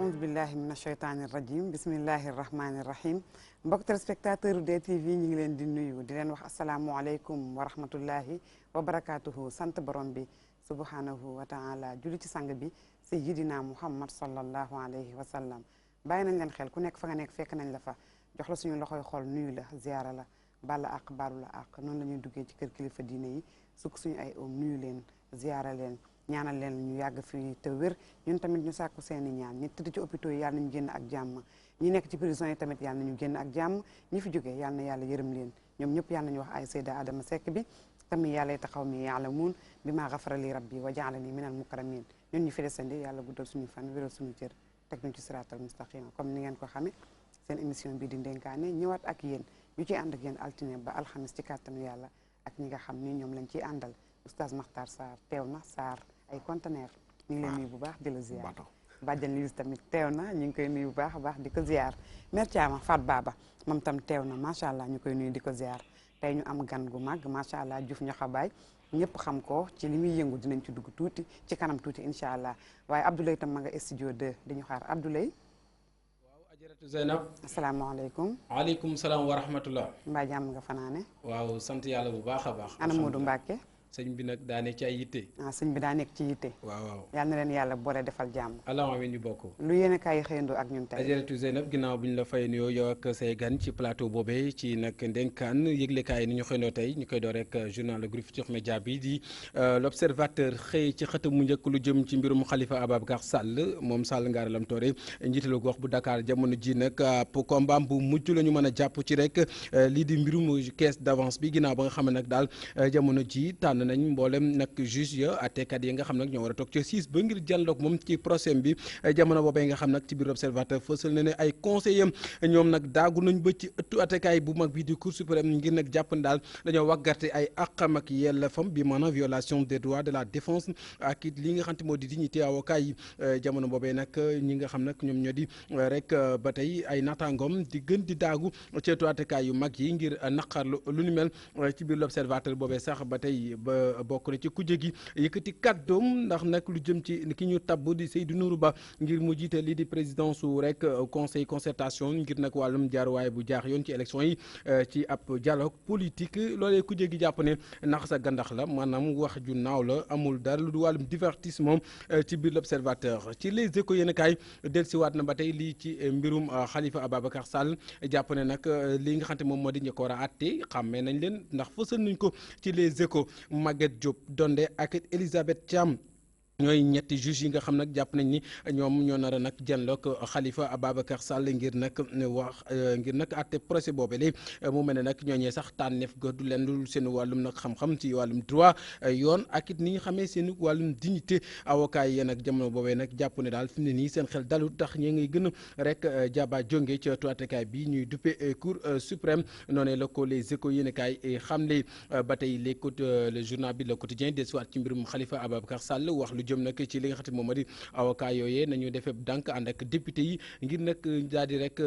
aoudu billahi min asheytaani rajim bismillahi rahmani rahim mbokk téléspectateur DTV ñu ngi leen di nuyu di leen wax asalaamualeykum wa rahmatullahi wa barakatuhu sant borom bi subhanahu wa taala julli ci sang bi sayyidina muhammad sallallahu alayhi wa sallam bàyyi nañ leen xel ku nekk fa nga nekk fekk nañ la fa jox la suñu loxoy xool nuyu la ziyaara la balla ak baalu la ak noonu la ñuy duggee ci kër kilifa diine yi sukk suñu ay oom nuyu leen ziyaara leen ñaanal leen ñu yàgg fi te wér ñun tamit ñu sàkku seeni ñaan ñi tëdd ci hôpitaux yi yàlla nañu génn ak jàmm ñi nekk ci prison yi tamit yàlla nañu génn ak jàmm ñi fi jógee yàlla na yàlla yërëm leen ñoom ñëpp yàlla nañu wax ay Seyda Adama Seck bi tamit yàlla taxaw mi yaalamuun bi maa xafara li rabbi wa jaalani minal mukramin ñun ñu fi desandi yàlla guddal suñu fan wéral suñu cër teg ñu ci siraatal mustaqima comme ni ngeen ko xame seen émission bi di Ndenkaane ñëwaat ak yéen ñu ciy ànd ak yéen altine ba alxamis ci kàttanu yàlla ak ñi nga xam ni ñoom lañ ciy àndal oustaz Makhtar Sarr teew na Sarr ay conteneur ñu ngi leen nuyu bu baax di la ziar bàjjan Liis tamit teew na ñu ngi koy nuyu bu baax a baax di ko ziar Mère Thiama Fat Baba moom tam teew na macha allah ñu koy nuyu di ko ziar tey ñu am gan gu mag macha allah Diouf Ñoxabaay ñëpp xam ko ci li muy yëngu dinañ ci dugg tuuti ci kanam tuuti incha allah waaye Abdoulaye tam ma nga studio 2 dañu xaar Abdoulaye. waaw ajaratu Zeynab. asalaamaaleykum. waaleykum salaam wa rahmatullah. mbaa jàmm nga fanaane. waaw sant yàlla bu baax a baax. ana Modou Mbacke. sëñ bi nag daa nekk ci ay yitte. sëñ bi daa nekk ci yitte. waaw yal na leen yàlla boole defal jàmm. allahumma amiin ñu bokk. lu yéen a kaay xëyandoo ak ñun tey. ajaratu Zeynab ginnaaw bi ñu la fay nuyoo yow ak say gan ci plateau boobee ci nag Ndenkaan yëglekaay ni ñu xëyandoo tey ñu koy door rek journal le groupe Futurs Médias bi di l'observateur xëy ci xëtam mu njëkk lu jëm ci mbirum Khalifa Ababacar Sall moom Sall Ngaara Lam Touré njiitalu gox bu Dakar jamono ji nag combat bu mujj la ñu mën a jàpp ci rek lii di mbirum caisse d'avance bi ginnaaw ba nga xam ne nag daal jamono ji tànn nañ mboolem nag juge ya àttekat yi nga xam nag ñoo war a toog ci 6 ba ngir jànloog moom ci procès bi jamono boobee nga xam nag ci biir observateur fësal na ne ay conseillers ñoom nag daagu nañ ba ci ëttu àttekaay bu mag bi di cour suprême ngir nag jàpp ne daal dañoo waggarte ay àqam ak yelleefam bi maanaam violation des droits de la défense ak it li nga xam te moo di dignité avocat yi jamono boobee nag ñi nga xam nag ñoom ñoo di rek ba tey ay naataangoom di gën di daagu ci ëttu àttekaay yu mag yi ngir naqar lu ni mel ci biir l'observateur boobee sax ba tey ba bokk na ci kujje gi yëkkati kàddoom ndax nag lu jëm ci ki ñu tabb di Seydou Nourou Ba ngir mu jiite lii di président su rek conseil concertation ngir nag wàllum jaaruwaay bu jaax yoon ci élection yi ci ab dialogue politique loolee kujje gi jàpp ne nax sa gandax la maanaam wax ju naaw la amul dara lu du wàllum divertissement ci biir l'observateur ci les échos yéen kaay dellusiwaat na ba tey lii ci mbirum Khalifa Ababacar Sall jàpp ne nag li nga xamante moom moo di ñu ko war a àtte xàmmee nañ leen ndax fësal nañ ko ci les échos Maguette Diop Donde ak Elisabeth Thiam ñooy ñetti juge yi nga xam nag jàpp nañ ni ñoom ñoo nar a nag janloog Khalifa Ababacar Sall ngir nag àtte procès boobee mu mel ne nag ñooñee sax tànneef ga du leen lu seen wàllum nag xam-xam ci wàllum droit yoon ak it ni nga xamee seen wàllum dignité avocat yi nag jamono boobee nag jàpp ne daal fi mu ne nii seen xel dalu tax ñi ngay gën a rek jaaba jonge ci tuatekaay bi ñuy duppe cour suprême noonee la ko les échos yéenekaay xamle ba tey le journal bi le quotidien des waat ci mbirum Khalifa Ababacar Sall wax lu jëm nag ci li nga xam ne moom moo di avocat yooyee nañu defee dànk ànd ak député yi ngir nag daal di rek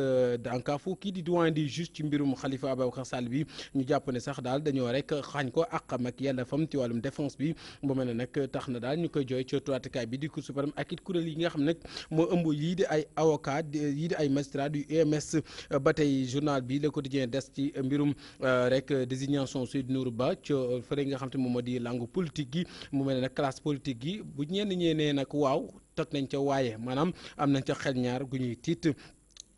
dànkaafu kii di doyen di juge ci mbirum Khalifa Ababacar Sall bi ñu jàpp ne sax daal dañoo rek xaañ ko àqam ak yelleefam ci wàllum défense bi bu mel ne nag tax na daal ñu koy jooy ci tuatekaay bi di cour suprême ak it kuréel yi nga xam nag moo ëmb yii di ay avocat yii di ay magistrat du UMS ba tey journal bi le quotidien des ci mbirum rek désignation Seydou Nourou Ba ci fële nga xam te moom moo di langue politique gi mu mel ne nag classe politique gi bu ñenn ñee nag waaw toog nañ ca waaye maanaam am nañ ca xel ñaar gu ñuy tiit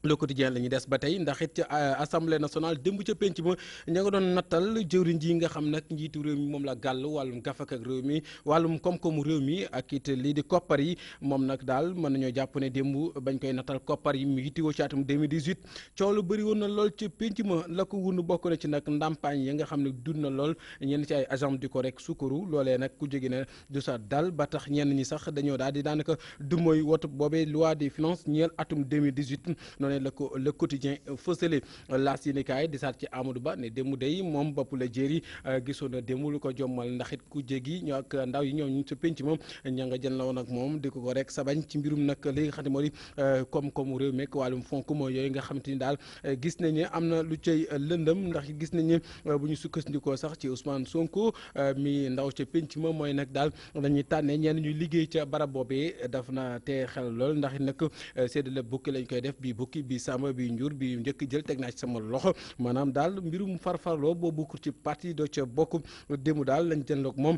le quotidien la ñuy des ba tey ndax it ca assemblée nationale démb ca penc ma ña nga doon nattal jëwriñ ji nga xam nag njiitu réew mi moom la gàll wàllum gafak ak réew mi wàllum koom-koomu réew mi ak it lii di koppar yi moom nag daal mën nañoo jàpp ne démb bañ koy nattal koppar yi mi ngi tiwoo ci atum 2018 coow lu bëri woon na lool ca penc ma la ko wunu bokk na ci nag ndàmpaañ yi nga xam ne dund na lool ñenn ci ay agent di ko rek sukkaru loolee nag ku jóge ne du sa dal ba tax ñenn ñi sax dañoo daal di daanaka du mooy wotu boobee loi des finances ñeel atum 2018 noonu la ko le quotidien fësale laas yéene kaay di saat ci Amadou Ba ne démb day moom bopp la jéeri gisoon na démb lu ko jommal ndax it ku jégi ñoo ak ndaw yi ñoo ñu sa penc moom ña nga jën la woon ak moom di ko rek sabañ ci mbirum nag li nga xam ne moo di koom-koomu réew meek wàllum fonk moo yooyu nga xamante ni daal gis nañ ne am na lu cay lëndëm ndax gis nañ ne bu ñu sukkandikoo sax ci Ousmane Sonko mi ndaw ca penc ma mooy nag daal dañuy tànnee ñenn ñuy liggéey ca barab boobee daf na tee xel lool ndax it nag séddale bukki lañ koy def bii bukki bii sàmm bii njur bii njëkk jël teg naa ci sama loxo maanaam daal mbirum farfarloo boo bokkul ci parti doo ca bokk démb daal lañ jëndoog moom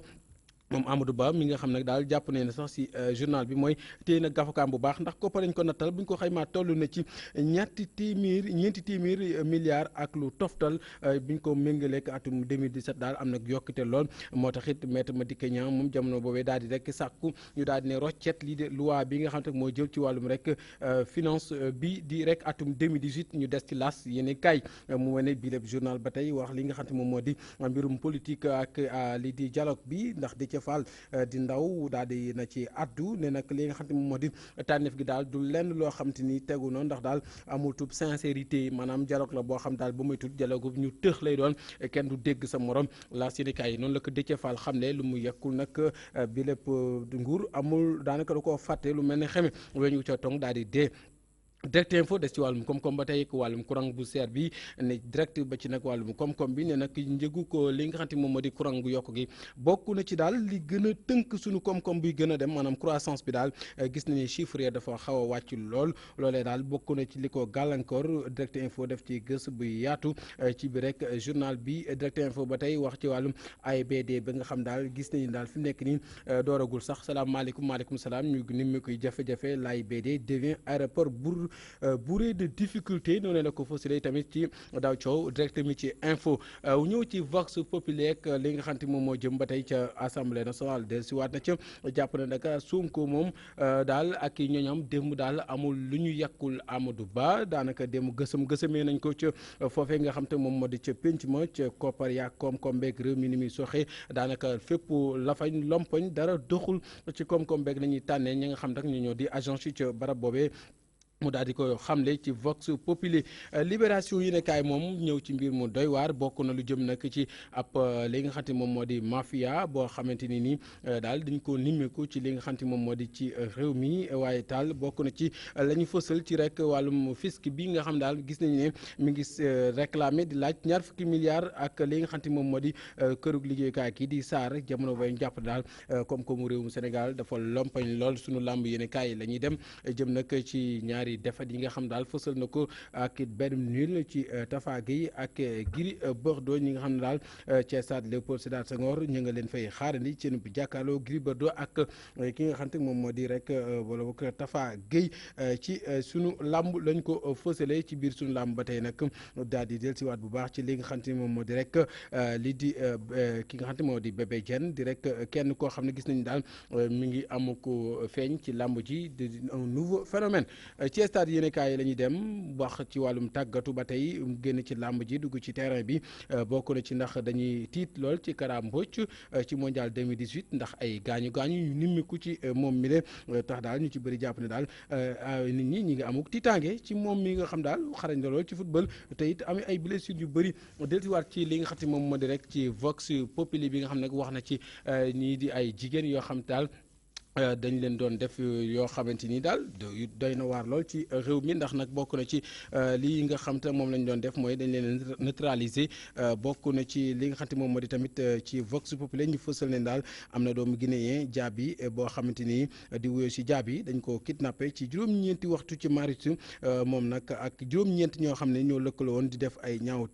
Amadou Ba mi nga xam nag daal jàpp ne sax si journal bi mooy téye na gafakaam bu baax ndax koppar lañ ko nattal bu ñu ko xaymaa toll na ci ñeenti téeméer milliards ak lu toftal bi ñu ko méngaleek atum 2017 daal am nag yokkute lool moo tax it maître Madické Niang moom jamono boobee daal di rek sàkku ñu daal di ne roccet lii de loi bi nga xam te moo jël ci wàllum rek finance bi di rek atum 2018 ñu des ci las yéen kay mu wane bii lépp journal ba tey wax li nga xam te moom moo di mbirum politique ak lii di dialogue bi ndax Fall di ndaw daal di na ci addu ne nag li nga xam te moom moo di tànneef gi daal du lenn loo xam te ni tegu noonu ndax daal amul tub sincérité maanaam dialogue la boo xam daal ba muy tudd dialogue ñu tëx lay doon kenn du dégg sa morom la syndicat yi noonu la ko Déthié Fall xam ne lu mu yekkul nag bi lépp nguur amul daanaka da koo fàtte lu mel ne xeme weñu ca tong daal di dee direct info des ci wàllum koom-koom ba tey wàllum courant bu seer bi ne direct ba ci nag wàllum koom-koom bi ne nag njëgu ko li nga xam te moom moo di courant bu yokk gi bokk na ci daal li gën a tënk suñu koom-koom buy gën a dem maanaam croissance bi daal gis nañu ne chiffre yi dafa xaw a wàcc lool loolee daal bokk na ci li ko gàllankoor direct info def ci gës bu yaatu ci bi rek journal bi direct info ba tey wax ci wàllum AIBD ba nga xam daal gis nañu daal fi mu nekk nii dooragul sax salaamaaleykum maaleykum salaam ñu ni mu koy jafe-jafe l'AIBD devient aéroport bourré de difficulté noonu la ko fësale tamit ci daw coow direct mi ci info ñëw ci vox populi ak li nga xam te moom moo jëm ba tey ca assemblée nationale del si waat na ca jàpp na nag Sonko moom daal ak i ñoñam démb daal amul lu ñu yàkkul Amadou Ba daanaka démb gësamee nañ ko ca foofee nga xam te moom moo di ca pénc ma ca koppar yaa koom-koom beeg réew mi ni muy soxee daanaka fépp lafañ lompoñ dara doxul ci koom-koom beeg la ñuy tànnee ñi nga xam nag ñu ñoo di agence yi ca barab boobee mu daal di ko xamle ci Vox Populi libération yi ne kaay moom ñëw ci mbir mu doy waar bokk na lu jëm nag ci ab li nga xam te moom moo di mafia boo xamante ni nii daal dañ ko nimmeeku ci li nga xam te moom moo di ci réew mi waaye taal bokk na ci la ñu fësal ci rek wàllum fisc bi nga xam daal gis nañu ne mi ngi réclamé di laaj ñaar fukki milliards ak li nga xam te moom moo di kërug liggéeykaay kii di SAR jamono bay ñu jàpp daal koom-koomu réewum Sénégal dafa lompañ lool sunu làmb yéene kaay la ñuy dem jëm nag ci ñaari defet yi nga xam daal fësal na ko ak benn nul ci Tafa Gueye ak Gris Bordeaux ñi nga xam ne daal ci stade Léopold Sédar Senghor ñu nga leen fay xaarandi ci bi jàkkaarloo Gris Bordeaux ak ki nga xam te moom moo di rek wala boog Tafa Gueye ci sunu làmb lañ ko fësale ci biir sunu làmb ba tey nag daal di dellusiwaat bu baax ci li nga xam te moom moo di rek li di ki nga xam te moo di Bébé Diène di rek kenn koo xam ne gis nañu daal mi ngi am ko feeñ ci làmb ji di un nouveau phénomène ci stade yéene kaay yi la ñuy dem wax ci wàllum tàggatu ba tey génn ci làmb ji dugg ci terrain bi bokk na ci ndax dañuy tiit lool ci Kara Mbodj ci mondial 2018 ndax ay gaañu yu nimmiku ci moom mi le tax daal ñu ci bëri jàpp ne daal nit ñi ngi amuk tiitaange ci moom mi nga xam daal xarañ la lool ci football te it am ay blessures yu bëri dellusiwaat ci li nga xam te moom moo di rek ci Vox Populi bi nga xam ne wax na ci ñii di ay jigéen yoo xam daal dañ leen doon def yoo xamante ni daal doy na waar lool ci réew mi ndax nag bokk na ci lii nga xam te moom lañ doon def mooy dañ leen neutraliser bokk na ci li nga xam te moom moo di tamit ci Vox Populi ñu fësal ne daal am na doomu guinéen Diaby boo xamante ni di wuyoo si Diaby dañ ko kidnappé ci juróom-ñeenti waxtu ci Maurice moom nag ak juróom-ñeent ñoo xam ne ñoo lëkkaloo woon di def ay ñaaw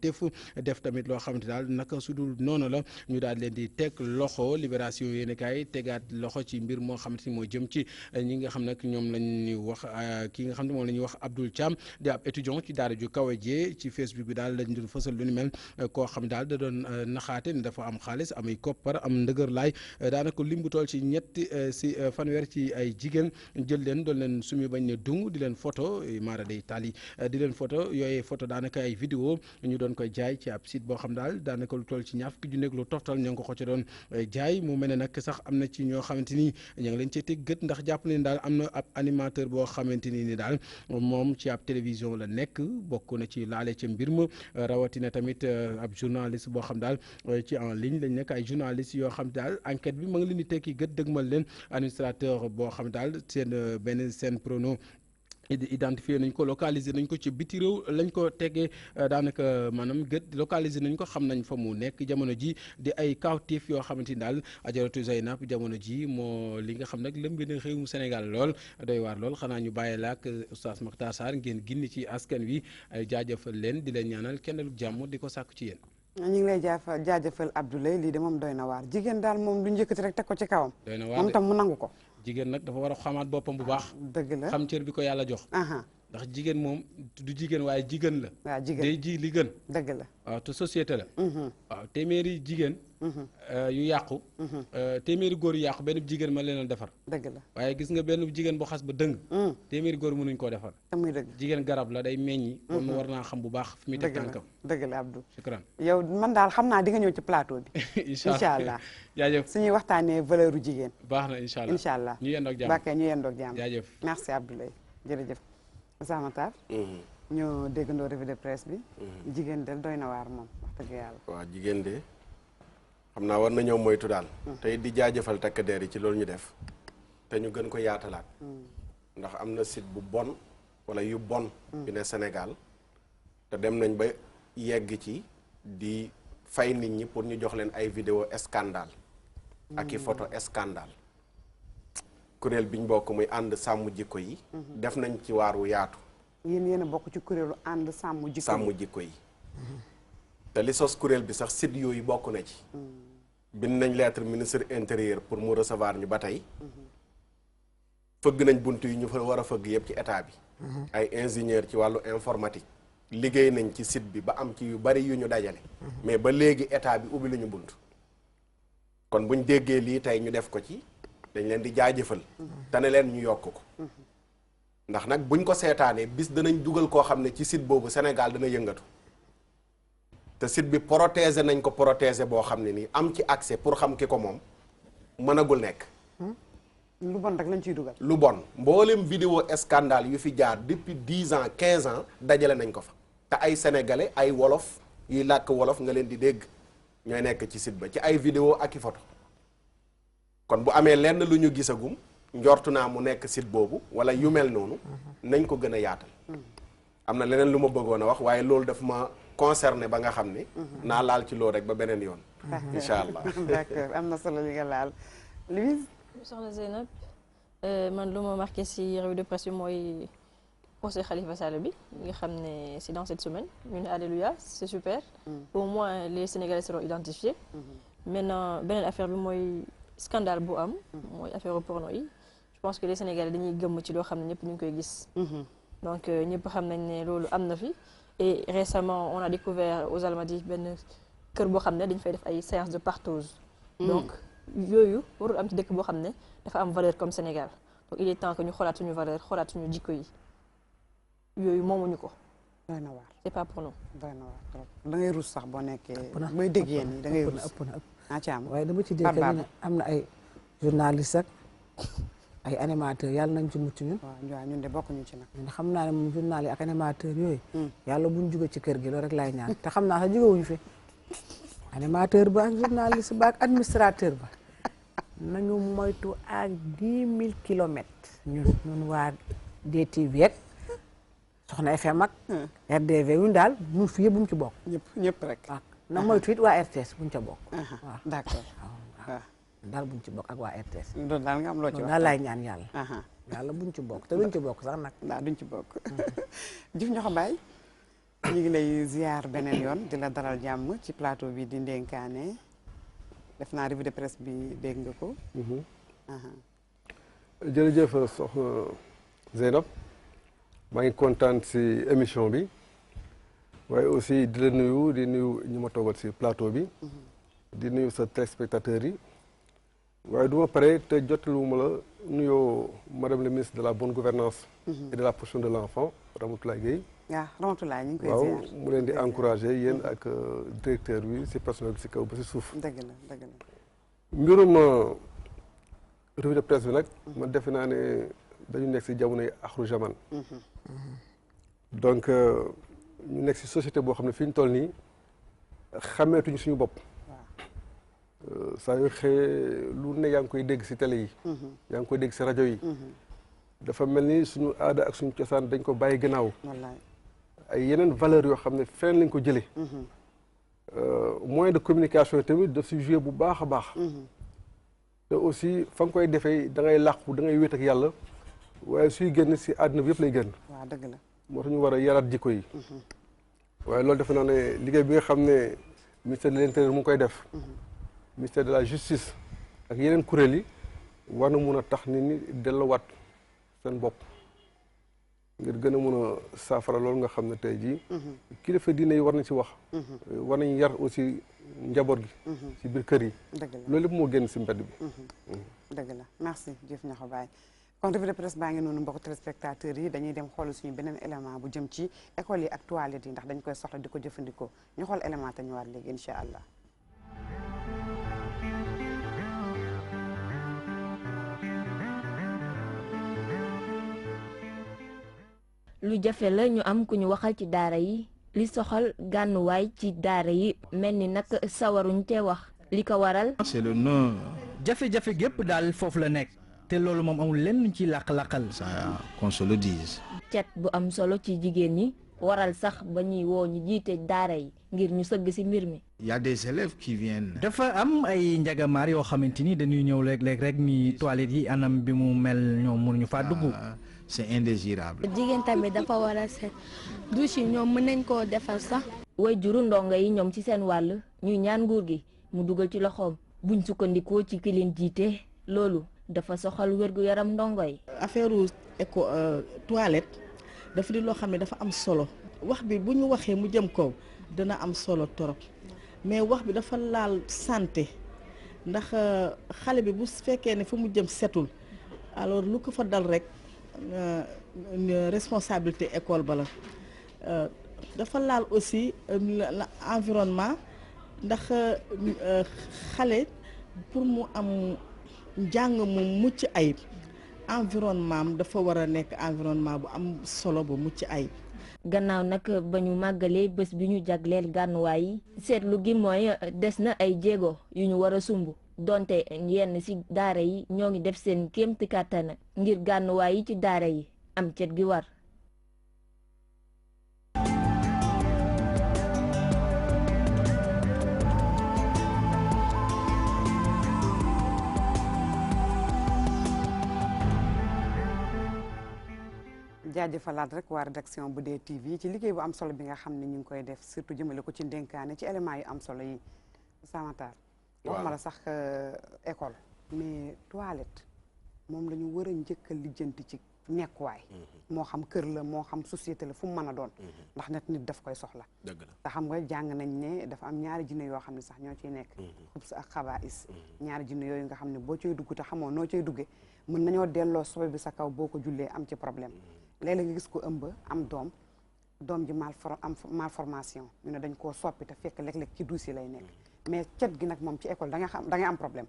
def tamit loo xamante daal naka su dul noonu la ñu daal leen di teg loxo libération yéen kaay tegaat loxo ci mbir moo xam moo jëm ci ñi nga xam nag ñoom lañ ñuy wax ki nga xam ne moom la ñuy wax Abdoul Thiam di ab étudiant ci daara ju kawe jee ci Facebook bi daal lañ doon fësal lu ni mel koo xam daal da doon naxaate ne dafa am xaalis amay koppar am ndëgër laay daanaka lim bu toll ci ñetti si fanweer ci ay jigéen jël leen doon leen sumi bañ ne dung di leen photo maara day tali di leen photo yooyee photo daanaka ay vidéo ñu doon koy jaay ci ab site boo xam daal daanaka lu toll ci ñaar fukki junni ak lu toftal ñoo ngi ko ci doon jaay mu mel ne nag sax am na ci ñoo xamante ni leen cee teg gët ndax jàpp leen daal am na ab animateur boo xamante ni daal moom ci ab télévision la nekk bokk na ci laale ca mbir ma rawatina tamit ab journaliste boo xam daal ci en ligne lañ nekk ay journalistes yoo xam daal enquête bi ma ngi leen di tekki gët dëgmal leen administrateur boo xam daal benn seen prono identifié nañ ko localisé nañ ko ci biti réew lañ ko tegee daanaka maanaam gët localisé nañ ko xam nañ fa mu nekk jamono ji di ay kawteef yoo xamante ni daal Ajaratu Zeynab jamono ji moo li nga xam nag lëmb na réewum Sénégal lool doy waar lool xanaa ñu bàyyi la ak Oustaz Makhtar Sarr ngeen gindi ci askan wi jaajëfal leen di leen ñaanal kenn lu jàmm di ko sàkku ci yéen. ñu ngi lay jaajëfal Abdoulaye lii de moom doy na waar jigéen daal moom lu njëkkati rek teg ko ci kawam. doy na waar moom tam mu nangu ko. jigéen nag dafa war a xamaat boppam bu baax. dëgg la xam cër bi ko yàlla jox. ndax jigéen moom du jigéen waaye jigéen la. waaw jigéen day ji li gën. dëgg la waaw te société la. waaw téeméeri jigéen. yu yàqu. téeméeri góor yu yàqu benn jigéen ma leen defar. dëgg la waaye gis nga benn jigéen bu xas ba dëng. téeméeri góor mënuñ koo defar. muy dëgg jigéen garab la day meññi. kon war naa xam bu baax fi muy teg tànkam. dëgg la Abdou. shukran yow man daal xam naa di nga ñëw ci plateau bi. incha allah jaajëf suñuy waxtaanee valeur u jigéen. baax na incha allah incha allah ñu yendoog jàmm bàkkee ñu yendoog jàmm. jaajëf merci Abdoulaye jërëjëf. Oustaz Makhtar. ñoo déggandoo revue de presse bi. jigéen del doy na waar moom wax dëgg yàlla. waaw jigéen de xam naa war na ñëw moytu daal. tey di jaajëfal takk der yi ci loolu ñu def. te ñu gën ko yaatalaat. ndax am na site bu bon wala yu bon. yu ne Sénégal te dem nañ ba yegg ci di fay nit ñi pour ñu jox leen ay vidéo scandale. ak i photo scandale. kuréel biñ bokk muy ànd sàmm jikko yi. def nañ ci waar wu yaatu. yéen a bokk ci kuréelu ànd sàmm jikko yi te li sos kuréel bi sax site yooyu bokk na ci. bind nañ lettre ministre intérieur pour mu recevoir ñu ba tey. fëgg nañ bunt yi ñu fa war a fëgg yëpp ci état bi. ay ingénieur ci wàllu informatique. liggéey nañ ci site bi ba am ci yu bari yu ñu dajale. mais ba léegi état bi ubbi lu ñu bunt. kon buñ déggee lii tey ñu def ko ci dañ leen di jaajëfal. te ne leen ñu yokk ko. ndax nag buñ ko seetaanee bis danañ dugal koo xam ne ci site boobu Sénégal dana yëngatu. te site bi protéger nañ ko protéger boo xam ne nii am ci accès pour xam ki ko moom mënagul nekk. lu bon rek lañ ciy dugal. lu bon mboolem vidéo scandale yu fi jaar depuis 10 ans 15 ans dajale nañ ko fa. te ay sénégalais ay wolof yuy làkk wolof nga leen di dégg ñooy nekk ci site ba ci ay vidéo ak i photo kon bu amee lenn lu ñu gisagum njortu naa mu nekk site boobu wala yu mel noonu nañ ko gën a yaatal. am na leneen lu ma bëggoon a wax waaye loolu daf ma concerné ba nga xam ne. naa laal ci loolu rek ba beneen yoon. incha allah d'accord am na solo li nga laal. Louise. soxna Zeynab man lu ma marqué ci revue de presse bi mooy procès Khalifa Sall bi nga xam ne c'est dans cette semaine ñu ne alléluia c'est super. au moins les Sénégalais seront identifiés. maintenant beneen affaire bi mooy scandale bu am. mooy affaire porno yi. je pense que les Sénégalais dañuy gëmm ci loo xam ne ñëpp ñu ngi koy gis. donc ñëpp xam nañ ne loolu am na fi. et récemment on a découvert aux Almadies benn kër boo xam ne dañ fay def ay séances de partose. donc yooyu warul am ci dëkk boo xam ne dafa am valeur comme Sénégal donc il est temps que ñu xoolaat suñu valeur xoolaat suñu jikko yi yooyu moomuñu ko. doy na waar c'est pas pour nous. doy na waar trop da ngay rus sax boo nekkee. mooy dégg yéen ñi da ngay rus ëpp na ah Thiam waaye dama ci dégg ne am na ay journaliste ak ay animateur yàlla nañ ci mucc ñun. waaw ñun de bokkuñu ci nag. ñun xam naa ne moom journal yi ak animateur yooyu. yàlla buñ jóge ci kër gi loolu rek laay ñaan te xam naa sax jógewuñu fi. animateur ba ak journaliste ba ak administrateur ba nañu moytu ak 10 000 kilomètres. ñun waa DTV ak Soxna FM ak. RDV yu daal ñun fii yëpp bu mu ci bokk. ñëpp rek. waaw na moytu it waa RTS buñ ca bokk. waaw d'accord waaw. daal buñ ci bokk ak waa RTS. loolu daal nga am loo ci wax daal laay ñaan yàlla. yàlla buñ ci bokk te duñ ci bokk sax nag. waaw duñ ci bokk. Diouf Ñoxo Mbaye ñu ngi lay ziar beneen yoon di la dalal jàmm ci plateau bi di Ndenkaane def naa revue de presse bi dégg nga ko. jërëjëf soxna Zeynab maa ngi kontaan si émission bi waaye aussi di la nuyu di nuyu ñi ma toogal si plateau bi. di nuyu sa téléspectateurs yi. waaye du ma pare te jotaluwuma la nuyoo madame le ministre de la bonne gouvernance et de la protection de l'enfant Ramatoulaye Gueye. waaw Ramatoulaye ñu ngi koy waaw ziar mu leen di encouragé yéen ak directeur bi si personnel bi si kaw ba si suuf. dëgg la dëgg la. mbirum revue de presse bi nag man defe naa ne dañu nekk si jamonoy axru jaman donc ñu nekk si société boo xam ne fi ñu toll nii xameetuñu suñu bopp saa yoo xëyee lu ne yaa ngi koy dégg si télé yi yaa ngi koy dégg si rajo yi dafa mel ni suñu aada ak suñu cosaan dañ ko bàyyi gannaaw ay yeneen valeurs yoo xam ne feneen lañ ko jëlee moyen de communication yi tamit daf si joué bu baax a baax te aussi fa nga koy defee da ngay làqu da ngay wéet ak yàlla waaye suy génn si àdduna bi yëpp lay génn waaw dëgg la moo tax ñu war a yaraat jikko yi waaye loolu defe naa ne liggéey bi nga xam ne ministère de l'intérieur mu ngi koy def ministère de la justice ak yeneen kuréel yi war na mun a tax nit ñi delluwaat seen bopp ngir gën a mun a saafara loolu nga xam ne tey jii kilifa diine yi war nañ si wax war nañ yar aussi njaboot gi si biir kër yi dëgg la loolu lépp moo génn si mbedd bi dëgg la merci Diouf Niakhobaye Baye kon revue de presse baa ngi noonu mbokk téléspectateurs yi dañuy dem xool suñu beneen élément bu jëm ci école yi ak toilettes yi ndax dañ koy soxla di ko jëfandikoo ñu xool élément te ñëwaat léegi incha allah. lu jafe la ñu am ku ñu waxal ci daara yi li soxal gànnuwaay ci daara yi mel ni nag sawaruñ te wax li ko waral. c'est le nom. jafe-jafe gépp daal foofu la nekk te loolu moom amul lenn ci làq-làqal. ça qu'on se le dise. cet bu am solo ci jigéen ñi waral sax ba ñuy woo ñu jiite daara yi ngir ñu sëgg ci mbir mi. il y a des élèves qui viennent. dafa am ay njagamaar yoo xamante ni dañuy ñëw léeg-léeg rek ni toilettes yi anam bi mu mel ñoom mënuñu faa dugg. c'est indésirable. jigéen tamit dafa war a set douche yi ñoom mën nañ koo defal sax. way juru ndongo yi ñoom ci seen wàll ñuy ñaan nguur gi mu dugal ci loxoom buñ sukkandikoo ci ki leen jiite loolu dafa soxal wér-gu-yaram ndongo yi. affaire toilette dafa di loo xam ne dafa am solo wax bi bu ñu waxee mu jëm kaw dina am solo torop mais wax bi dafa laal santé ndax xale bi bu fekkee ne fa mu jëm setul alors lu ko fa dal rek responsabilité école ba la dafa laal aussi environnement ndax xale pour mu am njàng mu mucc ayib environnement am dafa war a nekk environnement bu am solo bu mucc ayib. gannaaw nag ba ñu màggalee bés bi ñu jagleel gànnuwaay yi seetlu gi mooy des na ay jéego yu ñu war a sumb donte yenn ci daara yi ñoo ngi def seen kéemti kàttan ngir gànnuwaay yi ci daara yi am cet gi war. jaajëfalaat rek waa rédaction bu dee TV ci liggéey bu am solo bi nga xam ne ñu ngi koy def surtout jëmale ko ci ndénkaane ci éléments yu am solo yi samatar waxuma la sax école mais toilette moom la ñu war a njëkk a lijjanti ci nekkuwaay moo xam kër la moo xam société la fu mu mën a doon ndax nit daf koy soxla dëgg la te xam nga jàng nañ ne dafa am ñaari jinne yoo xam ne sax ñoo ciy nekk xubs ak xabaais ñaari jinne yooyu nga xam ne boo cay dugg te xamoo noo cay duggee mën nañoo delloo sobe bi sa kaw boo ko jullee am ci problème léeg-léeg nga gis ko ëmb am doom ji malformation ñu ne dañ koo soppi te fekk léeg-léeg ci douche yi lay nekk mais cet gi nag moom ci école da ngay am problème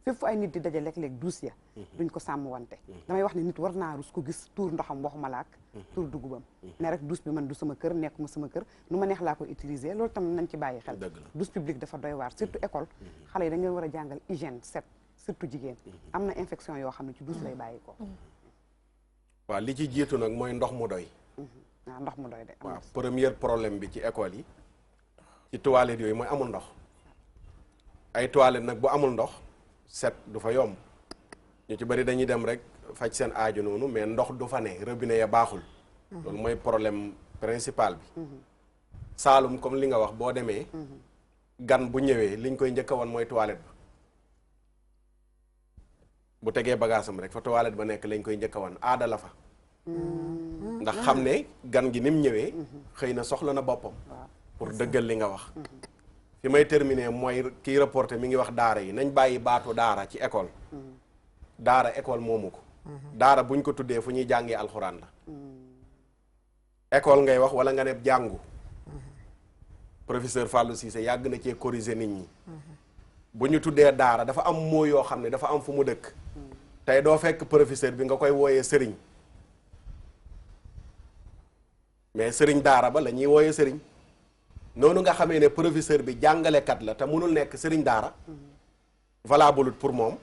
fépp fu ay nit di daje léeg-léeg douche ya duñ ko sàmm wante damay wax ne nit war naa rus ko gis tuur ndoxam waxuma laak tuur dugubam ne rek douche bi man du sama kër nekkuma sama kër nu ma neex laa koy utiliser loolu tam nañ ci bàyyi xel douche publique dafa doy waar surtout école xale yi dañ leen war a jàngal hygiène set surtout jigéen am na infection yoo xam ne ci douche lay bàyyi ko waaw li ci jiitu nag mooy ndox mu doy waaw ndox mu doy de waaw premier problème bi ci école yi ci toilettes yooyu mooy amul ndox ay toilettes nag bu amul ndox set du fa yomb ñu ci bari dañuy dem rek faj seen aaju noonu mais ndox du fa ne robinet ya baaxul loolu mooy problème principal bi Saalum comme li nga wax boo demee gan bu ñëwee liñ koy njëkk a woon mooy toilette ba bu tegee bagaasam rek fa toilette ba nekk lañ koy njëkk a wan aada la fa ndax xam ne gan gi ni mu ñëwee xëy na soxla na boppam pour dëggal li nga wax fi may terminer mooy kii reporté mi ngi wax daara yi nañ bàyyi baatu daara ci école daara école moomu ko daara buñ ko tuddee fu ñuy jàngee alxuraan la école ngay wax wala nga ne jàngu professeur Fallou Cissé yàgg na cee corriger nit ñi bu ñu tuddee daara dafa am moo yoo xam ne dafa am fu mu dëkk tey doo fekk professeur bi nga koy wooyee sëriñ mais sëriñ daara ba la ñuy wooyee sëriñ noonu nga xamee ne professeur bi jàngalekat la te mënul nekk sëriñ daara valable pour moom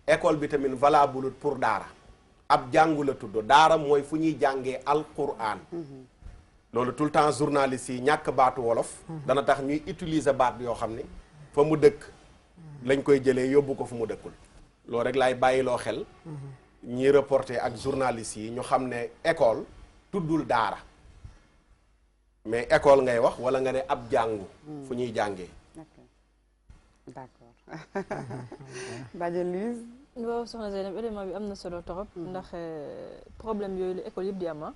école bi tamit valable pour daara ab jàngu la tudd daara mooy fu ñuy jàngee alquran loolu tout le temps journaliste yi ñàkk baatu wolof dana tax ñuy utiliser baat yoo xam ne fa mu dëkk lañ koy jëlee yóbbu ko fu mu dëkkul loolu rek laay bàyyiloo xel ñiy reporter ak journaliste yi ñu xam ne école tuddul daara mais école ngay wax wala nga ne ab jàngu fu ñuy jàngee d'accord Badiane Louise waaw soxna Zeynab élément bi am na solo torop ndax problème yooyu la école yëpp di am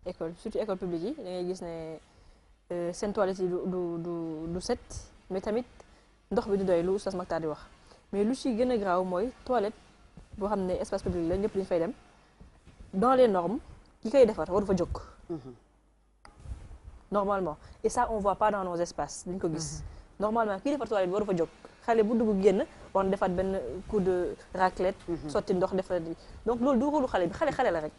école surtout école publique yi da ngay gis ne seen toilette yi du set mais tamit ndox bi du doy lu Oustaz Mactar di wax mais lu ci gën a graaw mooy toilette boo xam ne espace public la ñëpp dañu fay dem dans les normes ki koy defar waru fa jóg normalement et ça on voit pas dans nos espaces dañ ko gis normalement kii defar toilette bi waru fa jóg xale bu dugg génn war na defaat benn coup de raclette sotti ndox defar donc loolu du rôle xale bi xale la rek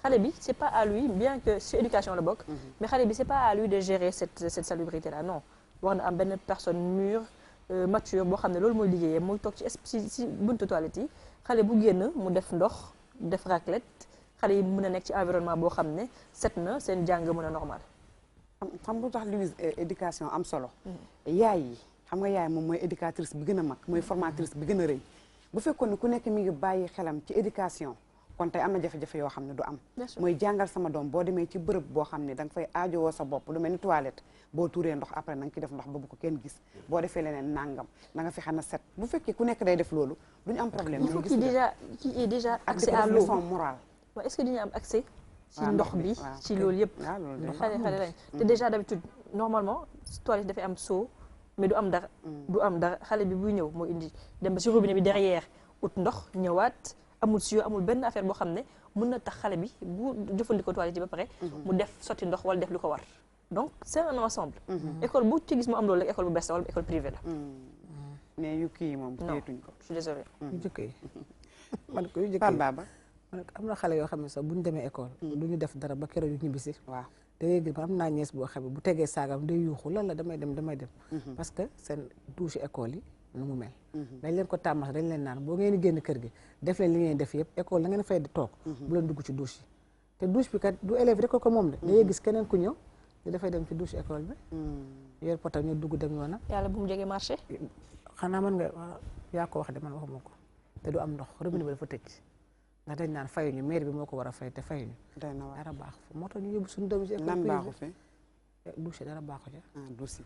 xale bi c'est pas à lui bien que ci éducation la bokk mais xale bi c'est pas à lui de gérer cette salubrité là non war na am benn personne mûre mature boo xam ne loolu mooy liggéeyee muy toog ci buntu toilette yi xale bu génn mu def ndox def raclette xale yi mën a nekk ci environnement boo xam ne set na seen jàng mën a normal xam lu tax Louise éducation am solo yaay yi xam nga yaay moom mooy éducatrice bi gën a mag mooy formatrice bi gën a rëy bu fekkoon ne ku nekk mi ngi bàyyi xelam ci éducation kon tey am na jafe-jafe yoo xam ne du am mooy jàngal sama doom boo demee ci bërëb boo xam ne da nga fay aajowoo sa bopp lu mel ni toilette boo tuuree ndox après na nga ci def ndox ba bu ko kenn gis boo defee leneen nangam na nga fexe na set bu fekkee ku nekk day def loolu duñu am problème il faut qu'il ait déjà accès à l'eau morale waaw est-ce que dañu am accès ci ndox bi ci loolu yëpp xale lañ te déjà d'habitude normalement toilette dafay am seau mais du am dara xale bi buy ñëw moo indi dem ba ci robinet bi derrière ut ndox ñëwaat amul si amul benn affaire boo xam ne mën na tax xale bi bu jëfandikoo toilette yi ba pare mu def sotti ndox wala def lu ko war donc c'est un ensemble école bu ci gis mu am loolu rek école bu bees la wala école privée la mais yu kii moom téyetuñ ko je suis désolée yu jëkk yi man ko yu jëkk yi Baba man am na xale yoo xam ne sax bu ñu demee école du ñu def dara ba keroog yu ñibbisi waaw da ngay gis man am naa ñees boo xam ne bu tegee saagam day yuuxu lan la damay dem parce que seen douche école yi nu mu mel dañ leen ko tàmmas dañ leen naan boo ngeen di génn kër gi def leen li ngeen def yëpp école la ngeen fay di toog bu leen dugg ci douche yi te douche bi kat du élève rek ko moom de da ngay gis keneen ku ñëw di dafay dem ci douche école bi yor potam ñu dugg dem yoonam yàlla bu mu jege marché xanaa mën nga yaa ko wax de man waxuma ko te du am ndox robinet bi dafa tëj ndax dañ naan fayuñu maire bi moo ko war a fay te fayuñu dara baax fu moo tax ñu yóbbu suñu doom ci école lan baaxu fi douche dara baaxu ca douche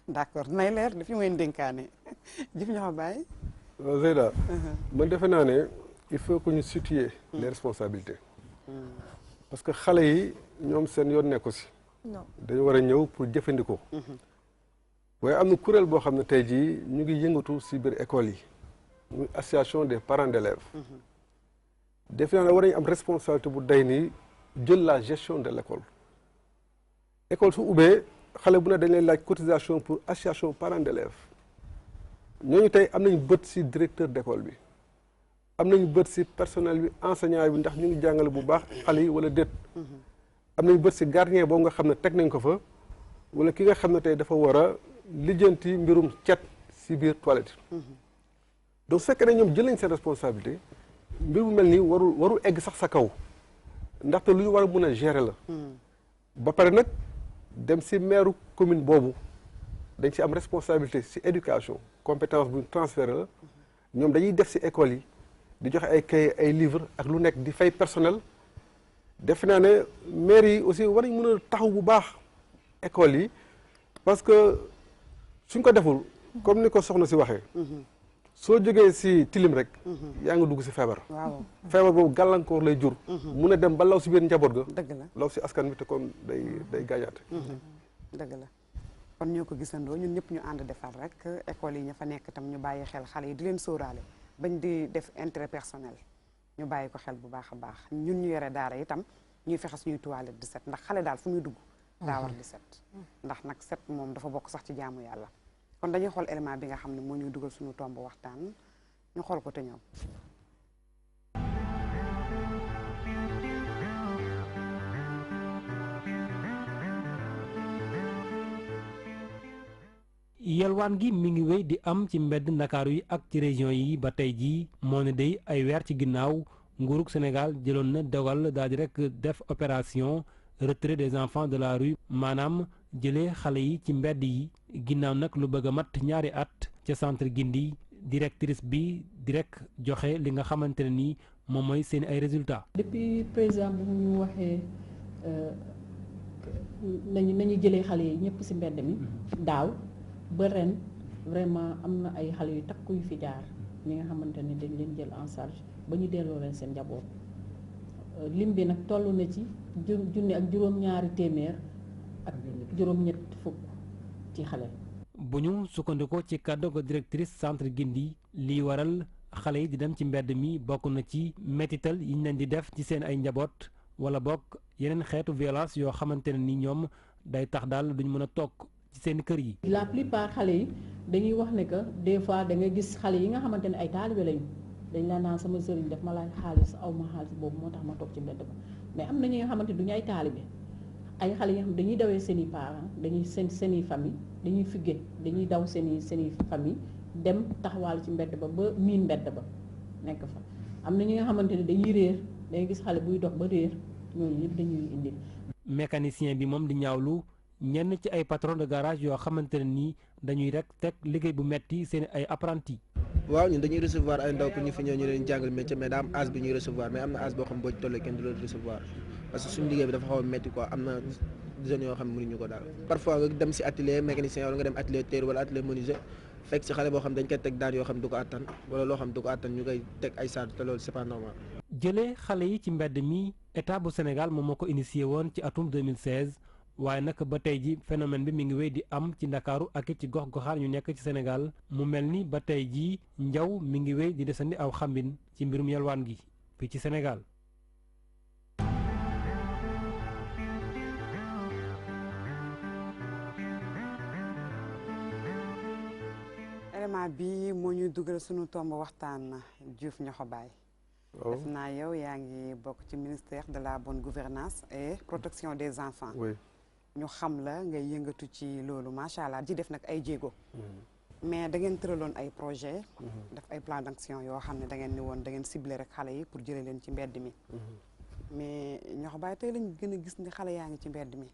d'accord nay leer dafi mooy dénkaane jëf ñoo bàyyi Zeyda man defe naa ne il faut que ñu situer les responsabilités parce que xale yi ñoom seen yoon nekku si dañu war a ñëw pour jëfandikoo waaye am na kuréel boo xam ne tey jii ñu ngi yëngatu si biir école yi muy association des parents d'élèves defe naa ne war nañu am responsabilité bu day nii jël la gestion de l'école école su ubbee xale bu ne dañ lay laaj cotisation pour association parents d'élèves ñooñu tey am nañu bët si directeur d'école bi am nañu bët si personnel bi enseignant bi ndax ñu ngi jàngale bu baax xale yi wala déet am nañu bët si gardien boobu nga xam ne teg nañ ko fa wala ki nga xam ne tey dafa war a lijjanti mbirum cet si biir toilette donc su fekkee ne ñoom jël nañ seen responsabilité mbir bu mel nii warul egg sax sa kaw ndaxte lu ñu war a mun a gérer la ba pare nag dem si maire commune boobu dañ si am responsabilité si éducation compétence bu ñu transféré la ñoom dañuy def si école yi di joxe ay cahier ay livre ak lu nekk di fay personnel defe naa ne maire yi aussi war nañ mën a taxaw bu baax école yi parce que suñ ko deful comme ni ko soxna si waxee soo jógee si tilim rek yaa ngi dugg si feebar feebar boobu gàllankoor lay jur mun a dem ba law si biir njaboot ga dëgg la law si askan bi te kon day gaañaate dëgg la kon ñoo ko gisandoo ñun ñëpp ñu ànd defar rek école yi ña fa nekk tam ñu bàyyi xel xale yi di leen sóoraale bañ di def intérêt personnel ñu bàyyi ko xel bu baax a baax ñun ñu yore daara itam ñuy fexe suñuy toilette di set ndax xale daal fu muy dugg daa war di set ndax nag set moom dafa bokk sax ci jaamu yàlla kon dañuy xool élément bi nga xam ne moo ñuy dugal suñu tomb waxtaan ñu xool ko te ñoom. yelwaan gi mi ngi wéy di am ci mbedd ndakaaru yi ak ci région yi ba tey jii moo ne day ay weer ci ginnaaw nguurug Sénégal jëloon na dogal daal di rek def opération retrait des enfants de la rue maanaam jëlee xale yi ci mbedd yi ginnaaw nag lu bëgg a mat ñaari at ca centre Gindi directrice bi di rek joxe li nga xamante ne nii moom mooy seen ay résultats. depuis président bu ñu waxee nañu jëlee xale yi ñëpp ci mbedd mi daaw ba ren vraiment am na ay xale yu takku yu fi jaar ñi nga xamante ne dañ leen jël en charge ba ñu delloo leen seen njaboot lim bi nag toll na ci junni ak juróom-ñaari téeméer ak juróom-ñett fukk ci xale. bu ñu sukkandikoo ci kàddu ko directrice centre Gindi lii waral xale yi di dem ci mbedd mi bokk na ci métital yi ñu leen di def ci seen ay njaboot wala bokk yeneen xeetu violence yoo xamante ne ni ñoom day tax daal duñ mën a toog ci seen kër yi. la plupart xale yi dañuy wax ne que des fois da nga gis xale yi nga xamante ne ay taalibe lañu dañ la naan sama sëriñ daf ma laaj xaalis aw ma xaalis boobu moo tax ma toog ci mbedd ba mais am na ñi nga xamante duñu ay taalibe ay xale yi nga xam dañuy dawee seen i parents dañuy seen i famille dañuy figge dañuy daw seen i famille dem taxawaal ci mbedd ba miin mbedd ba nekk fa am na ñi nga xamante ne dañuy réer dañuy gis xale buy dox ba réer ñooñu ñëpp dañuy indi. mécanicien bi moom di ñaawlu ñenn ci ay patron de garage yoo xamante ne nii dañuy rek teg liggéey bu metti seen ay apprenti. waaw ñun dañuy recevoir ay ndaw pour ñu fi ñëw ñu leen jàngal métier mais daa am âge bi ñuy recevoir mais am na âge boo xam boo ci tollee kenn du la recevoir parce que suñu liggéey bi dafa xaw a métti quoi am na jeunes yoo xam ne mënuñu ko daal. parfois nga dem si atelier mécanicien wala nga dem atelier terre wala atelier menuisier fekk si xale boo xam dañ koy teg daan yoo xam du ko attan wala loo xam du ko attan ñu koy teg ay saatu te loolu c'est pas normal. jëlee xale yi ci mbedd mi état bu Sénégal moom moo ko initié woon ci atum 2016 waaye nag ba tey ji phénomène bi mi ngi wéy di am ci ndakaaru ak ci gox-goxaan ñu nekk ci Sénégal mu mel ni ba tey jii njaw mi ngi wéy di desandi aw xambin ci mbirum yalwaan gi fii ci Sénégal. élément bi moo ñuy dugal sunu tomb waxtaan Diouf Niokhobaye. def naa yow yaa ngi bokk ci ministère de la bonne gouvernance et protection des enfants. ñu xam la ngay yëngatu ci loolu macha allah di def nag ay jéego. mais da ngeen tëraloon ay projet def ay plan d'action yoo xam ne da ngeen ni woon da ngeen ciblé rek xale yi pour jëlee leen ci mbedd mi. mais Niokhobaye tey lañ gën a gis ni xale yaa ngi ci mbedd mi.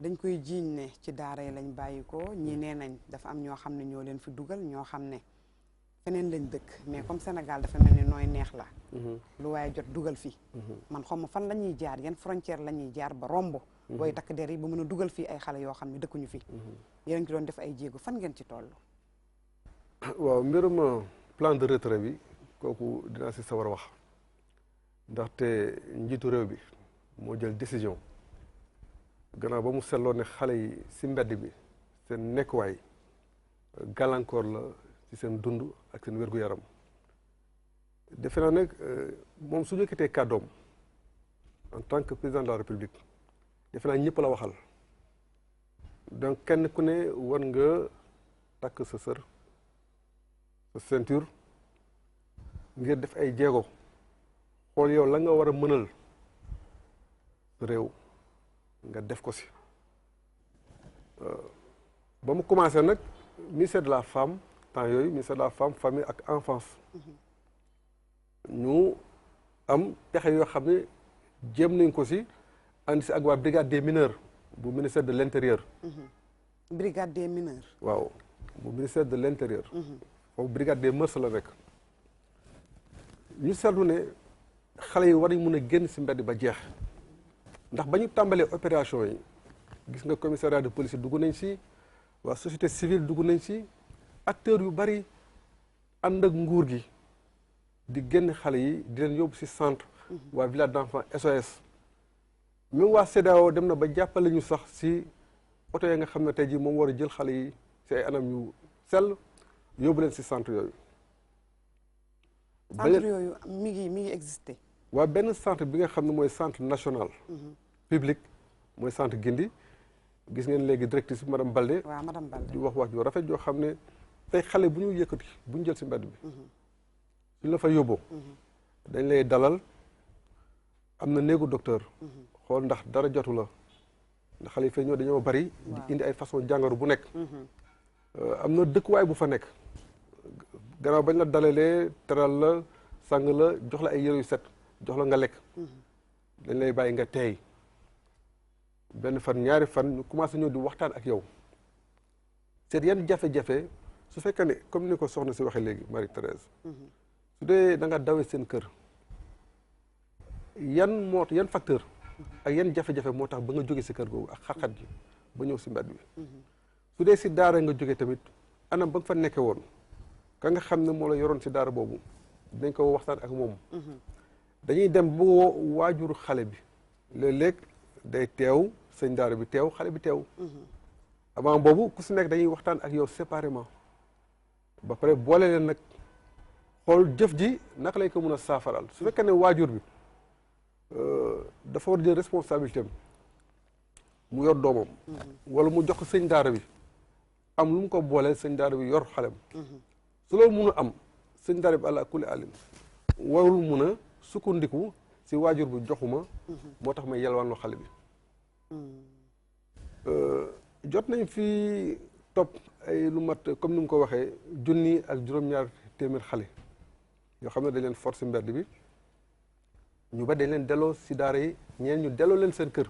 dañ koy jiiñ ne ci daara yi lañ bàyyi ko ñi nee nañ dafa am ñoo xam ne ñoo leen fi dugal ñoo xam ne feneen lañ dëkk mais comme Sénégal dafa mel ni nooy neex la. lu waaye jot dugal fii. man xaw ma fan la ñuy jaar yan frontière la ñuy jaar ba romb. booy takk der yi ba mën a dugal fii ay xale yoo xam ne dëkkuñu fi. yéen a ngi ci doon def ay jéego fan ngeen ci toll. waaw mbirum plan de retrait bi kooku dinaa si sawar a wax ndaxte njiitu réew bi moo jël décision gannaaw ba mu seetloo ne xale yi si mbedd bi seen nekkuwaay gàllankoor la ci seen dund ak seen wér-gu-yaram defe naa nag moom su yëkkatee kàddoom en tant que président de la République defe naa ñëpp la waxal donc kenn ku ne war nga takk sa sër sa ceinture ngir def ay jéego xool yow la nga war a mënal réew nga def ko si ba mu commencé nag ministère de la femme temps yooyu ministère de la femme famille ak enfance ñu am pexe yoo xam ne jéem nañ ko si andi si ak waa brigade des mineurs bu ministère de l'intérieur. brigade des mineurs. waaw bu ministère de l'intérieur. foofu brigade des mœurs la nekk. ñu seetlu ne xale yi war nañ mun a génn si mbedd ba jeex ndax ba ñu tàmbalee opération yi gis nga commissariat de police dugg nañ si waa société civile dugg nañ si acteurs yu bari ànd ak nguur gi di génn xale yi di leen yóbbu si centre waa village d'enfants SOS même waa CEDEAO dem na ba jàppale ñu sax si oto ya nga xam ne tey jii moom war a jël xale yi si ay anam yu sell yóbbu leen si centre yooyu. centre yooyu mi ngi existé. waa benn centre bi nga xam ne mooy centre national. public mooy centre Gindi gis ngeen léegi directrice bi madame Balde. waaw madame Balde di wax ju rafet joo xam ne tey xale bu ñu yëkkati bu ñu jël si mbedd bi suñ la fa yóbboo dañ lay dalal am na néegu docteur xool ndax dara jotu la ndax xale yi fay ñoo dañoo bari di indi ay façon jàngoro bu nekk am na dëkkuwaay bu fa nekk gannaaw bañ la dalalee teral la sang la jox la ay yére yu set jox la nga lekk dañ lay bàyyi nga teey benn fan ñaari fan ñu commencé ñëw di waxtaan ak yow seet yan jafe-jafe su fekkee ne comme ni ko soxna si waxee léegi Marie Thérèse su dee da nga dawee seen kër yan facteur ak yan jafe-jafe moo tax ba nga jóge si kër googu ak xat-xat ji ba ñëw si mbedd bi su dee si daara nga jóge tamit anam ba nga fa nekke woon ka nga xam ne moo la yoroon si daara boobu dinañ ko waxtaan ak moom dañuy dem bu waajuru xale bi léeg-léeg day teew sëñ daara bi teew xale bi teew avant boobu ku si nekk dañuy waxtaan ak yow séparément ba pare boole leen nag xool jëf ji naka lay ko mën a saafaral su fekkee ne waajur bi dafa war jël responsabilité am mu yor doomam wala mu jox ko sëñ daara bi am lu mu ko booleel sëñ daara bi yor xalem su loolu mun a am sëñ daara bi àlla kulli alim warul mun a sukkandiku si waajur bi joxuma moo tax may yelwaan loo xale bi jot nañ fi topp ay lu mat comme ni mu ko waxee 1,2 téeméer xale yoo xam ne dañ leen force mbedd bi ñu ba dañ leen delloo si daara yi ñeen ñu delloo leen seen kër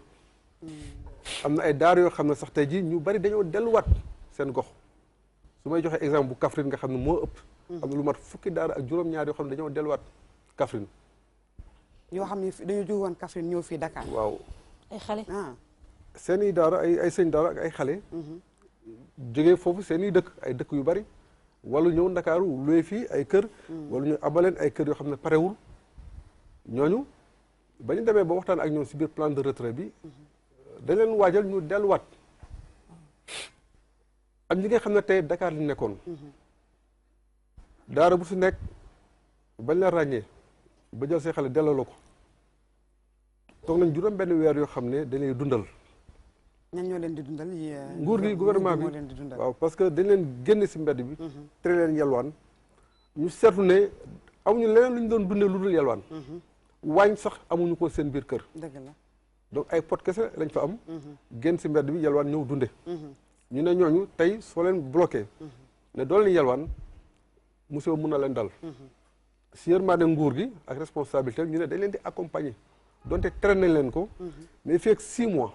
am na ay daara yoo xam ne sax tey ji ñu bari dañoo delluwaat seen gox su may joxe exemple bu Kaffrine nga xam ne moo ëpp am na lu mat fukki daara ak juróom-ñaar yoo xam ne dañoo delluwaat Kaffrine yoo xam ne dañoo jóge woon Kaffrine ñëw fii Dakar waaw ay xale seen i daara ay sëñ daara ak ay xale jógee foofu seen i dëkk ay dëkk yu bari wala ñëw Ndakaaru luy fii ay kër wala ñu abaleen ay kër yoo xam ne parewul ñooñu ba ñu demee ba waxtaan ak ñoom si biir plan de retrait bi dañ leen waajal ñu delluwaat ak ñi nga xam ne tey Dakar li nekkoon daara bu si nekk bañ la ràññee ba jël say xale delloo la ko toog nañ juróom benn weer yoo xam ne dañ lay dundal ñan ñoo leen di dundal nguur gi gouvernement bi waaw parce que dañ leen génne si mbedd bi tere leen yelwaan ñu seetlu ne amuñu leneen lu ñu doon dundee lu dul yelwaan waañ sax amuñu ko seen biir kër dëgg la donc ay pot kese lañ fa am génn si mbedd bi yelwaan ñëw dunde ñu ne ñooñu tey soo leen bloqué ne dool leen yelwaan musiba mun na leen dal si yërmande nguur gi ak responsabilité ñu ne dañ leen di accompagner donte tere nañ leen ko mais fii ak 6 mois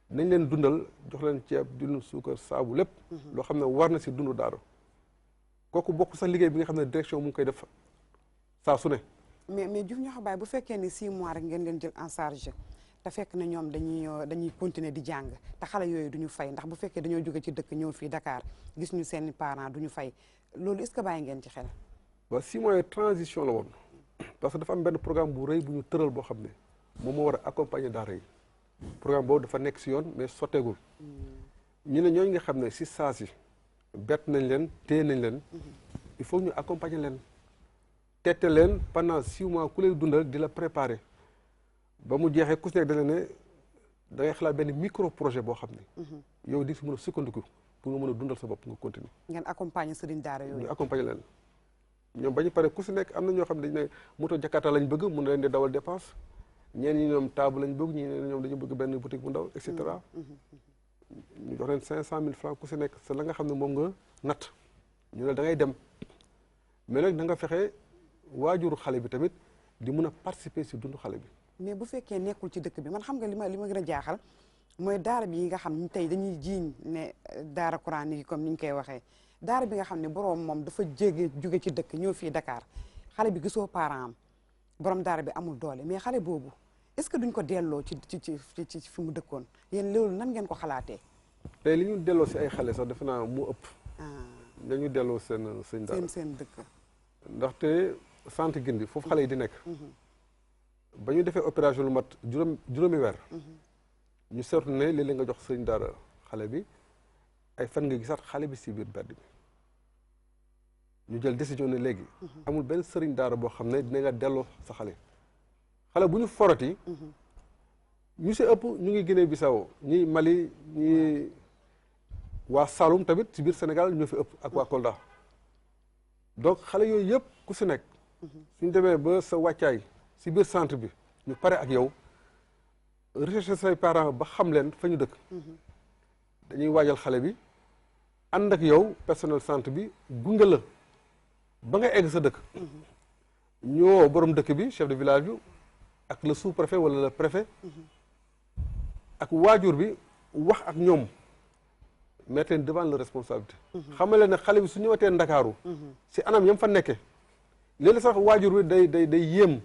nañ leen dundal jox leen ceeb dund suukar saabu lépp loo xam ne war na si dundu daara kooku bokk sax liggéey bi nga xam ne direction mu ngi koy def saa su ne mais Diouf Niokhobaye bu fekkee ne 6 mois rek ngeen leen jël en charge te fekk na ñoom dañuy continuer di jàng te xale yooyu duñu fay ndax bu fekkee dañoo jóge ci dëkk ñëw fii Dakar gis ñu seeni parents duñu fay loolu est-ce que bàyyi ngeen ci xel waaw 6 mois transition la woon parce que dafa am benn programme bu rëy bu ñu tëral boo xam ne moom moo war a accompagner daara yi programme boobu dafa nekk si yoon mais sotteegul ñu ne ñooñu nga xam ne si saa si bett nañ leen téye nañ leen il faut ñu accompagner leen tette leen pendant 6 mois ku lay dundal di la préparer ba mu jeexee ku si nekk da ne da ngay xalaat benn micro projet boo xam ne yow di si mën a sukkandiku pour nga mën a dundal sa bopp nga continuer ngeen accompagner sëriñ daara yooyu ñu accompagner leen ñoom ba ñu pare ku si nekk am na ñoo xam ne dañ ne moto Jakarta lañ bëgg mun na leen di dawal dépense ñeen ñi ñoom table lañ bëgg ñi ne ñoom dañu bëgg benn boutique bu ndaw et cetera ñu jox leen 500 000 francs ku si nekk c'est la nga xam ne moom nga natt ñu ne da ngay dem mais nag da nga fexe waajuru xale bi tamit di mun a participer si dundu xale bi mais bu fekkee nekkul ci dëkk bi man xam nga li ma gën a jaaxal mooy daara bi yi nga xam ne tey dañuy jiiñ ne daara Quraan yi comme ni ñu koy waxee daara bi nga xam ne boroom moom dafa jóge ci dëkk ñëw fii Dakar xale bi gisoo parent am borom daara bi amul doole mais xale boobu est-ce que duñ ko delloo ci fi mu dëkkoon yéen loolu nan ngeen ko xalaatee tey li ñu delloo si ay xale sax defe naa mu ëpp dañu delloo seen daara seen dëkk ndaxte centre Gindi foofu xale yi di nekk ba ñu defee opération lu mat juróomi weer ñu seetlu ne léeg-léeg nga jox sëñ daara xale bi ay fan nga gisaat xale bi si biir mbedd bi ñu jël décision ne léegi amul benn sëriñ daara boo xam ne dina nga delloo sa xale bu ñu foroti ñu si ëpp ñu ngi Guinée Bissau ñi Mali ñi waa Saloum tamit ci biir Sénégal ñoo fi ëpp ak waa Kolda donc xale yooyu yëpp ku si nekk suñ demee ba sa wàccaay si biir centre bi ñu pare ak yow rechercher say parents ba xam leen fa ñu dëkk dañuy waajal xale bi ànd ak yow personnel centre bi gunge la ba nga egg sa dëkk ñoo borom dëkk bi chef de village bi ak le sous-préfet wala le préfet ak waajur bi wax ak ñoom mettre leen devant la responsabilité xamal leen ne xale bi su ñëwatee Ndakaaru si anam yam fa nekke léegi sax waajur bi day yéem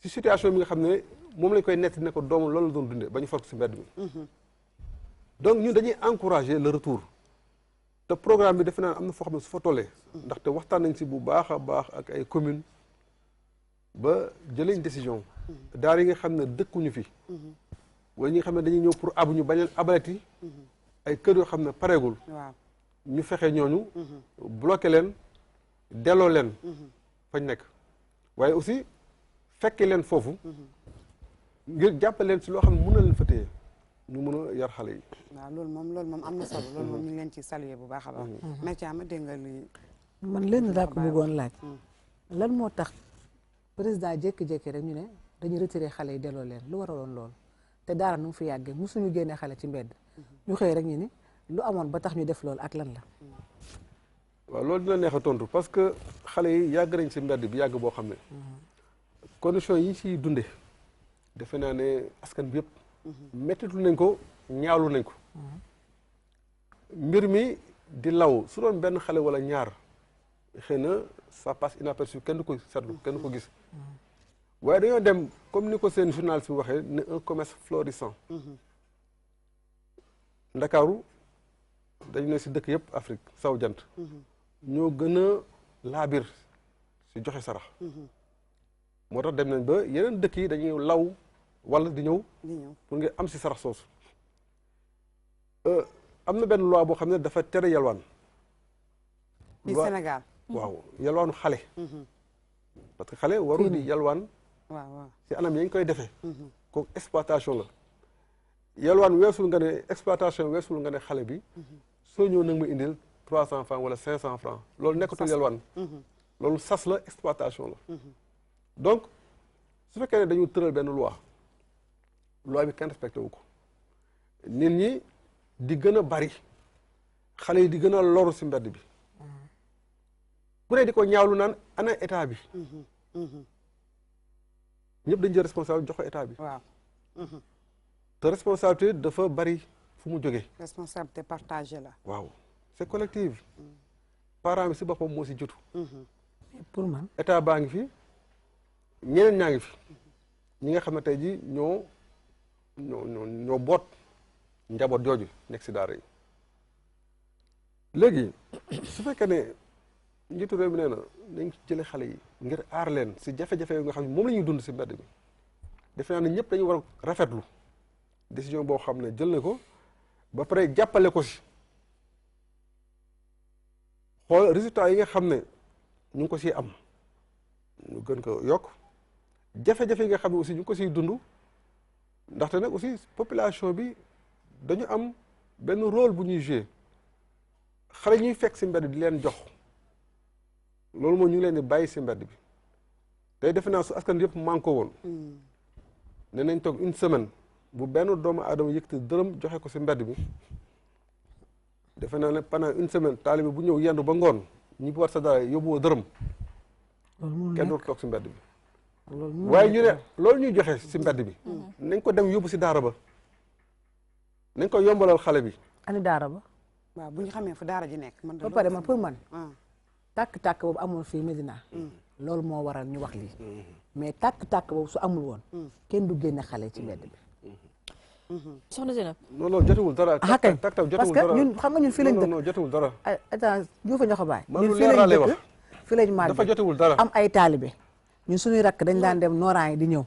si situation bi nga xam ne moom lañ koy netti ne ko doomam loolu la doon dundee ba ñu far ko si mbedd mi donc ñun dañuy encourager le retour te programme bi defe naa am na foo xam ne su fa tollee ndaxte waxtaan nañ si bu baax a baax ak ay communes ba jëleñ décision daara yi nga xam ne dëkkuñu fi wala ñi nga xam ne dañuy ñëw pour abu ñu bañ leen abalati ay kër yoo xam ne pareegul ñu fexe ñooñu bloqué leen delloo leen fañ nekk waaye aussi fekke leen foofu ngir jàppale leen si loo xam ne mën na leen fa téye ñu mën a yar xale yi waaw loolu moom am na solo loolu moom ñu ngi leen ci saluer bu baax a baax Mathiama dégg nga li man leen daa ko bëggoon laaj lan moo tax président jékki-jékki rek ñu ne dañu retiré xale yi delloo leen lu waraloon loolu te daara nu mu fi yàggee musuñu génnee xale ci mbedd ñu xëy rek ñu ni lu amoon ba tax ñu def loolu ak lan la waaw loolu dina neex a tontu parce que xale yi yàgg nañ si mbedd bi yàgg boo xam ne condition yi ciy dunde defe naa ne askan bi yëpp mettitu nañ ko ñaawlu nañ ko mbir mi di law su doon benn xale wala ñaar xëy na ça passe inaperçu kenn du ko seetlu kenn du ko gis waaye dañoo dem comme ni ko seen journaliste bi waxee ne un commerce florissant Ndakaaru dañu ne si dëkk yëpp Afrique saw jant ñoo gën a laabir si joxe sarax moo tax dem nañ ba yeneen dëkk yi dañuy law wala di ñëw pour nga am si sarax soosu am na benn loi boo xam ne dafa tere yalwaan ci Sénégal waaw yalwaanu xale parce que xale warul di yalwaan waaw si anam yañ koy defee kooku exploitation la yalwaan weesul nga ne exploitation weesul nga ne xale bi soo ñëw nag ma indil 300 francs wala 500 francs loolu nekkatul yalwaan loolu sas la exploitation la donc su fekkee ne dañu tëral benn loi bi kenn respecté wu ko nit ñi di gën a bari xale yi di gën a loru si mbedd bi ku ne di ko ñaawlu naan ana état bi ñëpp dañu jël responsable jox ko état bi waaw te responsabilité dafa bari fu mu jógee responsabilité partagée la waaw c'est collective parent bi si boppam moo si jotu pour man état baa ngi fi ñeneen ñaa ngi fi ñi nga xam ne tey ji ñoo boot njaboot jooju nekk si daara yi léegi su fekkee ne njiitu réew mi nee na nañ jële xale yi ngir aar leen si jafe-jafe yi nga xam ne moom la ñuy dund si mbedd bi defe naa ne ñëpp dañu war a rafetlu décision boo xam ne jël na ko ba pare jàppale ko si xool résultat yi nga xam ne ñu ngi ko siy am ñu gën ko yokk jafe-jafe yi nga xam ne aussi ñu ngi ko siy dund ndaxte nag aussi population bi dañu am benn rôle bu ñuy jouer xale ñuy fekk si mbedd di leen jox loolu moom ñu ngi leen di bàyyi si mbedd bi tey defe naa su askan yëpp manko woon ne nañ toog une semaine bu benn doomu aadama yëkkati dërëm joxe ko si mbedd bi defe naa ne pendant une semaine taalibe bu ñëw yendu ba ngoon ñi bu war sa dara yóbbuwoo dërëm kenn dootu toog si mbedd bi waaye ñu ne loolu ñuy joxe si mbedd bi nañ ko dem yóbbu si daara ba nañ ko yombalal xale bi ani daara ba waaw bu ñu xamee fu daara ji nekk man ba pare man pour man tàkk-tàkk boobu amul fii Medina loolu moo waral ñu wax lii mais tàkk-tàkk boobu su amul woon kenn du génne xale ci mbedd bi soxna Zeynab non non jotewul dara kay tak parce que ñun xam nga ñun fii lañ dëkk non jotewul dara attends Diouf ñoo ko bàyyi man ñun lu fii leer lañ lay wax dëkk fii lañ màgg dafa jotewul dara am ay taalibe ñun suñuy rakk dañ daan dem nooraan yi di ñëw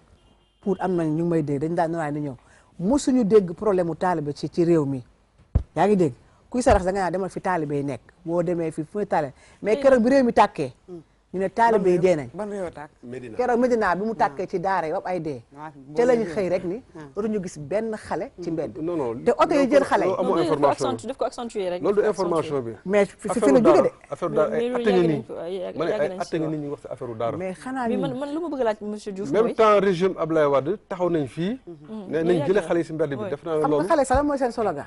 pour am nañ ñu ngi may dégg dañ daan nooraan yi di ñëw mosuñu dégg problème mu taalibe ci réew mi yaa ngi dégg kuy sarax da nga naan demal fi taalibe yi nekk boo demee fi fu taalibe mais keroog bi réew mi tàkkee ñu ne taalibe yi dee nañ ban réew tàkk keroog Medina bi mu tàkkee ci daara yi ba ay dee ca lañu xëy rek ni dootuñu gis benn xale ci mbedd non non te oto yi jël xale yi amoo information daf ko accentuer rek loolu du information bi mais fi la jóge de affaire daara ay atte nga nit ma ne ay atte nga nit ñi wax si affaire daara mais xanaa man lu ma bëgg laaj monsieur Diouf même temps régime Ablaye Wade taxaw nañ fii ne nañ jëlee xale yi si mbedd bi def naa xam loolu nga xale sax mooy seen slogan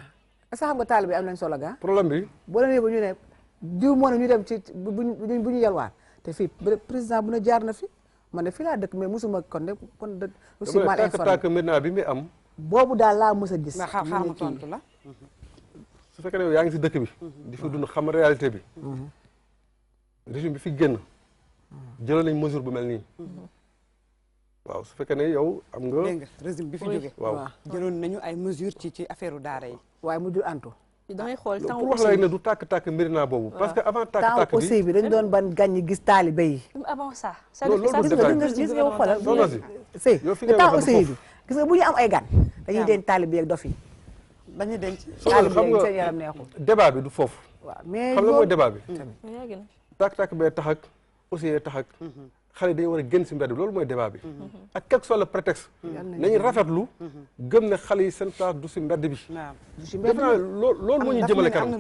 est-ce que xam nga taalibe am nañ slogan problème bi boo leen yóbbu ñu ne diw moo ne ñu dem ci bu ñu yalwaan te fii président bu ne jaar na fi man ne fii laa dëkk mais mosuma kon dëkk aussi mal informé tàkk Medina bi muy am boobu daal laa mës a gis xaar ma tontu la su fekkee ne yow yaa ngi si dëkk bi di fi dund xam réalité bi régime bi fi génn jëloon nañ mesure bu mel nii waaw su fekkee ne yow am nga dégg nga régime bi fi jóge waaw jëloon nañu ay mesure ci affaire u daara yi waaye mujjul antu da ngay xool temps pour wax la rek ne du tàkk-tàkk Médina boobu parce que avant tàkk-tàkk bi aussi bi dañ doon ban gan ñi gis taalibe yi avant ça gis nga xoolal sëy temps aussi bi gis nga bu ñu am ay gan dañuy denc taalibe yi ak dof yi dañuy denc taalibe yi seen yaram neexul débat bi du foofu waaw mais xam nga mooy débat bi tàkk-tàkk bee tax ak aussi yee tax ak xale dañu war a génn si mbedd bi loolu mooy débat bi ak quel que soit le prétexte nañu rafetlu gëm ne xale yi seen place du si mbedd bi def naa loolu moo ñu jëmale kanam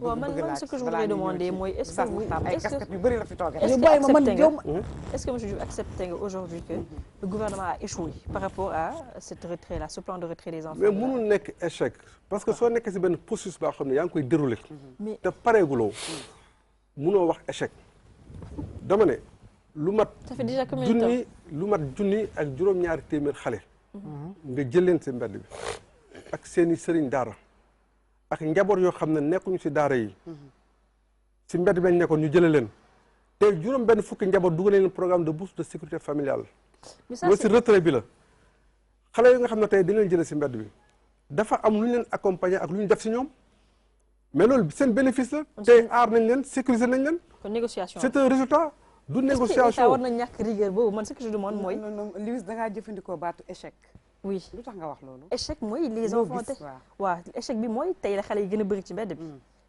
waaw man ce que je voudrais demander mooy est-ce que monsieur Diouf accepté nga aujourd'hui que le gouvernement a échoué par rapport à cette retrait là ce plan de retrait des enfants mais mënul nekk échec parce que soo nekkee si benn processus boo xam ne yaa ngi koy déroulé te pareeguloo mënoo wax échec dama ne lu mat junni ak juróom-ñaari téeméer xale nga jël leen si mbedd bi ak seeni sëriñ daara ak njaboot yoo xam ne nekkuñu si daara yi si mbedd bi lañ nekkoon ñu jëlee leen te juróom benn fukki njaboot dugal leen programme de bourse de sécurité familiale loolu si retrait bi la xale yi nga xam ne tey dañ leen jëlee si mbedd bi dafa am lu ñu leen accompagner ak lu ñu def si ñoom mais loolu seen bénéfice la tey aar nañ leen sécuriser nañ leen c'est un résultat du négociation war na ñàkk rigueur boobu man ce que je demande mooy. Louise da ngaa jëfandikoo baatu échec. oui lu tax nga wax loolu. échec mooy les enfants te waaw échec bi mooy tey la xale yi gën a bëri ci mbedd bi.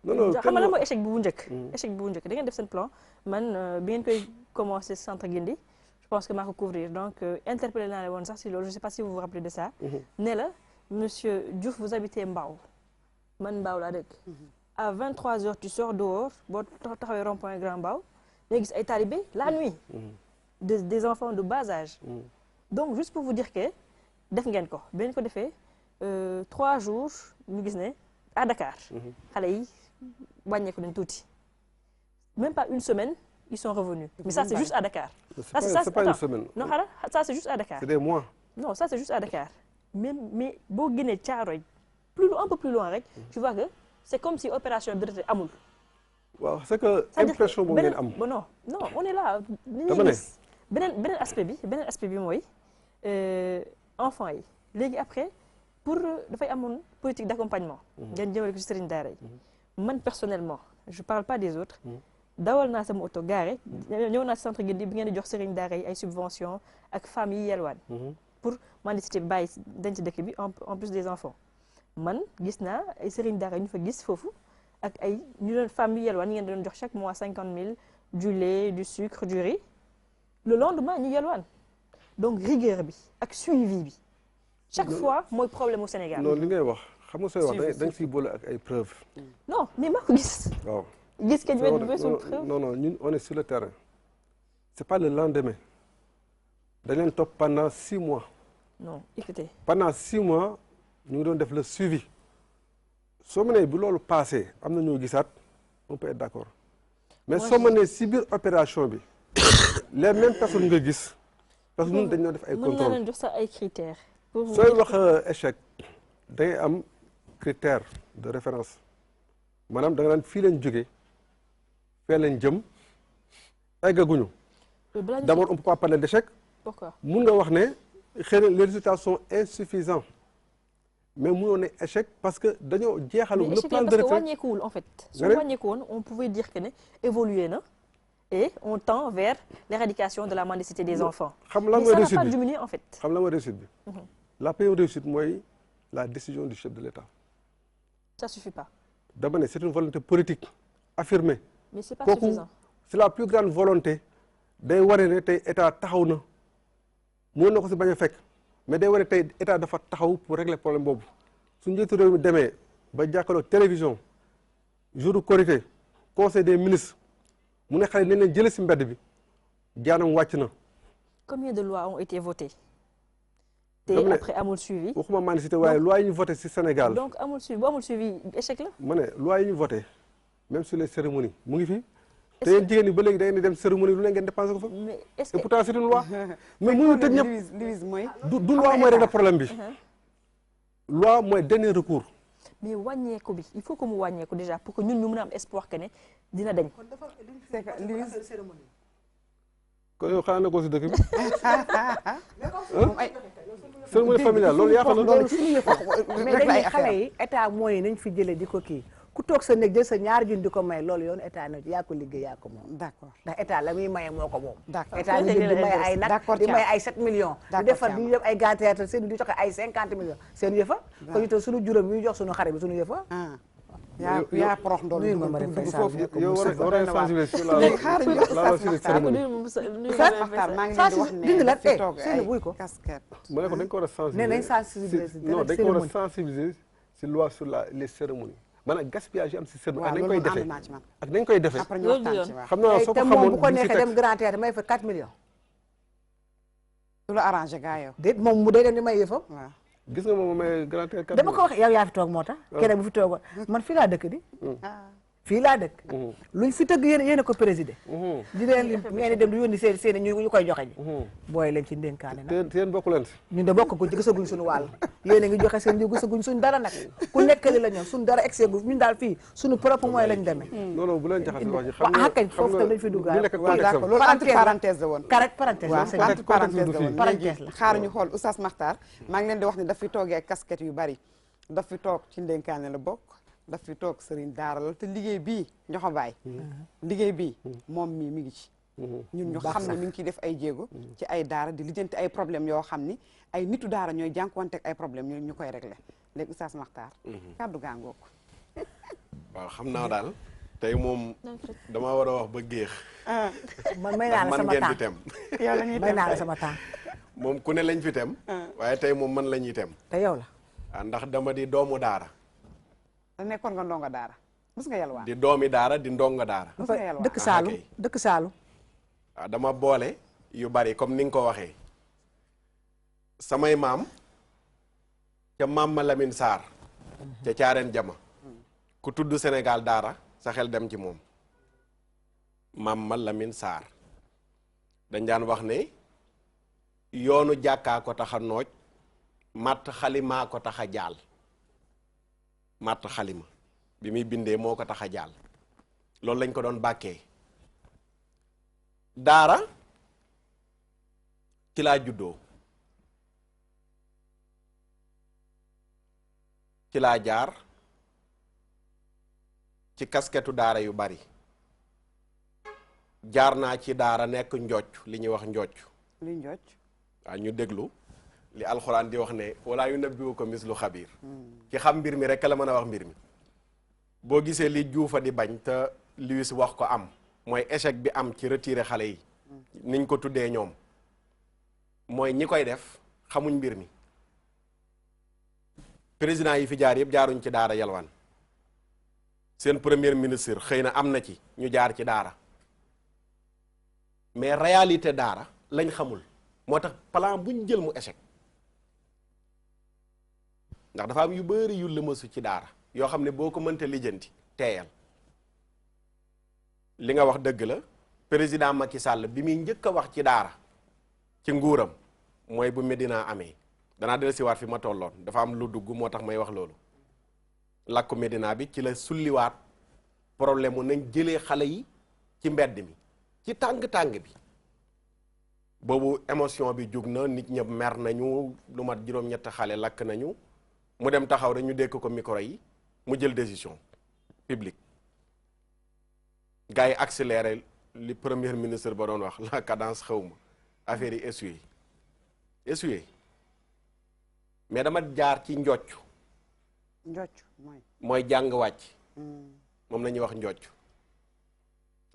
non xam nga lan mooy échec bi bu njëkk. échec bi bu njëkk da ngeen def seen plan man bi ngeen koy commencé centre Guindi je pense que maa ko couvrir donc interpellé naa la woon sax si loolu je sais pas si vous vous rappelez de ça. ne la monsieur Diouf vous habitez Mbao man Mbao laa dëkk. à 23h tu sors dehors boo taxawee rond-point Grand Mbao. nga gis ay talibé la nuit des enfants de bas âge donc juste pour vous dire que def ngeen ko bi ngeen ko defee 3 jours ñu gis ne à Dakar xale yi wàññeeku nañ tuuti même pas une semaine ils sont revenus mais ça c'est juste à Dakar c'est pas une semaine non xala ça c'est juste à Dakar c'est des mois non ça c'est juste à Dakar mais boo génnee Thiaroye un peu plus loin rek tu vois que c'est comme si opération de retrait amul waaw c'est que impression boobu ngeen am non on est là dama ne beneen aspect bi mooy enfants yi léegi après pour dafay amoon politique d'accompagnement ngeen jëmale ko ci sëriñ daara yi man personnellement je parle pas des autres dawal naa sama auto garé ñëw naa ci centre Guindi bi ngeen di jox sëriñ daara yi ay subventions ak femmes yi yelwaan pour mendicité bi bàyyi denc dëkk bi en plus des enfants man gis naa ay sëriñ daara yi ñu fa gis foofu ak ay ñu doon femmes yi yelwaan ngeen doon jox chaque mois 50 000 du lait du sucre du riz le lendemain ñu yelwaan donc rigueur bi ak suivi bi chaque fois mooy problème au Sénégal. non li ngay wax xam nga sooy wax da nga siy boole ak ay preuves. non mais maa ko gis. waaw gis que ñu weesul preuve. non ñun on est sur le terrain c'est pas le lendemain dañ leen topp pendant 6 mois. non écoutez. pendant 6 mois ñu ngi doon def le suivi. soo mënee bu loolu passé am na ñoo gisaat on peut être d'accord mais soo mënee si biir opération bi les mêmes personnes nga gis parce que ñun dañoo def ay contrôle mën naa leen jox sax ay critères. sooy wax échec da ngay am critère de référence maanaam da nga naan fii lañ jógee fee lañ jëm eggaguñu d'abord on peut pas parler d'échec. pourquoi mun nga wax ne xëy na les résultats sont insuffisants. mais mënoo ne échec parce que dañoo jeexalu le plan de retrait parce que wàññeekuwul en fait su wàññeeku woon on pouvait dire que ne évolué na et on tend vers l'éradication de la mendicité des enfants xam la mooy réussite bi ça n'a pas diminué en fait xam la mooy réussite bi la première réussite mooy la décision du chef de l'État ça suffit pas dama ne c'est une volonté politique affirmée mais c'est pas suffisant c'est la plus grande volonté day wane ne tey état taxaw na mën na ko si bañ a fekk mais day wane tey état dafa taxaw pour régler problème boobu su njiitu réew mi demee ba jàkkaarloo télévision jour Korité conseil des ministres mu ne xale nañ leen jëlee si mbedd bi jaanam wàcc na. Combien de lois ont été votées? te après amul suivi. waxuma maa ngi cité waaye loi yi ñu voté si Sénégal. donc amul suivi bu amul suivi échec la. ma ne loi yi ñu voté même sur les cérémonies mu ngi fi. te yéen jigéen ñi ba léegi da ngeen di dem cérémonie lu ne ngeen dépensé ko fa. mais est-ce que et pourtant c'est une loi. mais mënuñu tëj ñëpp Louise mooy. du loi mooy régler problème bi. loi mooy dernier recours. mais wàññeeku bi il faut que mu wàññeeku déjà pour que ñun ñu mën a am espoir que ne dina dañ. c'est que Louise. kon yow xanaa nekkoo si dëkk bi. cérémonie familiale loolu yaa xam ne loolu suñu yëf mais dañuy xale yi état mooy nañ fi jëlee di ko kii ku toog sa néeg jël sa ñaari junni di ko may loolu yoon état na yaa ko liggéey yaa ko moom. d'accord ndax état la muy maye moo ko moom. d'accord état di may ay nag di may ay 7 millions. di defar di def ay grands théâtres seen di joxe ay 50 millions seen yëfa. ko ñu toog suñu juróom yi ñu jox suñu xare bi suñu yëfa. yaa porox ndool nuyu ma Marème Faye Sall yow war a sensibiliser sur ma ne ko dañ ko war a sensibiliser non dañ ko war a sensibiliser si loi sur les cérémonies maanaam gaspillage yi am si cérémonie ak nañ koy defee ak nañ koy defee xam naa soo ko xamoon bu ko neexee dem grand théâtre may fa 4 millions du la arrangé gaa yow déet moom mu day dem di may yëfam gis nga moom may grand théâtre dama ko wax yow yaa fi toog moo tax keneen bu fi toogoon man fii laa dëkk di fii laa dëkk luñ fi tëgg yéen a ko présider di leen li ngeen di dem di yónni seen ñu koy joxe ji booy leen ci ndénkaane nag te yéen bokku leen si ñun de bokk guñ ci gisaguñ suñu wàll yéen a ngi joxe seen ji gisaguñ suñ dara nag ku nekkali la ñoom suñ dara excès gu ñun daal fii suñu propre moyen lañ demee non non bu leen jaxase wax ji xam nga kañ foofu tam dañ fi duggaat d'accord loolu entre parenthèse la woon correct parenthèse la entre parenthèse la woon parenthèse la xaar ñu xool Oustaz Makhtar maa ngi leen di wax ne daf fi toogee ak casquette yu bari daf fi toog ci ndénkaane la bokk daf fi toog sëriñ daara la te liggéey bii ñoxo baay liggéey bii moom mii mi ngi ci ñun ñu xam ne mi ngi ciy def ay jéego ci ay daara di lijjanti ay problème yoo xam ni ay nitu daara ñooy jànkuwanteeg ay problème ñu koy régler léegi Oustaz Makhtar kàddu gaangook waaw xam naa daal tey moom dama war a wax ba géex man may naa la sama ngeen fi tem yow la ñuy may naa la sama temps moom ku ne lañ fi tem waaye tey moom man la ñuy tem te yow la waaw ndax dama di doomu daara da nekkoon nga ndongo daara mos nga yalwaan di doomi daara di ndongo daara mos nga yalwaan dëkk Saalum dëkk Saalum waaw dama boole yu bari comme ni nga ko waxee samay maam ca maam ma Lamine Sarr ca caareen jama ku tudd Sénégal daara sa xel dem ci moom maam ma Lamine Sarr dañ daan wax ne yoonu jàkkaa ko tax a nooj matt xalimaa ko tax a jaal matt xalima bi muy bindee moo ko tax a jaal loolu lañ ko doon bàkkee daara ci laa juddoo ci laa jaar ci kasketu daara yu bari jaar naa ci daara nekk njocc li ñuy wax njocc li njocc waaw ñu déglu li alxuraan di wax ne wala yu nabbiwu ko mislu xabiir ki xam mbir mi rek la mën a wax mbir mi boo gisee li juufa di bañ te Louis wax ko am mooy échec bi am ci retiré xale yi niñ ko tuddee ñoom mooy ñi koy def xamuñ mbir mi président yi fi jaar yëpp jaaruñ ci daara yalwaan seen premier ministre xëy na am na ci ñu jaar ci daara mais réalité daara lañ xamul moo tax plan buñ jël mu échec ndax dafa am yu bari yu lëmasu ci daara yoo xam ne boo ko mënta lijjanti teeyal li nga wax dëgg la président Macky Sall bi muy njëkk a wax ci daara ci nguuram mooy bu Medina amee danaa del si waat fi ma tolloon dafa am lu dugg moo tax may wax loolu làkku Medina bi ci la sulliwaat problème mu nañ jëlee xale yi ci mbedd mi ci tàng-tàng bi boobu émotion bi jug na nit ñëpp mer nañu lu mat juróom-ñett xale lakk nañu mu dem taxaw rek ñu dékk ko micro yi mu jël décision publique gars yi accéléré li premier ministre ba doon wax la cadence xawma affaire yi essuyé mais dama jaar ci njocc mooy jàng wàcc moom la ñuy wax njocc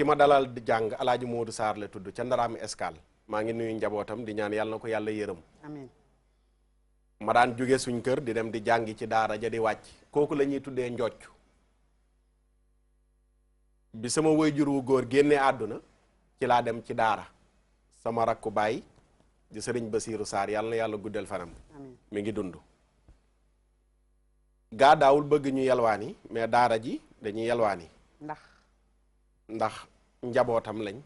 ki ma dalal di jàng Alaaji Modou Sarr la tudd ca Ndaraami Escale maa ngi nuyu njabootam di ñaan yàlla na ko yàlla yërëm amiin ma daan jóge suñ kër di dem di jàngi ci daara ja di wàcc kooku la ñuy tuddee njocc bi sama waajur wu góor génnee àdduna ci laa dem ci daara sama rakku baay di sëriñ Basiiru Sarr yàlla na yàlla guddal fanam mi ngi dund gaa daawul bëgg ñu yalwaani mais daara ji dañuy yalwaani ndax njabootam lañ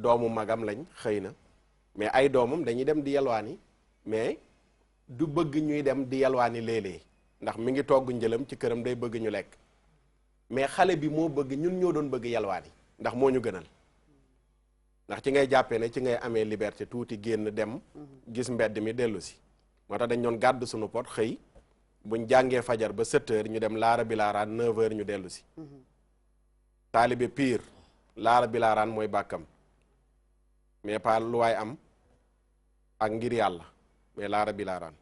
doomu magam lañ xëy na mais ay doomam dañuy dem di yalwaani mais du bëgg ñuy dem di yalwaani léeg-léeg ndax mi ngi togg njëlam ci këram day bëgg ñu lekk mais xale bi moo bëgg ñun ñoo doon bëgg yalwaani ndax moo ñu gënal ndax ci ngay jàppee ne ci ngay amee liberté tuuti génn dem gis mbedd mi dellu si moo tax dañ doon gàddu suñu pot xëy buñ jàngee fajar ba 7 heures ñu dem laara bi laaraan 9 heures ñu dellu si taalibe pire laara bi laaraan mooy bàkkam mais pas lu waay am ak ngir yàlla mais laara bi laaraan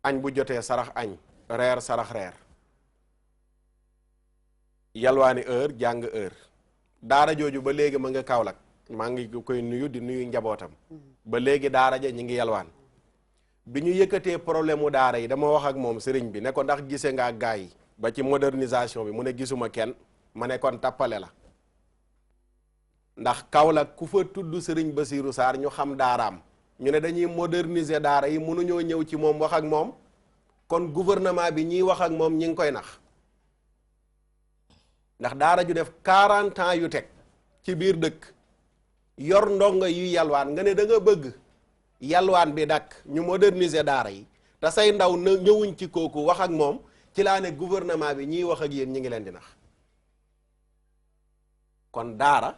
añ bu jotee sarax añ reer sarax reer yalwaani heure jàng heure daara jooju ba léegi ma nga Kaolack maa ngi koy nuyu di nuyu njabootam ba léegi daara ja ñi ngi yalwaan bi ñu yëkkatee problème mu daara yi dama wax ak moom sëriñ bi ne ko ndax gise nga ak gaa yi ba ci modernisation bi mu ne gisuma kenn ma ne kon tappale la ndax Kaolack ku fa tudd sëriñ Basiiru Sarr ñu xam daaraam ñu ne dañuy moderniser daara yi mënuñoo ñëw ci moom wax ak moom kon gouvernement bi ñiy wax ak moom ñi ngi koy nax ndax daara ju def 40 ans yu teg ci biir dëkk yor ndongo yuy yalwaan nga ne da nga bëgg yalwaan bi dakk ñu moderniser daara yi te say ndaw ñëwuñ ci kooku wax ak moom ci laa ne gouvernement bi ñiy wax ak yéen ñi ngi leen di nax kon daara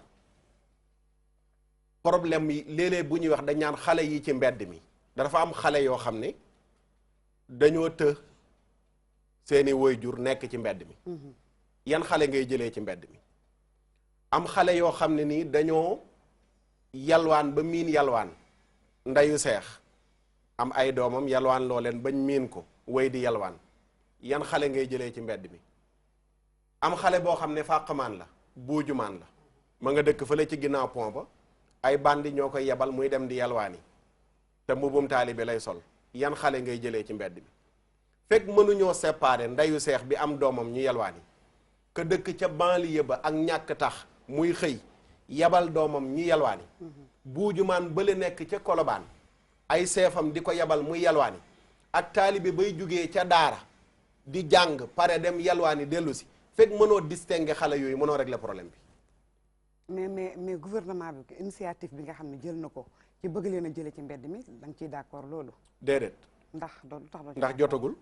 problème yi léeg-léeg bu ñuy wax dañ naan xale yi ci mbedd mi dafa am xale yoo xam ne dañoo të seeni waajur nekk ci mbedd mi yan xale ngay jëlee ci mbedd mi am xale yoo xam ne nii dañoo yalwaan ba miin yalwaan ndeyu seex am ay doomam yalwaan loo leen bañ miin ko way di yalwaan yan xale ngay jëlee ci mbedd mi am xale boo xam ne fàqmaan la buujumaan la ma nga dëkk fële ci ginnaaw pont ba ay bandi ñoo koy yebal muy dem di yalwaani te mbubum taalibe lay sol yan xale ngay jëlee ci mbedd mi fekk mënuñoo séparer ndeyu seex bi am doomam ñu yalwaani ka dëkk ca banlieue ba ak ñàkk tax muy xëy yebal doomam ñu yalwaani buujumaan bële nekk ca kolobaan ay seefam di ko yebal muy yalwaani ak taalibe bay jugee ca daara di jàng pare dem yalwaani dellu si fekk mënoo distinguer xale yooyu mënoo régler problème bi mais gouvernement bi initiative bi nga xam ne jël na ko ci bëgg leen a jëlee ci mbedd mi da nga ciy d'accord loolu déedéet ndax jotagul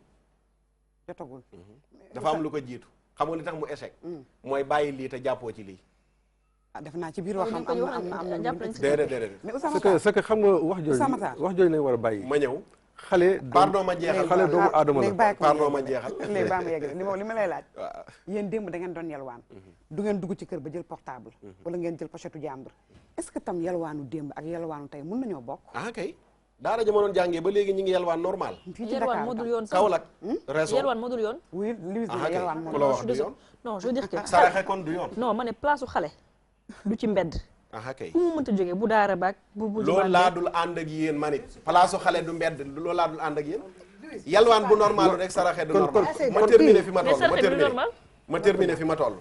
dafa am lu ko jiitu xam nga li tax mu échec mooy bàyyi lii te jàppoo ci lii def naa ci biir waxam am na déedéet mais Ousama c'est que xam nga wax jooju lañ war a bàyyi ma ñëw xale pardon ma jeexal xale doomu aadama la pardon ma jeexal léegi baa ma yegg li ma lay laaj yéen démb da ngeen doon yalwaan du ngeen dugg ci kër ba jël portable wala ngeen jël pochetu jàmbur est-ce que tam yalwaanu démb ak yalwaanu tey mun nañoo bokk kay daara ja ma doon jàngee ba léegi ñu ngi yalwaan normal fii ci Dakar moo dul yoon sax Kaolack réseau yalwaan moo dul yoon oui Louise yalwaan moo ku la wax du yoon non je veux dire que saraxe kon du yoon non ma ne place u xale du ci mbedd kay fu mu mënta jógee bu daara baag bu loolu laa dul ànd ak yéen man it place u xale du mbedd loolu laa dul ànd ak yéen yalwaan bu normal rek saraxe du normal ma terminé fi ma toll ma terminé fi ma toll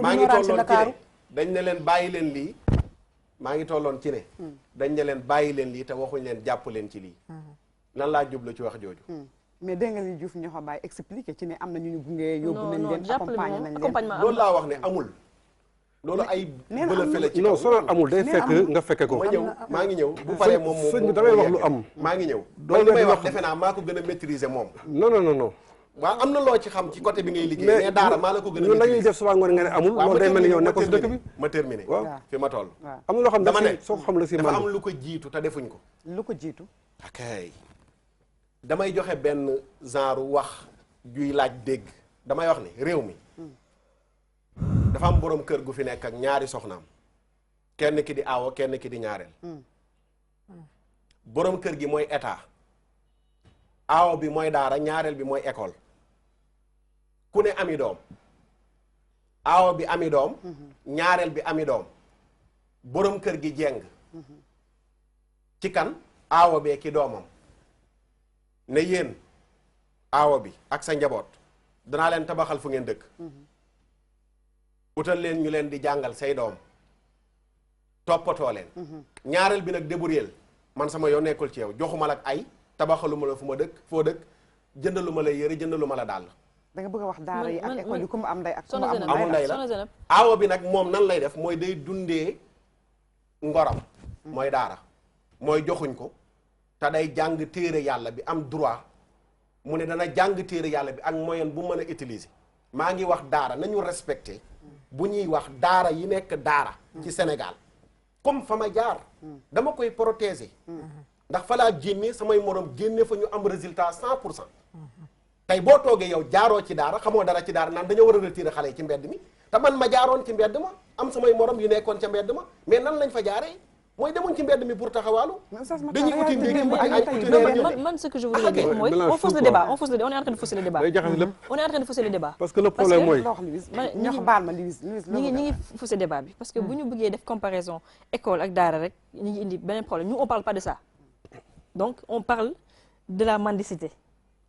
maa ngi tolloon ci ne dañ ne leen bàyyi leen lii maa ngi tolloon ci ne dañ ne leen bàyyi leen lii te waxuñ leen jàpp leen ci lii lan laa jublu ci wax jooju mais dégg nga li Diouf ñoo ko bàyyi expliqué ci ne am na ñu ñu gunge yóbbu nañ leen accompagné nañ leen loolu laa wax ne amul loolu ay bëla fele ci non sonal amul day fekk nga fekke ko ma ñëw maa ngi ñëw bu paree moom sëñ bi damay wax lu am maa ngi ñëw man li may wax defe naa maa ko gën a maîtriser moom non waaw am na loo ci xam ci côté bi ngay liggéey mais daara maa la ko gën a ñun dañuy def suba ngoon nga ne amul loolu day mel ni yow nekkoon si dëkk bi ma terminé waaw fi ma toll am na loo xam dama ne soo ko xam la si dafa am lu ko jiitu te defuñ ko lu ko jiitu ok damay joxe benn genre wax juy laaj dégg damay wax ni réew mi dafa am borom kër gu fi nekk ak ñaari soxnaam kenn ki di aawo kenn ki di ñaareel borom kër gi mooy état aawo bi mooy daara ñaareel bi mooy école ku ne ami doom aawo bi ami doom ñaareel bi ami doom borom kër gi jeng ci kan aawo bee ki doomam ne yéen aawo bi ak sa njaboot danaa leen tabaxal fu ngeen dëkk utal leen ñu leen di jàngal say doom toppatoo leen ñaareel bi nag débrouiller man sama yoon nekkul ci yow joxuma la ak ay tabaxaluma la fu ma dëkk foo dëkk jëndaluma la yëre jëndaluma la dàll da nga bëgg a wax daara yi ak école yi ku mu am ndey ak ku mu amul ndey la aawo bi nag moom nan lay def mooy day dundee ngoram mooy daara mooy joxuñ ko te day jàng téere yàlla bi am droit mu ne dana jàng téere yàlla bi ak moyen bu mën a utiliser maa ngi wax daara nañu respecté bu ñuy wax daara yi nekk daara ci Sénégal comme fa ma jaar dama koy protéger ndax fa laa génne samay morom génne fa ñu am résultat 100% tey boo toogee yow jaaroo ci daara xamoo dara ci daara naan dañoo war a retirer xale yi ci mbedd mi te man ma jaaroon ci mbedd ma am samay morom yu nekkoon ca mbedd ma mais nan lañ fa jaaree mooy demoon ci mbedd mi pour taxawaalu dañuy uti mbéy man ce que je voulais dire mooy on fausse le débat on est en train de fausser le débat on est en train de fausser le débat parce que le problème mooy ñoo baal ma Louise ñi ngi fausser débat bi parce que bu ñu bëggee def comparaison école ak daara rek ñi ngi indi beneen problème nous on parle pas de ça donc on parle de la mendicité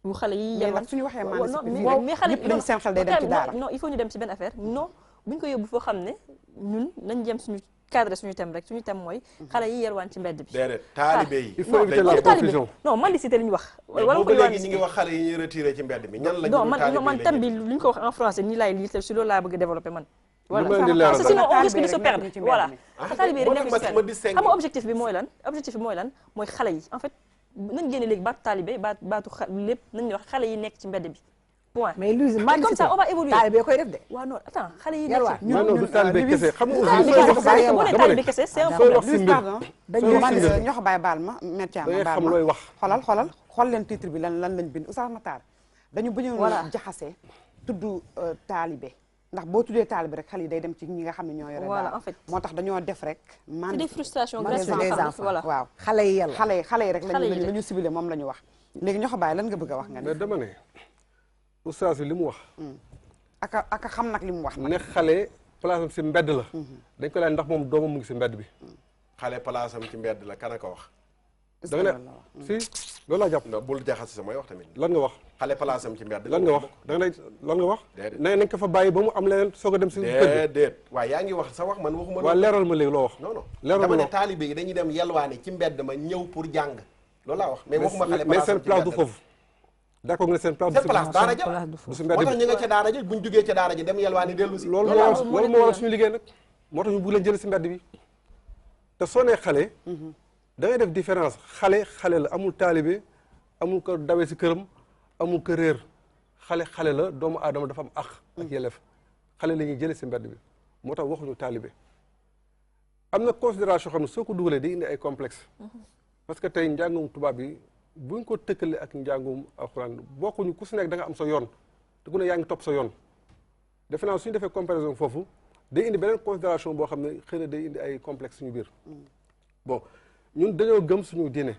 bu xale yi yelwaan suñu waxee mais xale dañ seen xel day dem ci daara non il faut ñu dem ci benn affaire non bu ñu ko yóbbu foo xam ne ñun nañ jëm suñu cadre suñu thème rek suñu thème mooy xale yi yelwaan ci mbedd bi déedéet taalibe yi il faut éviter la confusion non mendicité li ñu wax wala ko léegi ñi ngi wax xale yi ñuy retiré ci mbedd mi ñan la non man thème bi lu ñu ko wax en français nii laay lii si loolu laa bëgg a développer man voilà parce que sinon on risque de se perdre voilà taalibe yi rek nekk ci xam nga objectif bi mooy lan mooy xale yi en fait nañ génne léegi baatu taalibe baatu lépp nañ wax xale yi nekk ci mbedd bi point mais Louise man comme ça on va évoluer taalibe koy def de waaw non attends xale yi nekk non du taalibe kese xam nga aussi boo nee taalibe kese c'est un problème Louise pardon dañu ñoo ko bàyyi baal ma métier ma baal xam ma looy wax xool leen titre bi lan lañ bind Oustaz Matar dañu bañu jaxase tudd taalibe ndax boo tuddee taalibe rek xale yi day dem ci ñi nga xam ne ñoo yore voilà en fait moo tax dañoo def rek c'est des frustrations des enfants voilà waaw xale yi yàlla xale yi rek la ñu ciblé moom la ñu wax léegi ñoo ko bàyyi lan nga bëgg a wax nga ne mais dama ne oustaz bi li mu wax aka xam nag li mu wax ne xale place am si mbedd la dañ ko laaj ndax moom doomam mu ngi si mbedd bi xale place am ci mbedd la kan a ko wax da nga ne si loolu laa jàpp na bul jaxase samay wax tamit lan nga wax xale place am ci mbedd lan nga wax da nga ne lan nga wax ne nañ ko fa bàyyi ba mu am leneen soog a dem si déedéet waaye yaa ngi wax sa wax man waxuma waaw leeral ma léegi loo wax non non leeral dama ma ne taalibe yi dañuy dem yelwaani ci mbedd ma ñëw pour jàng loolu laa wax mais waxuma xale mais seen place du foofu d'accord nga ne seen place seen place daara ja du si mbedd moo tax ñu nga ca daara ja buñ jugee ca daara ja dem yelwaani dellu si loolu moo waral suñu liggéey nag moo tax ñu bëgg leen jël si mbedd bi te soo nee xale da ngay def différence xale la amul taalibe amul ko dawee si këram amul ko réer xale la doomu aadama dafa am ak yelleef xale la ñuy jëlee si mbedd bi moo tax waxuñu taalibe am na considération xam ne soo ko dugalee di indi ay complexe parce que tey njàngum tubaab bi buñ ko tëkkale ak njàngum alxuraan bokkuñu ku si nekk da nga am sa yoon te ku ne yaa ngi topp sa yoon defe naa suñu defee comparaison foofu day indi beneen considération boo xam ne xëy na day indi ay complexe suñu biir bon ñun dañoo gëm suñu diine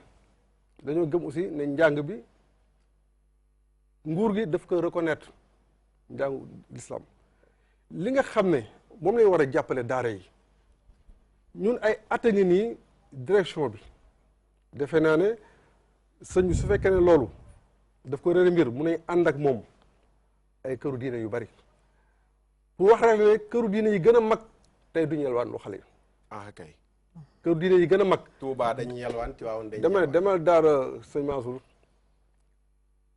dañoo gëm aussi ne njàng bi nguur gi daf ko reconnaître njàngu l'islam li nga xam ne moom lañ war a jàppale daara yi ñun ay at a ngi nii direction bi defe naa ne sëñ bi su fekkee ne loolu daf ko réere mbir mu nañ ànd ak moom ay këru diine yu bari pour wax rek ne këru diine yi gën a mag tey duñu yelwaan lu xale yi ah kay këru diine yi gën a mag Touba dañuy yelwaan Tiwaawan dañuy demal daara sëñ Mansour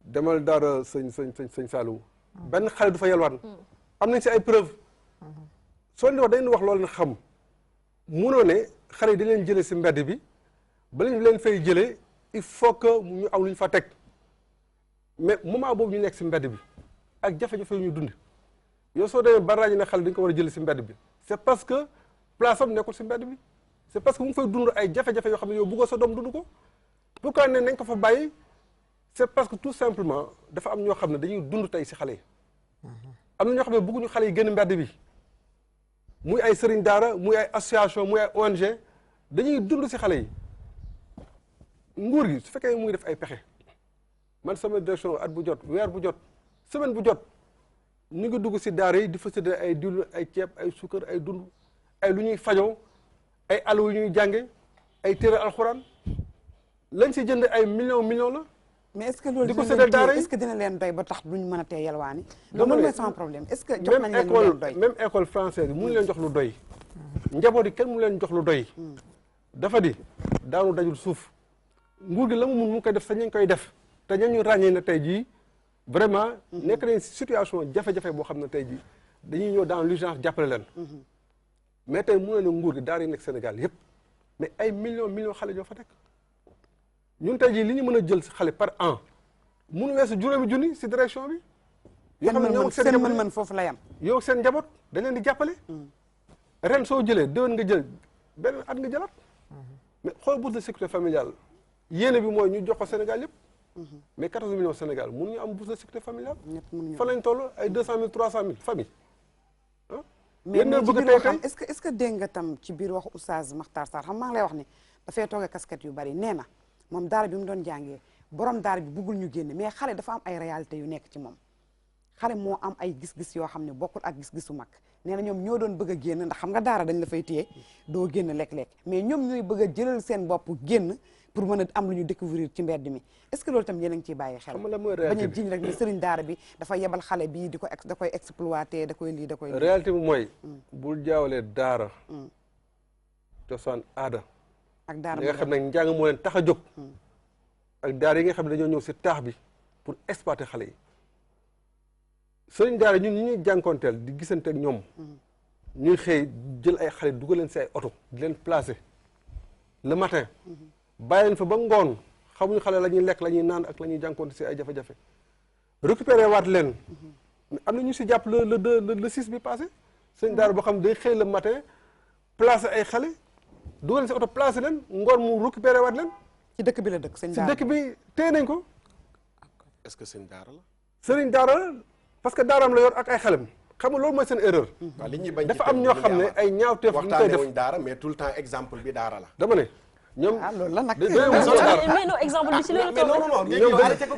demal daara sëñ Saliou benn xale du fa yelwaan am nañ si ay preuve soo leen di wax dañuy wax loolu na xam munoo ne xale yi dañ leen jëlee si mbedd bi ba lañ leen fay jëlee il faut que ñu am lu ñu fa teg mais moment boobu ñu nekk si mbedd bi ak jafe-jafe yu ñu dund yow soo demee ba ràññee ne xale dañ ko war a jëlee si mbedd bi c'est parce que place am nekkul si mbedd bi c'est parce que mu ngi fay dund ay jafe-jafe yoo xam ne yow bëggoo sa doom dund ko pourquoi ne nañ ko fa bàyyi c'est parce que tout simplement dafa am ñoo xam ne dañuy dund tey si xale yi am na ñoo xam ne bëgguñu xale yi génn mbedd bi muy ay sëriñ daara muy ay association muy ay ONG dañuy dund si xale yi nguur gi su fekkee mu ngi def ay pexe man sama direction at bu jot weer bu jot semaine bu jot ñu ngi dugg si daara yi di fa séddale ay diwlin ay ceeb ay suukar ay dund ay lu ñuy fajoo ay allo yu ñuy jànge ay téere alxuraan lañ si jënd ay millions la. mais est-ce que loolu di ko séddale daara yi est-ce que dina leen doy ba tax duñ mën a tee yalwaani. loolu mooy sans problème est-ce que jox nañ leen lu leen doy même école française bi mënu leen jox lu doy. njaboot yi kenn mënu leen jox lu doy. dafa di daanu dajul suuf nguur gi la mu mun mu koy def sax ñu ngi koy def te ñu ràññee na tey jii vraiment nekk nañ situation jafe-jafe boo xam ne tey jii dañuy ñëw dans l'urgence jàppale leen. mais tey mu ne nguur gi daara yi nekk Sénégal yëpp mais ay millions xale ñoo fa nekk ñun tey jii li ñu mën a jël si xale par an mun weesu juróomi junni si direction bi. yoo xam ne ñoom seen mën foofu la yam. yow seen njaboot dañ leen di jàppale. ren soo jëlee déwén nga jël benn at nga jëlaat. mais xool bourse de sécurité familiale yéene bi mooy ñu jox ko Sénégal yëpp. mais 14 millions Sénégal mënuñu am bourse de sécurité familiale. fan lañ toll ay 200 000 300 000 famille. mais ci biir xam est-ce que dégg nga tam ci biir waxu Oustaz Makhtar Sarr xam maa ngi lay wax ne dafay toogee casquette yu bari nee na moom daara bi mu doon jàngee borom daara bi buggul ñu génne mais xale dafa am ay réalité yu nekk ci moom xale moo am ay gis-gis yoo xam ne bokkul ak gis-gisu mag nee na ñoom ñoo doon bëgg a génn ndax xam nga daara dañ la fay téye doo génn lekk-lekk mais ñoom ñooy bëgg a jëlal seen bopp génn pour mën a am lu ñu découvrir ci mbedd mi est-ce que loolu tam yéen a ngi ciy bàyyi xel bañ a jiñ rek ne sëriñ daara bi dafa yebal xale bi di ko da koy exploité da koy lii da koy réalité bi mooy bul jaawalee daara cosaan aada ak daara yi nga xam ne njàng moo leen tax a jóg ak daara yi nga xam ne dañoo ñëw si taax bi pour exploiter xale yi sëriñ daara ñun ñi ñuy jànkoonteel di gisante ak ñoom ñuy xëy jël ay xale dugal leen si ay oto di leen placer le matin bàyyi leen fa ba ngoon xamuñu xale la ñuy lekk la ñuy naan ak la ñuy jànkoonte si ay jafe-jafe récupérer waat leen am na ñu si jàpp le 6 bi passé sëriñ daara boo xam ne day xëy le matin placer ay xale dugal leen si oto placer leen ngoon mu récupérer waat leen ci dëkk bi la dëkk sëñ daara si dëkk bi téye nañ ko est-ce que sëñ daara la sëriñ daara parce que daaraam la yor ak ay xelam xam nga loolu mooy seen erreur. waaw li ñuy bañ dafa am ñoo xam ne ay ñaawteef ñu koy def waxtaanee wuñ daara mais tout le temps exemple bi daara la. dama ne ñoom. loolu la nag. mais non exemple bi si loolu. mais non non ñoom arrêté ko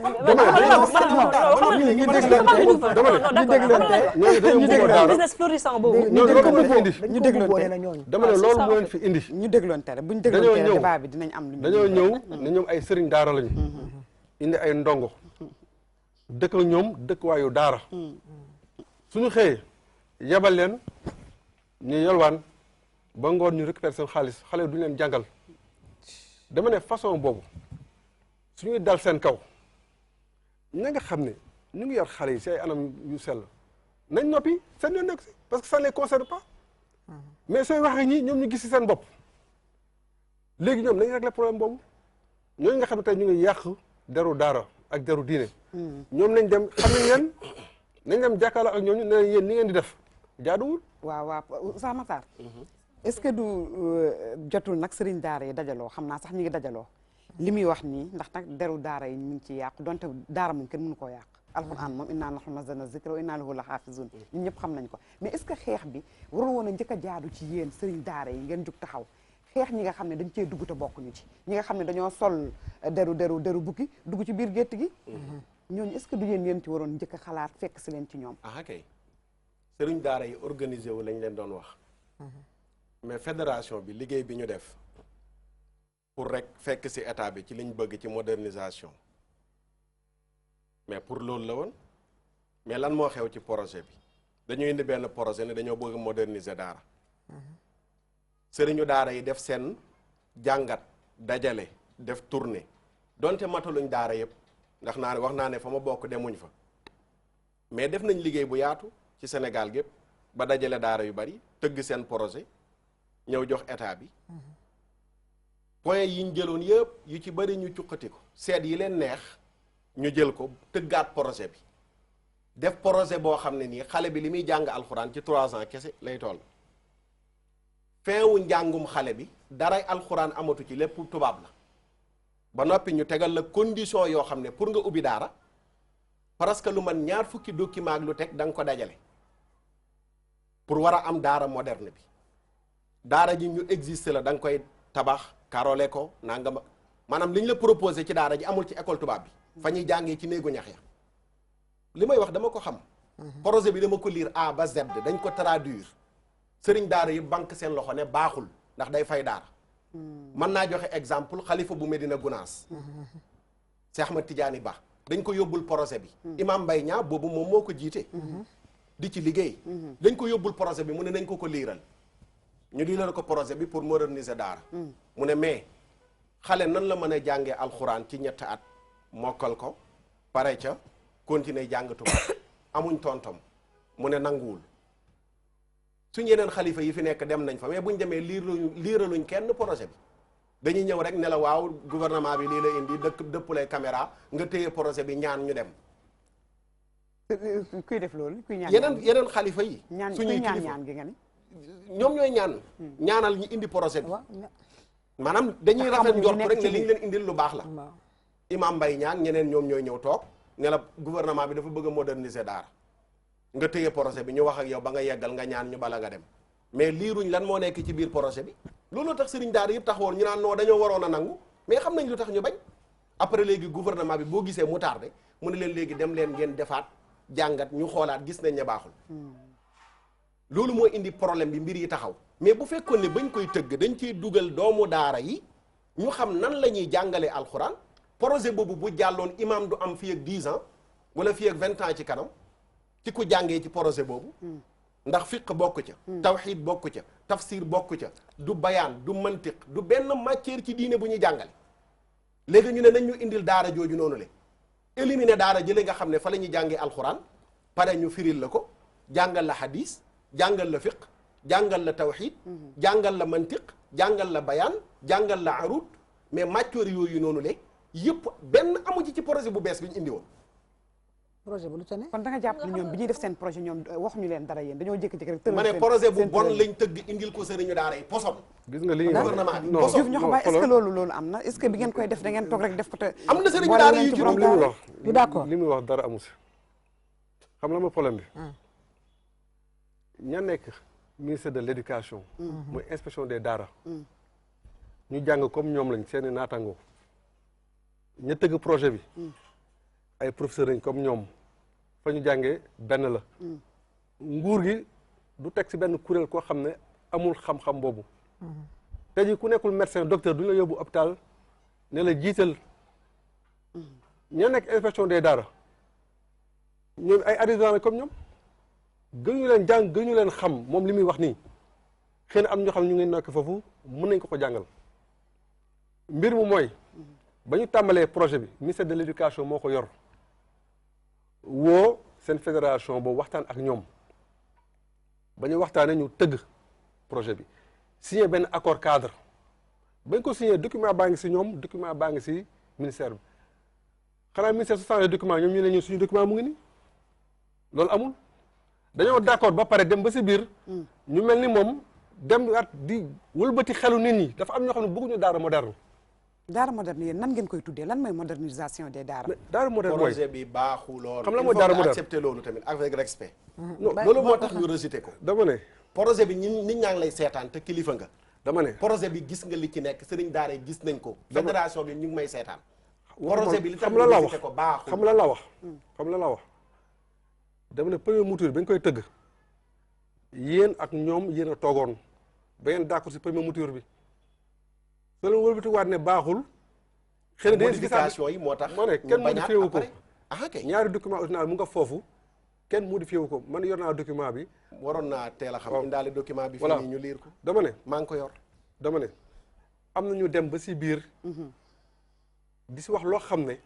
business florissant boobu. ñu dégloon dama ne loolu moo leen fi indi. ñu dégloon tere buñ dégloon tere débat bi dinañ am lu ñu. dañoo ñëw ne ñoom ay sëriñ daara lañu. indi ay ndongo. dëkk ñoom dëkkwaayu daara. suñu xëyee yebal leen ñu yalwaan ba ngoon ñu récupérer seen xaalis xale yi duñu leen jàngal dama ne façon boobu suñuy dal seen kaw ña nga xam ne ñu ngi yor xale yi si ay anam yu sell nañ noppi seen yoon nekk si parce que ça ne les concerne pas mais sooy wax ak ñi ñoom ñu gis si seen bopp léegi ñoom nañ régler problème boobu ñooñu nga xam ne tey ñu ngi yàq deru daara ak deru diine ñoom nañ dem xam nañ leen nañ dem jàkkaarloo ak ñooñu ne yéen ni ngeen di def jaaduwul. waaw Oustaz Makhtar est-ce que du jotul nag sëriñ daara yi dajaloo xam naa sax ñu ngi dajaloo li muy wax nii ndax nag deru daara yi ñu ngi ciy yàqu donte daara moom kenn mënu koo yàq alquran moom innaa nahnu nazzalna zikra wa innaa lahu la xaafizun ñun ñëpp xam nañ ko mais est-ce que xeex bi waru woon a njëkk a jaadu ci yéen sëriñ daara yi ngeen jug taxaw xeex ñi nga xam ne dañ cee dugg te bokkuñu ci ñi nga xam ne dañoo sol deru bukki dugg ci biir gétt gi ñooñu est-ce que du yéen ci waroon njëkk a xalaat fekk si leen ci ñoom. ah kay sëriñ daara yi organisé wu lañ leen doon wax. mais fédération bi liggéey bi ñu def pour rek fekk si état bi ci liñ bëgg ci modernisation mais pour loolu la woon mais lan moo xew ci projet bi dañuy indi benn projet ne dañoo bëgg moderniser daara. sëriñu daara yi def seen jàngat dajale def tournée donte mataluñ daara yëpp. ndax naa ne wax naa ne fa ma bokk demuñ fa mais def nañ liggéey bu yaatu ci Sénégal gépp ba dajale daara yu bari tëgg seen projet ñëw jox état bi point yi ñu jëloon yëpp yu ci bari ñu cuqati ko seet yi leen neex ñu jël ko tëggaat projet bi def projet boo xam ne nii xale bi li muy jàng alxuraan ci 3 ans kese lay toll fin wu njàngum xale bi daray alxuraan amatu ci lépp tubaab la ba noppi ñu tegal la condition yoo xam ne pour nga ubbi daara parce que lu man 2 fukki document ak lu teg da nga ko dajale pour war a am daara moderne bi daara ji ñu existe la da nga koy tabax karole ko nangam maanaam li ñu la proposé ci daara ji amul ci école tubaab bi fa ñuy jàngee ci néegu ñax ya li may wax dama ko xam projet bi dama ko lire A ba Z dañ ko traduire sëriñ daara yi banque seen loxo ne baaxul ndax day fay daara mën naa joxe exemple xalifa bu Medina Gounass Cheikh Ahmad Tidiane Ba dañ ko yóbbul projet bi imam Mbaye Niang boobu moom moo ko jiite di ci liggéey dañ ko yóbbul projet bi mu ne nañ ko liiral ñu liiral ko projet bi pour moderniser daara mu ne mais xale nan la mën a jàngee alxuraan ci ñetti at mokkal ko pare ca continuer jàng tubaab amuñ tontom mu ne nanguwul suñ yeneen xalifa yi fi nekk dem nañ fa mais buñ demee liiraluñ kenn projet bi dañuy ñëw rek ne la waaw gouvernement bi lii la indi dëpp lay caméra nga téye projet bi ñaan ñu dem. kuy def loolu kuy ñaan yeneen xalifa yi. suñuy kilifa ñaan gi nga ni ñoom ñooy ñaanal ñi indi projet bi. maanaam dañuy rafet njort rek ne li ñu leen indil lu baax la. imam Mbaye ñaan ñeneen ñoom ñooy ñëw toog ne la gouvernement bi dafa bëgg a moderniser daara nga téye projet bi ñu wax ak yow ba nga yeggal nga ñaan ñu bala nga dem mais liiruñ lan moo nekk ci biir projet bi. loolu tax sëriñ daara yëpp taxawoon ñu naan non dañoo waroon a nangu mais xam nañ lu tax ñu bañ après léegi gouvernement bi boo gisee mu tardé mu ne leen léegi dem leen ngeen defaat jàngat ñu xoolaat gis nañ ne baaxul. loolu moo indi problème bi mbir yi taxaw mais bu fekkoon ne bañ koy tëgg dañ ciy dugal doomu daara yi ñu xam nan la ñuy jàngalee alxuraan projet boobu bu jàlloon imam du am fii ak 10 ans wala fii ak 20 ans ci kanam ci ku jàngee ci projet boobu. ndax fiq bokk ca tawxiid bokk ca tafsir bokk ca du bayaan du mantiq du benn matière ci diine bu ñuy jàngale léegi ñu ne nañ ñu indil daara jooju noonu le éliminer daara jële nga xam ne fa la ñuy jàngee alxuraan pare ñu firil la ko jàngal la hadis jàngal la fiq jàngal la tawxiid jàngal la mantiq jàngal la bayaan jàngal la arut mais matière yooyu noonu le yëpp benn amu ci projet bu bees bi ñu indi woon projet bu lu ca ne kon da nga jàpp ne ñoom bi ñuy def seen projet ñoom waxuñu leen dara yéen dañoo jékki-jékki rek ma ne projet bu bon lañ tëgg indil ko sëriñu daara yi poson gis nga li gouvernement bi poson Diouf ñoo xam est-ce que loolu am na est-ce que bi ngeen koy def da ngeen toog rek def ko te am na sëriñu daara yu ci li muy wax du d'accord li muy wax dara amu si xam la ma problème bi ña nekk ministère de l'éducation mooy inspection des daara ñu jàng comme ñoom lañ seeni naatangoo ña tëgg projet bi ay professeur lañ comme ñoom fa ñu jàngee benn la nguur gi du teg si benn kuréel koo xam ne amul xam-xam boobu tey jii ku nekkul médecin docteur du ñu la yóbbu hôpital ne la jiital ña nekk inspection des daara ñoom ay adhérents comme ñoom gënuñu leen jàng gënuñu leen xam moom li muy wax nii xëy na am ñoo xam ne ñu ngi nekk foofu mën nañ ko jàngal mbir mu mooy ba ñu tàmbalee projet bi ministère de l'éducation moo ko yor woo seen fédération boobu waxtaan ak ñoom ba ñu waxtaanee ñu tëgg projet bi signé benn accord cadre bañ ko signé document baa ngi si ñoom document baa ngi si ministère bi xanaa ministère su changé document ñoom ñu ne ñun suñu document mu ngi nii loolu amul dañoo d'accord ba pare dem ba si biir ñu mel ni moom dem at di wëlbati xelu nit ñi dafa am ñoo xam ne bëgguñu daara moderne daara moderne yéen nan ngeen koy tuddee lan mooy modernisation des daara daara moderne mooy projet bi baaxuloon xam la mooy daara moderne accepter loolu tamit avec respect non loolu moo tax ñu rejeté ko dama ne projet bi nit ñaa ngi lay seetaan te kilifa nga dama ne projet bi gis nga li ci nekk sëriñ daara yi gis nañ ko fédération bi ñu ngi may seetaan projet bi li tax xam la la wax rejeté ko baaxul xam la la wax xam la la wax dama ne premier mouture bañ koy tëgg yéen ak ñoom yéen a toogoon ba ngeen d'accord si premier mouture bi soo leen wëlbati waat ne baaxul xëy na modification yi moo tax moo ne kenn modifié wu ko kay ñaari document original mu nga foofu kenn modifié wu ko man yor naa document bi waroon naa teel a xam indaale document bi fii nii ñu liir ko dama ne maa ngi ko yor dama ne am na ñu dem ba si biir di si wax loo xam ne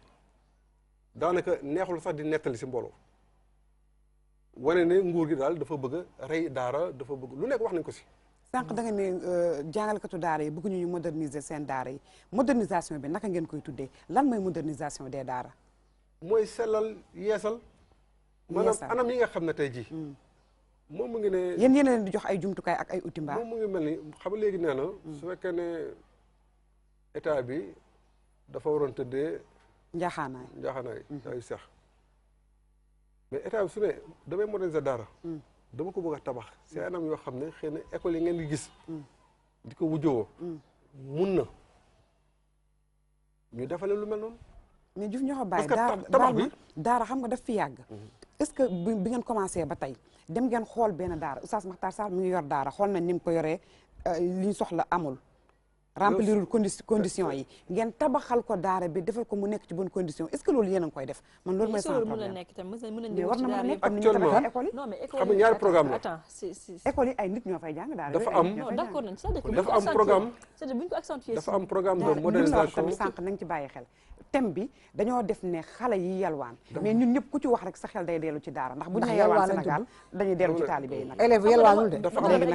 daanaka neexul sax di nettali si mbooloo wane ne nguur gi daal dafa bëgg a rey daara dafa bëgg lu nekk wax nañ ko si sànq da nga ne jàngalekatu daara yi bëgguñu ñu moderniser seen daara yi modernisation bi naka ngeen koy tuddee lan mooy modernisation des daara mooy sellal yeesal maanaam anam yi nga xam ne tey jii moom mu ngi ne yéen yéen leen di jox ay jumtukaay ak ay outils mbaa moom mu ngi mel ni xam léegi nee na su fekkee ne état bi dafa waroon tëddee njaaxaanaay ay seex mais état bi su ne damay moderniser daara dama ko bëgg a tabax si anam yoo xam ne xëy na école yi ngeen di gis di ko wujjoo mun na ñu defale lu mel noonu mais Diouf ñoo ko bàyyi parce que tabax bi daara xam nga daf fi yàgg est-ce que bi ngeen commencé ba tey dem ngeen xool benn daara Oustaz Makhtar Sarr mi ngi yor daara xool nañ ni mu ko yoree li ñu soxla amul remplirul condition yi ngeen tabaxal ko daara bi defal ko mu nekk ci bonne condition est-ce que loolu yéen a ngi koy def man loolu mooy sans problème mais war na mën a nekk comme ni ñu tabaxee école yi xam nga ñaari programme la école yi ay nit ñoo fay jàng daara dafa am programme dafa am programme de modernisation sànq nañ ci bàyyi xel thème bi dañoo def ne xale yi yalwaan mais ñun ñëpp ku ci wax rek sa xel day dellu ci daara ndax bu ñu ne yalwaan Sénégal dañuy dellu ci taalibe yi nag élève yalwaanul de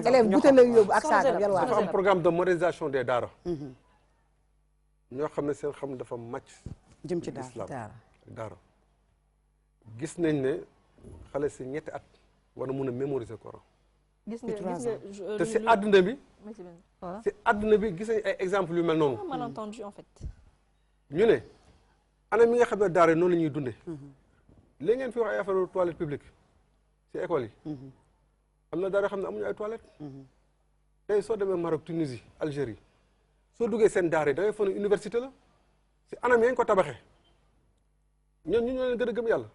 élève bu teel a yóbbu ak saagam yalwaan dafa am programme de modernisation des daara ñoo xam ne seen xam dafa màcc jëm ci daara gis nañ ne xale si ñetti at war na mun a mémoriser Coran gis nga te si àdduna bi si àdduna bi gis nañ ay exemple yu mel noonu malentendu en fait ñu ne ana mi nga xam ne daara noonu la ñuy dundee léegi ngeen fi wax ay affaire toilette publique si école yi am na daara xam ne amuñu ay toilettes tey soo demee Maroc Tunisie Algérie soo duggee seen daara yi da ngay foog ne université la si anam yañ ko tabaxee ñoo leen gën a gëm yàlla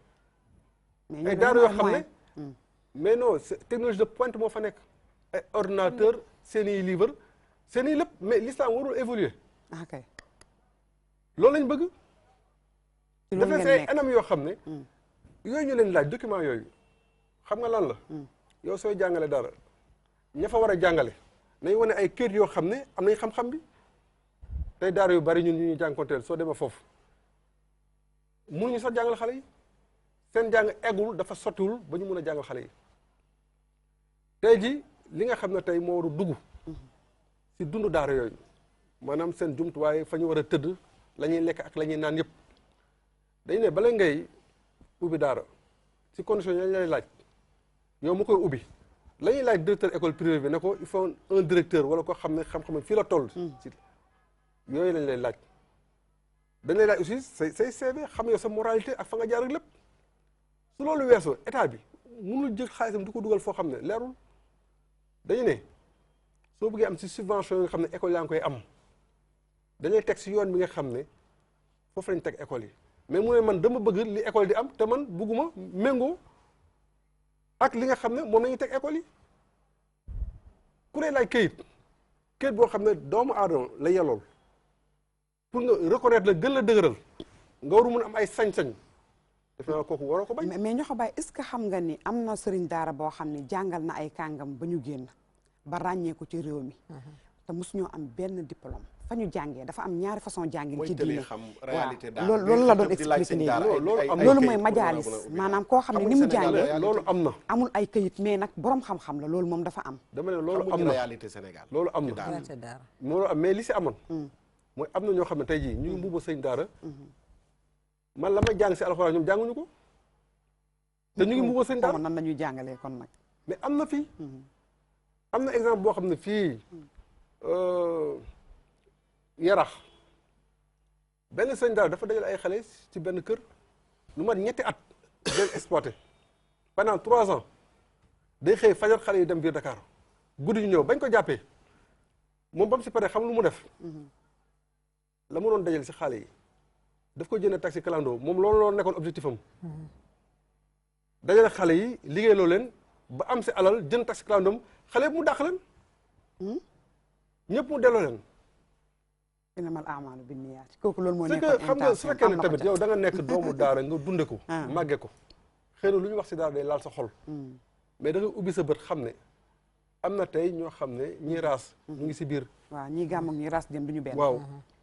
ay daara yoo xam ne mais non technologie de pointe moo fa nekk ay ordinateur seen i livre seen i lépp mais l'islam warul évoluer loolu lañ bëgg dafay say anam yoo xam ne yooyu ñu leen laaj document yooyu xam nga lan la yow sooy jàngale dara ña fa war a jàngale nañ wane ay kër yoo xam ne am nañ xam-xam bi tey daara yu bari ñun ñu jànkonteel soo demee foofu mënuñu sax jàngal xale yi seen jàng eggul dafa sottiwul ba ñu mun a jàngal xale yi tey ji li nga xam ne tey moo war a dugg si dundu daara yooyu maanaam seen jumtuwaay fa ñu war a tëdd la ñuy lekk ak la ñuy naan yëpp dañ ne bala ngay ubbi daara si condition yi lay laaj yow mu koy ubbi la ñuy laaj directeur école privée bi ne ko il faut un directeur wala ko xam ne xam-xam fii la toll si yooyu lañ lay laaj dañ lay laaj aussi say CV xam yow sa moralité ak fa nga jaar ak lépp su loolu weesoo état bi mënul jël xaalisam di ko dugal foo xam ne leerul dañu ne soo bëggee am si subvention yi nga xam ne école yaa ngi koy am dañuy teg si yoon bi nga xam ne foofu lañ teg école yi mais mu ne man dama bëgg li école di am te man bëgguma méngoo ak li nga xam ne moom la ñuy teg école yi ku ne laaj këyit boo xam ne doomu aadama la yelool pour nga reconnaître la gën la dëgëral nga waru mun am ay sañ-sañ def naa kooku waroo ko bañ. mais ñoo ko bàyyi est-ce que xam nga ni am na sëriñ daara boo xam ne jàngal na ay kàngam ba ñu génn ba ràññee ko ci réew mi te mosuñoo am benn diplôme fa ñu jàngee dafa am ñaari façon jàngin ci diine waaw loolu la doon expliqué léegi loolu mooy majaalis maanaam koo xam ne ni mu jàngee loolu am na amul ay këyit mais nag borom xam-xam la loolu moom dafa am dama ne loolu am na réalité Sénégal loolu am na loolu am mais li si amoon mooy am na ñoo xam ne tey jii ñu ngi mbuuba sëñ daara man la may jàng si alxuraan ñoom jànguñu ko te ñu ngi mbuuba sëñ daara nan la ñuy jàngalee kon nag mais am na fii am na exemple boo xam ne fii Yarax benn sëñ daara dafa dajale ay xale ci benn kër lu mat ñetti at den exploité pendant 3 ans day xëy fajar xale yi dem biir Dakar guddi ñu ñëw bañ ko jàppee moom ba mu si pare xam lu mu def la mu doon dajale si xale yi daf ko jënd taxi clando moom loolu nekkoon objectif am dajale xale yi liggéey loo leen ba am si alal jënd taxi clando xale yëpp mu dàq leen ñëpp mu delloo leen innamal a'maalu binniyaat kooku loolu moo c'est que xam nga su fekkee ne tamit yow da nga nekk doomu daara nga dunde ko màgge ko xëy na lu ñu wax si daara day laal sa xol mais da nga ubbi sa bët xam ne am na tey ñoo xam ne ñii raas ñu ngi si biir waaw ñii gàmm ak ñii raas dem du ñu benn waaw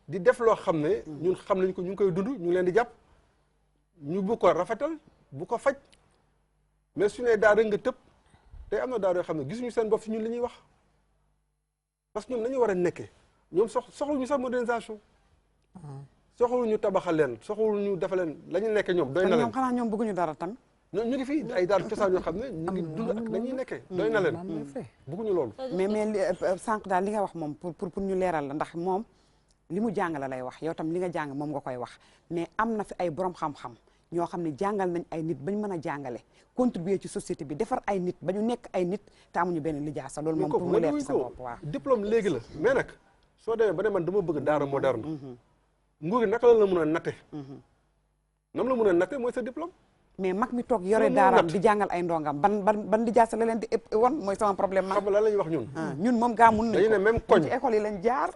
di def loo xam ne ñun xam nañ ko ñu ngi koy dund ñu ngi leen di jàpp ñu bu ko rafetal bu ko faj mais su ne daara nga tëb tey am na daara yoo xam ne gisuñu seen bopp si ñun li ñuy wax parce que ñoom nañu war a nekkee ñoom soxluñu sax modernisation soxluñu tabaxal leen soxluñu dafa leen la ñu nekkee ñoom doy na leen ñoom xanaa ñoom bëgguñu dara tam ñu ngi fi ay daara cosaan yoo xam ne ñu ngi dund ak dañuy nekkee doy na leen bëgguñu loolu mais sànq daal li nga wax moom pour ñu leeral la ndax moom li mu jàng la lay wax yow tam li nga jàng moom nga koy wax mais am na fi ay borom xam-xam ñoo xam ne jàngal nañ ay nit bañ mën a jàngale contribuer ci société bi defar ay nit ba ñu nekk ay nit te amuñu benn lijaasa loolu moom pour mu leer ci sa bopp waaw diplôme léegi la mais nag soo demee ba ne man dama bëgg daara moderne nguur gi naka la mun a natte nam la mun a natte mooy sa diplôme mais mag mi toog yore daaraam di jàngal ay ndongam ban di jaasa la leen di ëpp woon mooy sama problème man. xam nga lan la ñuy wax ñun. ñun moom gaa mun nañu ko dañu ne même koñ ci école yi lañ jaar.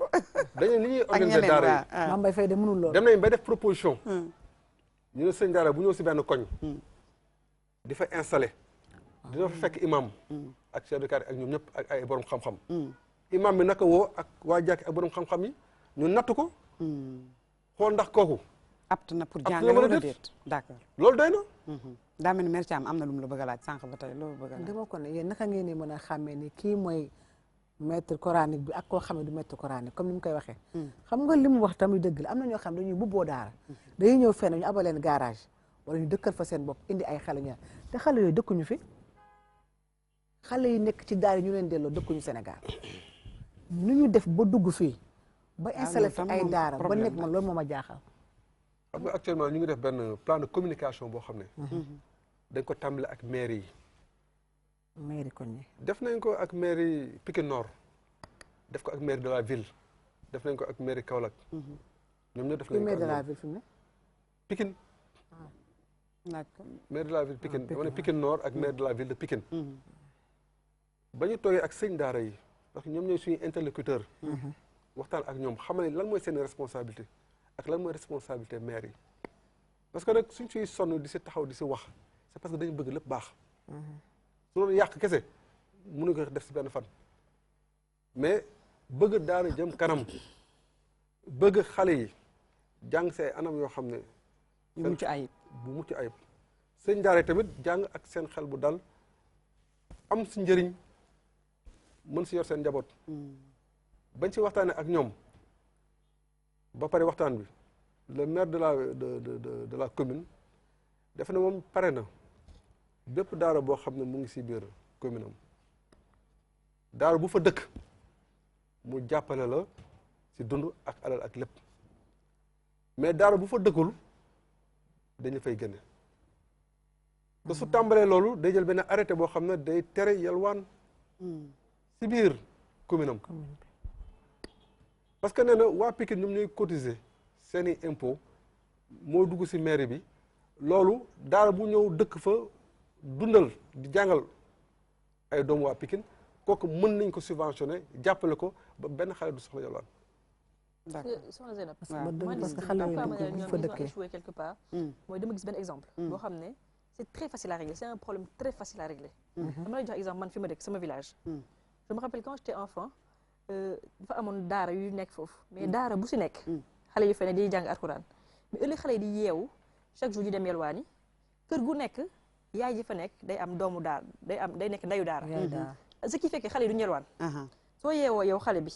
dañu ne ni ñuy organiser daara yi. Mame Mbaye Faye de mënul loolu. dem nañ bay def proposition. ñu ne sëñ daara bu ñëw si benn koñ. di fa installé. dina fa fekk imam. ak chef de quartier ak ñoom ñëpp ak ay borom xam-xam. imam bi naka woo ak waa jàkk ak borom xam-xam yi ñu natt ko. xool ndax kooku. apt na pour jàngale wala déet d'accord loolu doy na. daa mel ni mère Thiam am na lu mu la bëgg a laaj sànq ba tey loolu bëgg a laaj. dama ko ne yéen naka ngeen ni mën a xàmmee ni kii mooy maître coranique bi ak koo xam ne du maître coranique comme ni mu koy waxee. xam nga li mu wax tamit dëgg la am na ñoo xam dañuy bubboo daara. dañuy ñëw fenn ñu abaleen garage wala ñu dëkkal fa seen bopp indi ay xale ñaar te xale yooyu dëkkuñu fi xale yi nekk ci daara yi ñu leen delloo dëkkuñu Sénégal nu ñu def ba dugg fii. ba installé fi ay daara ba nekk man loolu moo ma jaaxal. xam nga actuellement ñu ngi def benn plan de communication boo xam ne. dañ ko tàmbale ak mairie yi. mairie kon ñi def nañ ko ak mairie Pikine Nord def ko ak mairie de la ville def nañ ko ak mairie Kaolack. ñoom ñoo def nañ ko ak mairie de la ville fi mu ne. Pikine. mairie de la ville Pikine dama ne Pikine Nord ak mairie de la ville de Pikine. ba ñu toogee ak sëñ daara yi parce que ñoom ñooy suñu interlocuteur. waxtaan ak ñoom xamal ne lan mooy seen responsabilité. ak lan mooy responsabilité maire yi parce que nag suñ siy sonn di si taxaw di si wax c'est parce que dañu bëgg lépp baax su loolu yàq kese mënu ko def si benn fan mais bëgg daara jëm kanam bëgg xale yi jàng si ay anam yoo xam ne bu mucc ayib sëñ daara tamit jàng ak seen xel bu dal am si njëriñ mën si yor seen njaboot bañ si waxtaanee ak ñoom ba pare waxtaan bi le maire de la commune def na moom pare na bépp daara boo xam ne mu ngi si biir commune am daara bu fa dëkk mu jàppale la si dund ak alal ak lépp mais daara bu fa dëkkul dañu fay génne te su tàmbalee loolu day jël benn arrêté boo xam ne day tere yalwaan si biir commune am parce que nee na waa Pikine ñoom ñooy cotiser seeni impôt moo dugg si mairie bi loolu daara bu ñëw dëkk fa dundal di jàngal ay doomu waa Pikine kooku mën nañ ko subventionné jàppale ko ba benn xale du soxla yalwaan. soxna Zeynab parce que xale yooyu dañ fa dëkkee échoué quelque part mooy dama gis benn exemple boo xam ne c'est très facile à régler c'est un problème très facile à régler dama lay jox exemple man fi ma dëkk sama village je me rappelle quand j'étais enfant dafa amoon daara yu nekk foofu mais daara bu si nekk xale yu fene di jàng alxuraan mais ëllëg xale yi di yeewu chaque jour ñu dem yelwaani kër gu nekk yaay ji fa nekk day am doomu daara day nekk ndayu daara ce qui fait que xale yi du ñu yelwaan soo yeewoo yow xale bi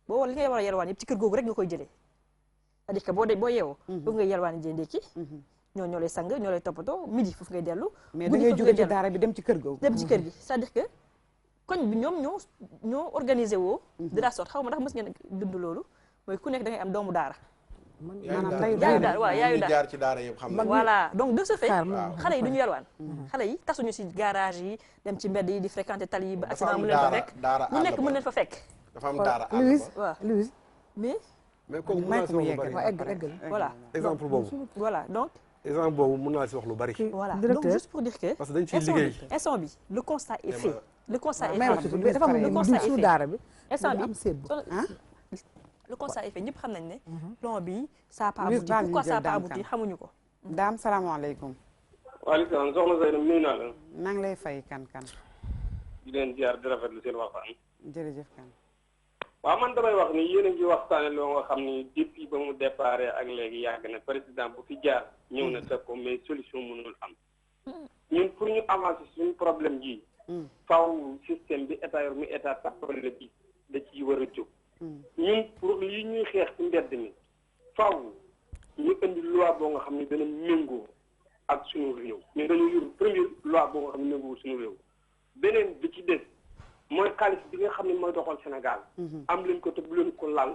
boo li ngay war a yelwaan yëpp ci kër googu rek nga koy jëlee c'est-à-dire que boo yeewoo foofu ngay yelwaani jee ndékki ñoo lay sang ñoo lay toppatoo midi foofu ngay dellu mais da ngay jóge ci daara bi dem ci kër googu dem ci kër gi c'est-à-dire que koñ bi ñoom ñoo organisé woo de la sorte xaw ma ndax mës ngeen dund loolu mooy ku nekk da ngay am doomu daara yaayu daara waaw yaayu daara jaar ci daara yëpp xam nga voilà donc de ce fait xale yi du ñu yalwaan xale yi tasuñu si garage yi dem ci mbedd yi di fréquenter tali yi ba accident mën leen fa fekk ñu nekk mën leen fa fekk dafa am daara waaw mais kooku mën naa si wax lu bari voilà exemple boobu voilà donc exemple boobu mën naa si wax lu bari voilà donc juste pour dire que parce que dañ ciy liggéey instant bi le constat est fait le constat est fait dafa am le constat est fait daara bi instant bi le constat est fait ñëpp xam nañ ne plan bi ça n'a pas abouti pourquoi ça n'a pas abouti xamuñu ko daam salaamaaleykum waaleykum salaam soxna Zeynab nuyu naa la maa ngi lay fay kan di leen ziar di rafetlu seen waxtaan jërëjëf kan waaw man damay wax ni yéen a ngi waxtaane loo nga xam ni depuis ba mu départ ak léegi yàgg na président bu fi jaar ñëw na teg ko mais solution mënul am ñun pour ñu avancer suñu problème ji faw système bi état yor mi état tappale bi da ciy war a jóg ñun pour lii ñuy xeex ci mbedd mi faw ñu indi loi boo nga xam ne dana méngoo ak suñu réew mais dañu yor première loi boo nga xam ne méngoo suñu réew beneen bi ci des mooy xaalis bi nga xam ne mooy doxal Sénégal am leen ko te bu leen ko lal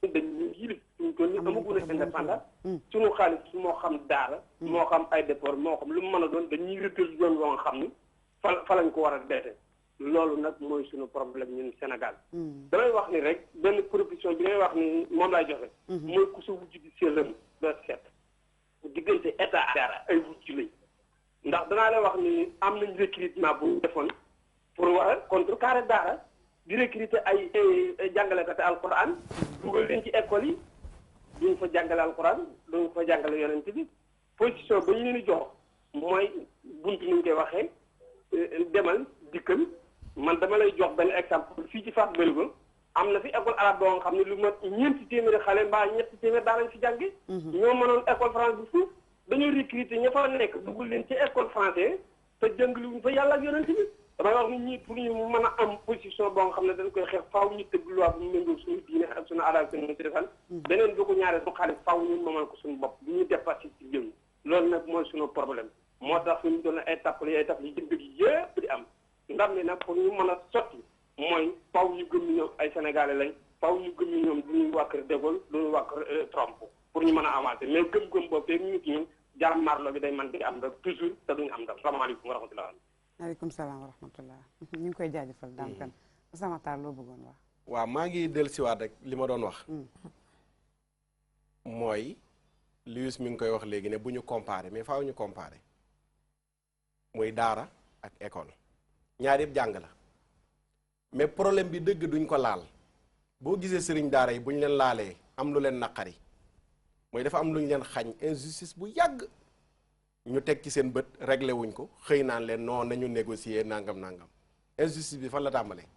dañu yilif suñu toll ni amaguna indépendant suñu xaalis moo xam daara moo xam ay déport moo xam lu mu mën a doon dañuy rëtal yoon yoo nga xam ni fa lañ ko war a deete loolu nag mooy suñu problème ñun Sénégal damay wax ni rek benn proposition bi ngay wax ni moom laay joxe mooy ku sa wujj di sellam da seet diggante état daara ay wujj lañ am nañ recrutement bu defoon pour war a contrecarrer daara di recruter ay jàngalekat alquran dugal leen ci école yi duñ fa jàngale alquran duñ fa jàngale yonent bi position ba ñu leen di jox mooy buntu ni ñu koy waxee demal dikkal man dama lay jox benn exemple fii ci Fass Bérégoul am na fi école arabe boo nga xam ne lu mat ñeenti téeméeri xale mbaa ñetti téeméer daa lañ fi jànge ñoo mënoon école France bu suuf dañoo recruter ña fa nekk dugal leen ci école français te jàngaliwuñ fa yàlla ak yonent bi damay wax ni ñii pour ñu mën a am position boo nga xam ne dañ koy xeex faaw ñu tëgg loi bu ñu méngoo suñu diine ak suñu aada ak suñu cosaan beneen bi ko ñaaree su xaalis faaw ñu moomal ko suñu bopp bu ñu dépassé ci jëm loolu nag mooy suñu problème moo tax suñu doon ay tappale yi jënd gi yëpp di am ndam ne nag pour ñu mën a sotti mooy faaw ñu gëm ni ñoom ay sénégalais lañ faaw ñu gëm ni ñoom duñu waa kër De Gaulle duñu waa kër Trump pour ñu mën a avancer mais gëm-gëm boobu te ñu ñun jaram marlo bi day mën di am rek toujours te duñu am ndam salaamaaleykum wa rahmatulah. maaleykum salaam wa rahmatullah ñu ngi koy jaajëfal daam kan sama taal loo bëggoon wax. waaw maa ngi dellusiwaat rek li ma doon wax. mooy Lius mi ngi koy wax léegi ne bu ñu comparer mais faaw ñu comparer muy daara ak école ñaar yëpp jàng la mais problème bi dëgg duñ ko laal boo gisee sëriñ daara yi bu ñu leen laalee am lu leen naqari mooy dafa am lu ñu leen xañ injustice bu yàgg ñu teg ci seen bët réglé wuñ ko xëy naan leen non nañu négocier nangam nangam injustice bi fan la tàmbalee.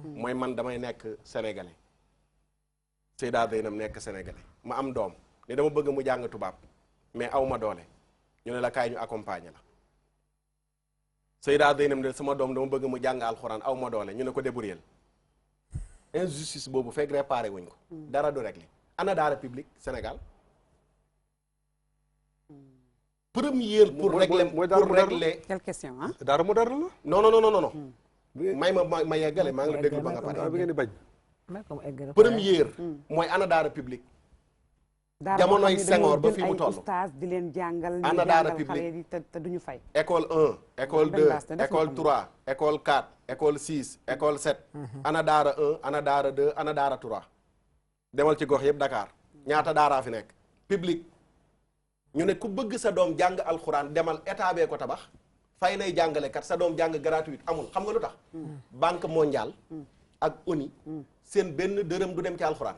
mooy man damay nekk sénégalais Seyda Zeynab nekk sénégalais ma am doom ne dama bëgg mu jàng tubaab mais aw ma doole ñu ne la kaay ñu accompagner la Seyda Zeynab ne sama doom dama bëgg mu jàng alxuraan aw ma doole ñu ne ko débrouiller injustice boobu fekk réparé wuñ ko dara du réglé ana daara public Sénégal première pour régler quelle question ah daara moderne la non may ma yeggale maa ngi la déglu ba nga pare bi ngeen di bañ première mooy ana daara public jamonoy Senghor ba fi mu toll oustaz di leen jàngal ana daara public xale yi te duñu fay école 1 école 2 école 3 école 4 école 6 école 7 ana daara 1 ana daara 2 ana daara 3 demal ci gox yëpp Dakar ñaata daaraa fi nekk public ñu ne ku bëgg sa doom jàng alxuraan demal état bee ko tabax fay nay jàngalekat sa doom jàng gratuit amul xam nga lu tax banque mondiale ak ONU seen benn dërëm du dem ci alxuraan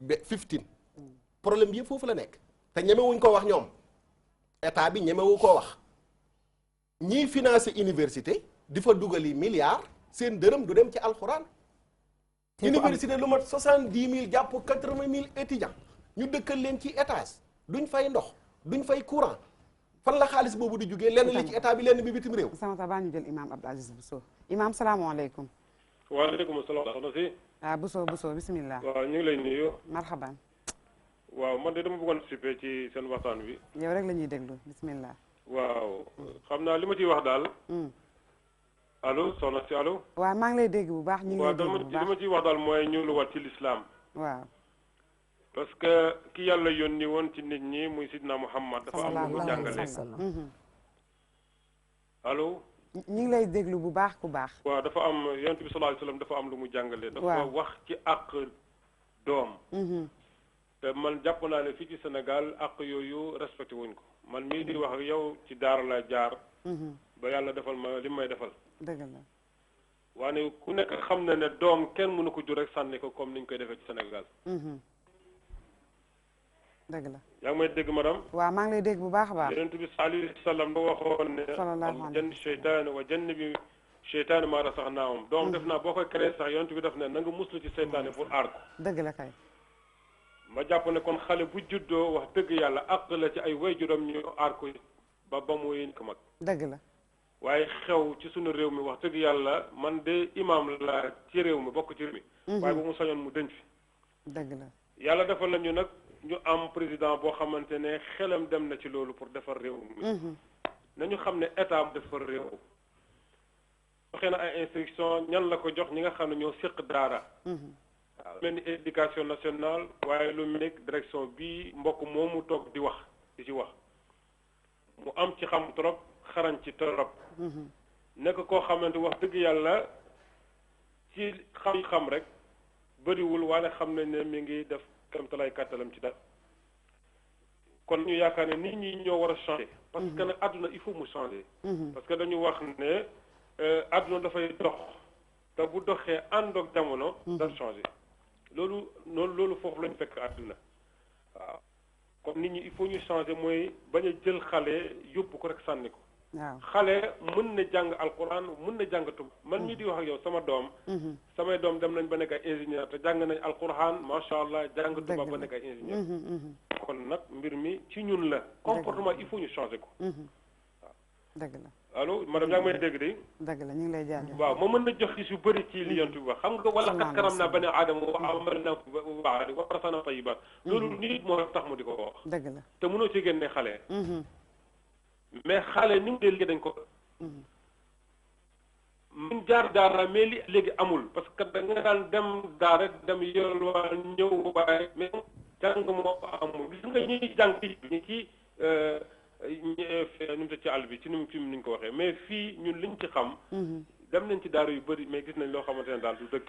15 problème bi yëpp foofu la nekk te ñemewuñ ko wax ñoom état bi ñemewu koo wax ñiy financé université di fa dugali milliards seen dërëm du dem ci alxuraan université lu mat 70 000 jàpp 80 000 étudiants ñu dëkkal leen ci étage duñ fay ndox duñ fay courant fan la xaalis boobu di jógee lenn li ci état bi lenn bi bitim réew. sama ta baa ñu jël imam Abdou Aziz Bousso imam salaamaaleykum. waaleykum salaam soxna si. Bousso bismillah. waaw ñu ngi lay nuyu. marhaban. waaw man de dama bëggoon participer ci seen waxtaan bi. yow rek la ñuy déglu bismillah. waaw xam naa li ma ciy wax daal. allo soxna si allo. waaw maa ngi lay dégg bu baax ñu ngi lay dégg bu baax li ma ciy wax daal mooy ñu lu wat ci l'islam. waaw. parce que ki yàlla yónni woon ci nit ñi muy sidna Muhammad dafa am lu mu jàngale. allo. ñu ngi lay déglu bu baax ku baax. waaw dafa am yonent bi sallallahu alayhi wasallam dafa am lu mu jàngale. dafa wax ci àq doom. te man jàpp naa ne fii ci Sénégal àq yooyu respecté wuñ ko man mii di wax ak yow ci daara la jaar. ba yàlla defal ma li may defal. dëgg la. waane ku nekk xam na ne doom kenn mënu ko jur rek sànni ko comme niñ koy defee ci Sénégal. dëgg la. yaa ngi may dégg madame. waaw maa ngi lay dégg bu baax a baax. yonent bi sallallahu alayhi wa sallam da waxoon ne. al jann seytaan wa jannibi seytaan maa rasaxnaahum doom def naa boo koy créé sax yonent bi def ne na nga muslu ci seytaane pour aar ko. dëgg la kay. ma jàpp ne kon xale bu juddoo wax dëgg yàlla àq la ci ay waajuram ñu aar ko ba muy ko mag. dëgg la. waaye xew ci sunu réew mi wax dëgg yàlla man de imam la ci réew mi bokk ci réew mi. waaye bu mu sañoon mu dënc fi. dëgg la. yàlla defal nañu nag ñu am président boo xamante ne xelam dem na ci loolu pour defar réew mi. nañu xam ne état bu defar réew. waxee na ay instruction ñan la ko jox ñi nga xam ne ñoo séq daara. waaw mel ni éducation nationale waaye lu mel ni direction bii mbokk moomu toog di wax di ci wax mu am ci xam trop xarañ ci trop. nekk koo xamante wax dëgg yàlla ci xam-xam rek bëriwul waaye xam nañ ne mi ngi def kamtalaay kàttalam ci dara kon ñu yaakaar ne nit ñi ñoo war a changer parce que nag àdduna il faut mu changer parce que dañu wax ne àdduna dafay dox te bu doxee ànd ak jamono daf changer loolu foofu lañu fekk àdduna waaw kon nit ñi il faut ñu changer mooy bañ a jël xale yóbbu ko rek sànni ko xale mën na jàng alquran mën na jàng tub man mii di wax ak yow sama doom samay doom dem nañ ba nekk ay ingénieur te jàng nañ alquran macha allah jàng tubaab ba nekk ay ingénieur kon nag mbir mi ci ñun la comportement il faut ñu changer ko waaw dëgg la allo madame yaa ngi may dégg de dëgg la ñu ngi lay jaajëf waaw ma mën na jox ci yu bëri ci li yonent bi wax xam nga wala kat karam naa bani aadama wa amalna baax wa rasana tayiba loolu nit moo tax mu di ko wax dëgg la te mënoo ci génne xale mais xale ni mu dee léegi dañ ko mun jaar daara mais li léegi amul parce que da nga daan dem daara dem yolwaa ñëw waaye mais jàng moo amul gis nga ñuy jàng ci ñi ci nu mu ci àll bi ci nu ñu ko waxee mais fii ñun liñ ci xam dem nañ ci daara yu bëri mais gis nañ loo xamante ne daal du dëgg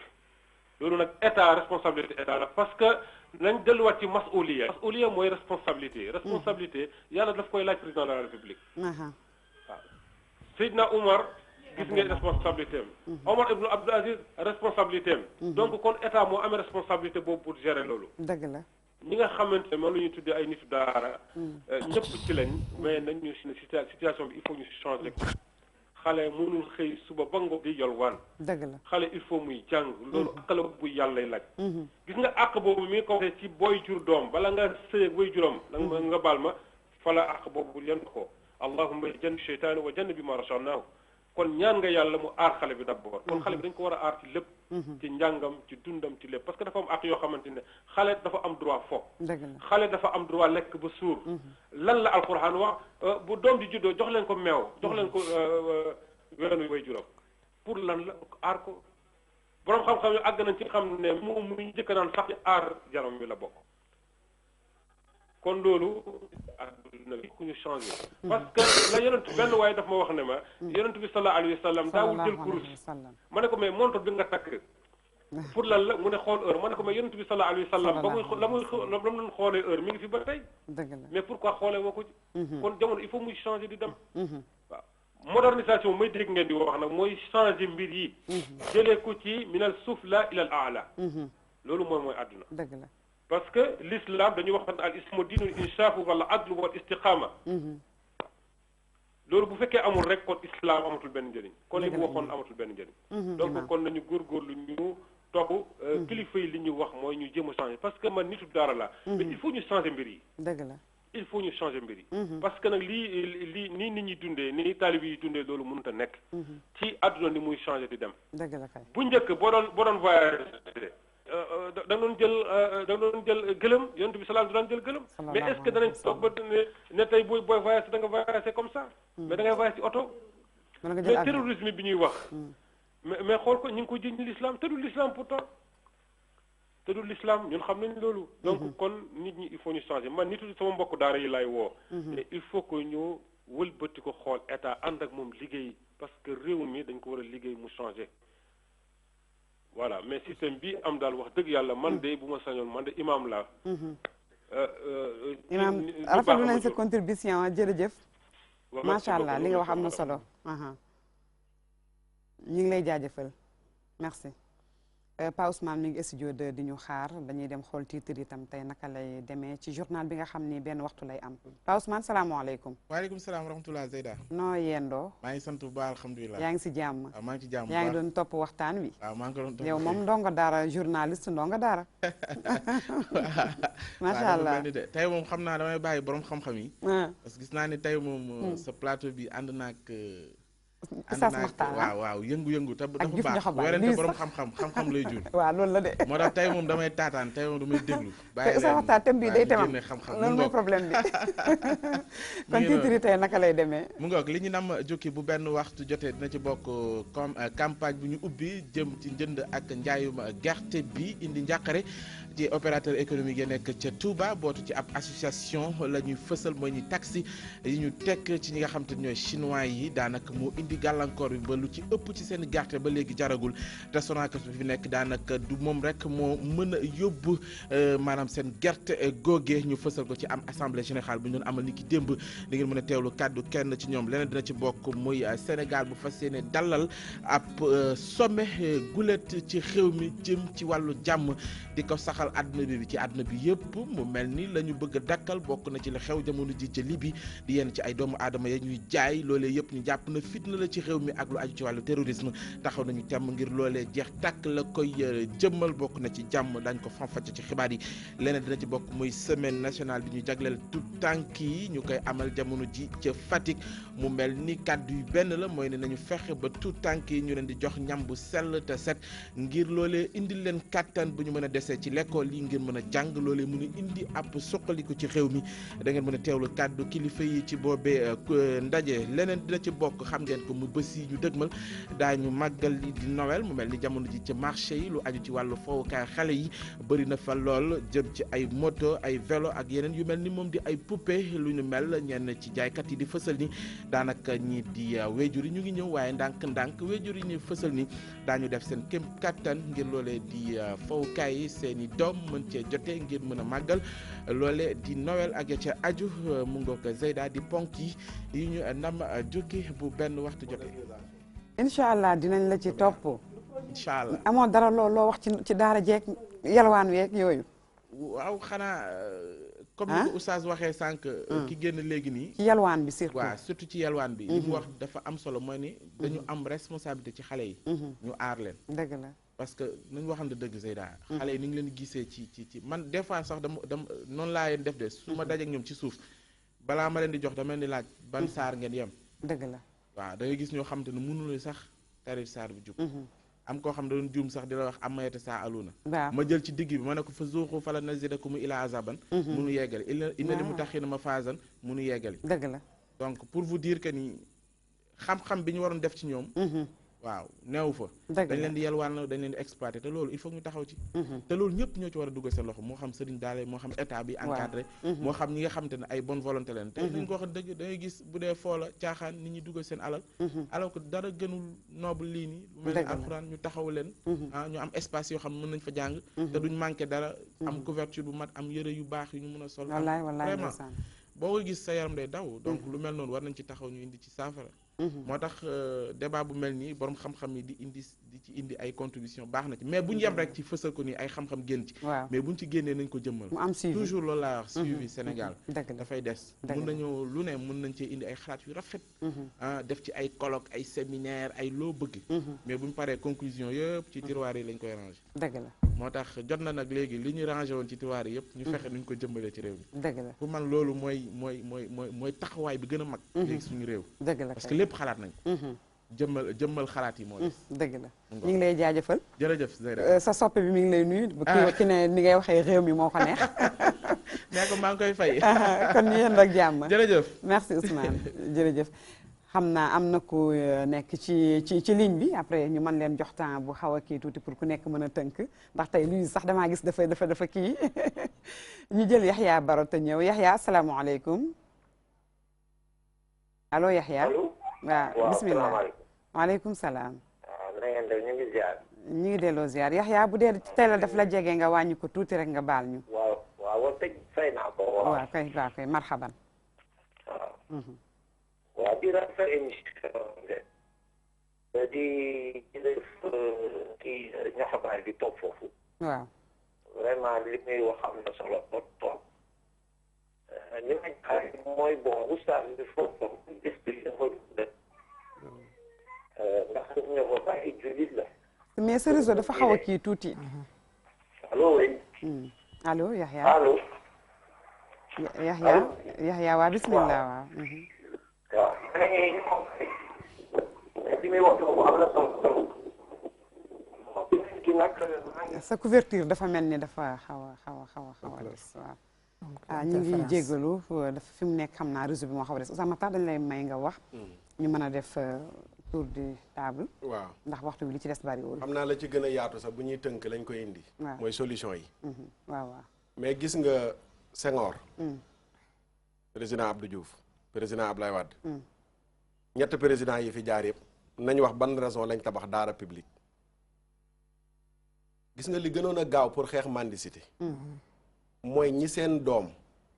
loolu nag état responsabilité état la parce que nañ delluwaat ci masuliya mooy responsabilité yàlla daf koy laaj président de la république waaw Seydina Oumar gis ngeen responsabilité am Omar ibn Abdul Aziz responsabilité am donc kon état moo amee responsabilité boobu pour gérer loolu dëgg la ñi nga xamante ne moom la ñuy tuddee ay nitu daara ñëpp ci lañ mais nañ ñu situation bi il faut ñu changer ko xale mënul xëy suba ba ngoon di yolwaan dëgg la xale il faut muy jàng loolu àq la bu yàlla lay laaj gis nga àq boobu mi ngi ko waxee ci booy jur doom bala nga sëy ak booy juróom nga baal ma fala àq boobu yan ko allahumma jann cheytaani wa jann bi ma rachanaahu kon ñaan nga yàlla mu aar xale bi d'abord kon xale bi dañ ko war a aar ci lépp ci njàngam ci dundam ci lépp parce que dafa am àq yoo xamante ne xale dafa am droit fo xale dafa am droit lekk ba suur lan la alquran wax bu doom di juddoo jox leen ko meew jox leen ko weenu way juróom pour lan la aar ko boroom xam-xam yu àgg nañ ci xam ne moom muy njëkk naan sax ci aar yaram bi la bokk kon loolu adduna bi ku ñu changé parce que la yonent benn waaye daf ma wax ne ma yonent bi sallallahu alayhi wa sallam daawul jël kurus ma ne ko mais montre bi nga takk pour lan la mu ne xool heure ma ne ko mais yonent bi sallallahu alayhi wa sallam ba muy la mu doon xoolee heure mi ngi fi ba tey mais pourquoi xoolee woo ko ci kon jamono il faut muy changé di dem waaw modernisation may dégg ngeen di wax nag mooy changé mbir yi jëlee ko ci minal sufla ilal aala loolu mooy adduna dëgg la parce que l'islam dañuy wax al ismu diinul insaafu wala adlu wal istiqaama loolu bu fekkee amul rek kon islam amatul benn njëriñ kon li mu waxoon amatul benn njëriñ donc kon nañu góorgóorlu ñu topp kilifa yi li ñu wax mooy ñu jéem a changer parce que man nitu daara la mais il faut ñu changer mbir yi dëgg la il faut ñu changer mbir yi parce que nag lii nii nit ñi dundee nii taalib yi dundee loolu mënut a nekk ci àdduna ni muy changer di dem dëgg la kay bu njëkk boo doon voyage da doon jël gëlëm yonent bi salaam daan jël gëlëm mais est-ce que danañ toog ba ne tey booy voyage da nga voyagé comme ça mais da ngay voyage ci oto mais terrorisme bi ñuy wax mais xool ko ñu ngi ko jiñ l'islam te du l'islam pourtant te du l'islam ñun xam nañ loolu donc kon nit ñi il faut ñu changer man nitu sama mbokk daara yi laay woo mais il faut que ñu wëlbati ko xool état ànd ak moom liggéey parce que réew mi dañ ko war a liggéey mu changer voilà mais système bi am daal wax dëgg yàlla man de bu ma sañoon man de imam laa imam rafetlu nañ sa contribution jërëjëf macha allah li nga wax am na solo ñu ngi lay jaajëfal merci Pa Ousmane mi ngi studio 2 di ñu xaar dañuy dem xool titre itam tey naka lay demee ci journal bi nga xam ni benn waxtu lay am Pa Ousmane salaamaaleykum. waaleykum salaam wa rahmatulah Zeyda. noo yendoo. maa ngi sant bu baax alhamdulilah. yaa ngi si jàmm. waaw maa ngi ci jàmm bu baax yaa ngi doon topp waxtaan wi. waaw maa ngi ko doon topp yow moom ndongo daara journaliste ndongo daara. macha allah tey moom xam naa damay bàyyi borom xam-xam yi. parce que gis naa ne tey moom sa plateau bi ànd naag. Oustaz Makhtar waaw yëngu-yëngu te dafa baax werante borom xam-xam lay jur waaw loolu la de moo tax tey moom damay taataan tey moom damay déglu bàyyi Oustaz Makhtar thème bi day temam loolu mooy problème bi kon titre tey naka lay demee mu ngoog li ñu nam jukki bu benn waxtu jotee dina ci bokk comme campagne bu ñu ubbi jëm ci njënd ak njaayum gerte bi indi njàqare ci opérateur économique yi nekk ca Touba bootu ci ab association la ñuy fësal mooy ñi taxi yi ñu teg ci ñi nga xam te ñooy chinois yi daanaka moo indi gàllankoor bi ba lu ci ëpp ci seen gerte ba léegi jaragul te Sonacos bi fi nekk daanaka du moom rek moo mën a yóbbu maanaam seen gerte googe ñu fësal ko ci am assemblée générale bu ñu doon amal ni ki démb di ngeen mën a teewlu kàddu kenn ci ñoom leneen dina ci bokk muy Sénégal bu fas yéene dalal ab sommet gulet ci xew mi jëm ci wàllu jàmm di ko saxal àdduna bi ci àdduna bi yëpp mu mel ni la ñu bëgg a dakkal bokk na ci la xew jamono ji ca Libye di yenn ci ay doomu aadama ya ñuy jaay loolee yëpp ñu jàpp na fitna la ci xew mi ak lu aju ci wàllu terrorisme taxaw nañu temm ngir loolee jeex tàkk la koy jëmmal bokk na ci jàmm dañ ko fanfacc ci xibaar yi leneen dina ci bokk muy semaine nationale bi ñu jagleel tout tànk yi ñu koy amal jamono ji ca Fatick mu mel ni kàddu yu benn la mooy ne nañu fexe ba tout tànk yi ñu leen di jox ñam bu sell te set ngir loolee indil leen kàttan bu ñu mën a desee ci l'école yi ngir mën a jàng loolee mën a indi ab suqaliku ci xew mi da ngeen mën a teewlu kàddu kilifa yi ci boobee ndaje leneen dina ci bokk xam ngeen ko mu bés yi ñu dëgmal daañu màggal li di Noël mu mel ni jamono ji ci marché yi lu aju ci wàllu fowukaay xale yi bëri na fa lool jëm ci ay moto ay vélo ak yeneen yu mel ni moom di ay poupée lu ñu mel ñenn ci jaaykat yi di fësal ni daanaka ñi di wéjur yi ñu ngi ñëw waaye ndànk-ndànk wéjur yi ñu fësal ni daañu def seen kéem kattan ngir loolee di fowukaay yi seen i doom mën cee jotee ngir mën a màggal loole di Noël ak ca aju mu ngoog Zeyda di ponk yi ñu ndam jukki bu benn waxtu jotee. incha allah dinañ la ci topp. incha allah amoo dara loo wax ci daara jeeg yalwaan weeg yooyu. waaw xanaa. comme ni ko oustaz waxee sànq. ki génn léegi nii. ci yalwaan bi surtout. waaw surtout ci yalwaan bi. li mu wax dafa am solo mooy ni. dañu am responsabilité ci xale yi. ñu aar leen. dëgg la parce que nañu waxante dëgg Zeyda. xale yi ni ngi leen gisee ci man des fois sax dama noonu laa leen def de su ma dajeek ñoom ci suuf balaa ma leen di jox dama leen di laaj ban saar ngeen yem. dëgg la waaw da ngay gis ñoo xam te ne mënuloo sax tarif saar bi jub. am koo xam da doon juum sax di la wax amayata saa aluna ma jël ci digg bi ma ne ko fa zuuxu fala nazidakum ila azaban munu yeggali inna li mutaxina ma faazan munu yeggali dëgg la donc pour vous dire que ni xam-xam bi ñu waroon def ci ñoom waaw neew fa dañ leen di yelwaan dañ leen di exploité te loolu il faut ñu taxaw ci te loolu ñëpp ñoo ci war a duggal seen loxo moo xam sëriñ daale moo xam état bi encadré moo xam ñi nga xam te ne ay bonne volonté leen te li ñu ko wax dëgg da ngay gis bu dee foola caaxaan nit ñi duggal seen alal alors que dara gënul noble lii nii lu mel ne alxuraan ñu taxaw leen ñu am espace yoo xam ne mën nañ fa jàng te duñ manqué dara am couverture bu mat am yëre yu baax yu ñu mën a sol vraiment boo ko gis sa yaram day daw donc lu mel noonu war nañ ci taxaw ñu indi ci saafara moo tax débat bu mel nii borom xam-xam yi di ci indi ay contribution baax na ci mais bu ñu yem rek ci fësal ko nii ay xam-xam génn ci mais buñ ci génnee nañ ko jëmmal toujours loolu laa wax suivi Sénégal dafay des mun nañoo lu ne mun nañ cee indi ay xalaat yu rafet def ci ay colloque ay séminaire ay loo bëgg mais buñ paree conclusion yëpp ci tiroir yi lañ koy rangé dëgg la moo tax jot na nag léegi li ñu rangé woon ci tiroir yi yëpp ñu fexe nuñ ko jëmbalee ci réew mi dëgg la pour man loolu mooy taxawaay bi gën a mag léegi suñu réew dëgg la parce que lépp xalaat nañ jëmmal xalaat yi moo des dëgg la ñu ngi lay jaajëfal jërëjëf Zeyda sa soppe bi mi ngi lay nuyu ki ne ni ngay waxee réew mi moo ko neex nee ko maa ngi koy fay kon ñu yéen rek jàmm jërëjëf merci Ousmane jërëjëf xam naa am na ku nekk ci ligne bi après ñu mën leen jox temps bu xaw a kii tuuti pour ku nekk mën a tënk ndax tey luy sax damaa gis dafa kii ñu jël Yaxya Baro te ñëw Yaxya asalaamaaleykum allo Yaxya waaw bismillah waaleykum salaam na ngeen def ñu ngi ziar ñu ngi delloo ziar Yaxya bu dee tey la daf la jege nga wàññi ko tuuti rek nga baal ñu waaw tëj fay naa ko waaw kay marhaban waaw di rafet émission di def kii ñaxabaay bi toog foofu waaw vraiment li muy wax am na solo trop li ma jaay mooy bon oustaz bi foofu expliqué dafa def ndax daf ñoo ko bàyyi jullit la mais sa réseau dafa xaw a kii tuuti allo oui allo Yaxya allo Yaxya waa bismillah waaw li muy wax foofu am na solo ki nag sa couverture dafa mel ni dafa xaw a des waaw ñu ngi jégalu dafa fi mu nekk xam naa réseau bi moo xaw a des Ousmane Makhtar dañ lay may nga wax ñu mën a def tour du table. waaw ndax waxtu bi li ci des bariwul. xam naa la ci gën a yaatu sax bu ñuy tënk lañ koy indi. waaw mooy solution yi. waaw waaw. mais gis nga Senghor. président Abdou Diouf président Ablaye Wade. ñett président yi fi jaar yëpp nañ wax ban raison lañ tabax daara publique. gis nga li gënoon a gaaw pour xeex mendicité. mooy ñi seen doom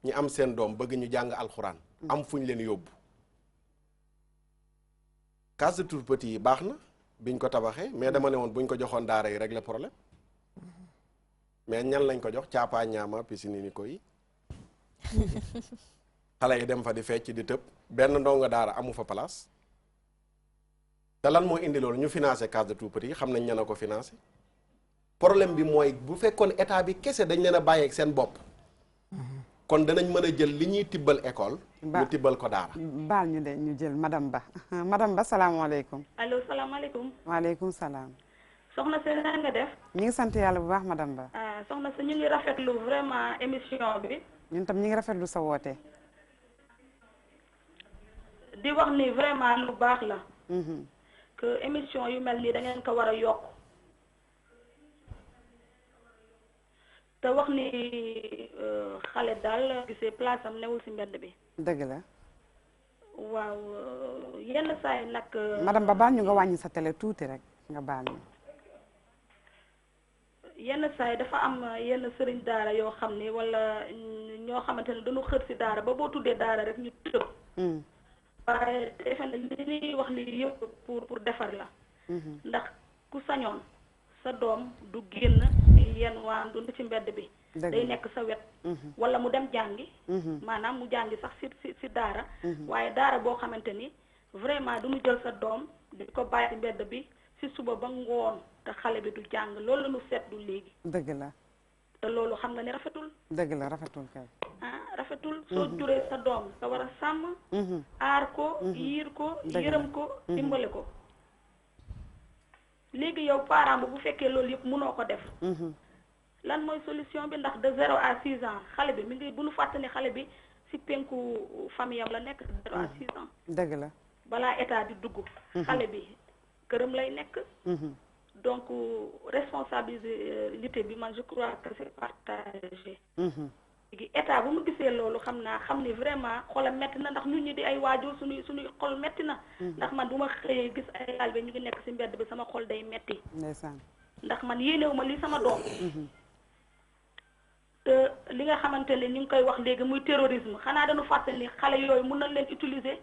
ñi am seen doom bëgg ñu jàng alxuraan. am fuñ leen yóbbu. case de tout petit yi baax na biñ ko tabaxee mais dama ne woon buñ ko joxoon daara yi régler problème mais ñan lañ ko jox caapaa ñaama piscine ni ko yi xale yi dem fa di fecc di tëb benn ndongo daara amu fa place te lan moo indi loolu ñu financé case de tout petit yi xam nañ ñan a ko financé problème bi mooy bu fekkoon état bi kese dañ leen a bàyyeeg seen bopp kon danañ mën a jël li ñuy tibbal école. ñu tibbal ko daara. baal ñu de ñu jël madame Ba madame Ba salaamaaleykum. allo salaamaaleykum. waaleykum salaam. soxna si na nga def. ñu ngi sant yàlla bu baax madame Ba. soxna si ñu ngi rafetlu vraiment émission bi. ñun tam ñu ngi rafetlu sa woote. di wax ni vraiment lu baax la. que émission yu mel nii da ngeen ko war a yokk. te wax ni xale daal gisee place am newul ci mbedd bi. dëgg la. waaw yenn saa yi nag. madame Ba baal ñu nga wàññi sa télé tuuti rek nga baal ñu. yenn saa yi dafa am yenn sëriñ daara yoo xam ni walla ñoo xamante ne dañu xër ci daara ba boo tuddee daara rek ñu tëb. waaye defe na li ñuy wax ni yëpp pour defar la. ndax ku sañoon sa doom du génn. yenn waa dund ci mbedd bi day nekk sa wet wala mu dem jàngi maanaam mu jàngi sax ci daara waaye daara boo xamante ni vraiment du ñu jël sa doom di ko bàyyi ci mbedd bi ci suba ba ngoon te xale bi du jàng loolu la ñu seetlu léegi dëgg la te loolu xam nga ne rafetul dëgg la rafetul kay rafetul soo juree sa doom nga war a sàmm aar ko yiir ko yërëm ko dimbale ko léegi yow parent bu fekkee loolu yëpp mënoo ko def lan mooy solution bi ndax de 0 à 6 ans xale bi mi ngi bu nu fàttali xale bi ci penku famille am la nekk de 0 à 6 ans dëgg la balaa état di dugg xale bi këram lay nekk donc responsabilité bi man je crois que c'est partagé léegi état bu mu gisee loolu xam ni vraiment xolam metti na ndax ñun ñi di ay waajur suñuy xol metti na ndax man bu ma xëyee gis ay taalibe ñu ngi nekk ci mbedd bi sama xol day metti ndeysaan ndax man yéenewu ma lii sama doom te li nga xamante ne ñu ngi koy wax léegi muy terrorisme xanaa dañu fàttali ni xale yooyu mën nañ leen utiliser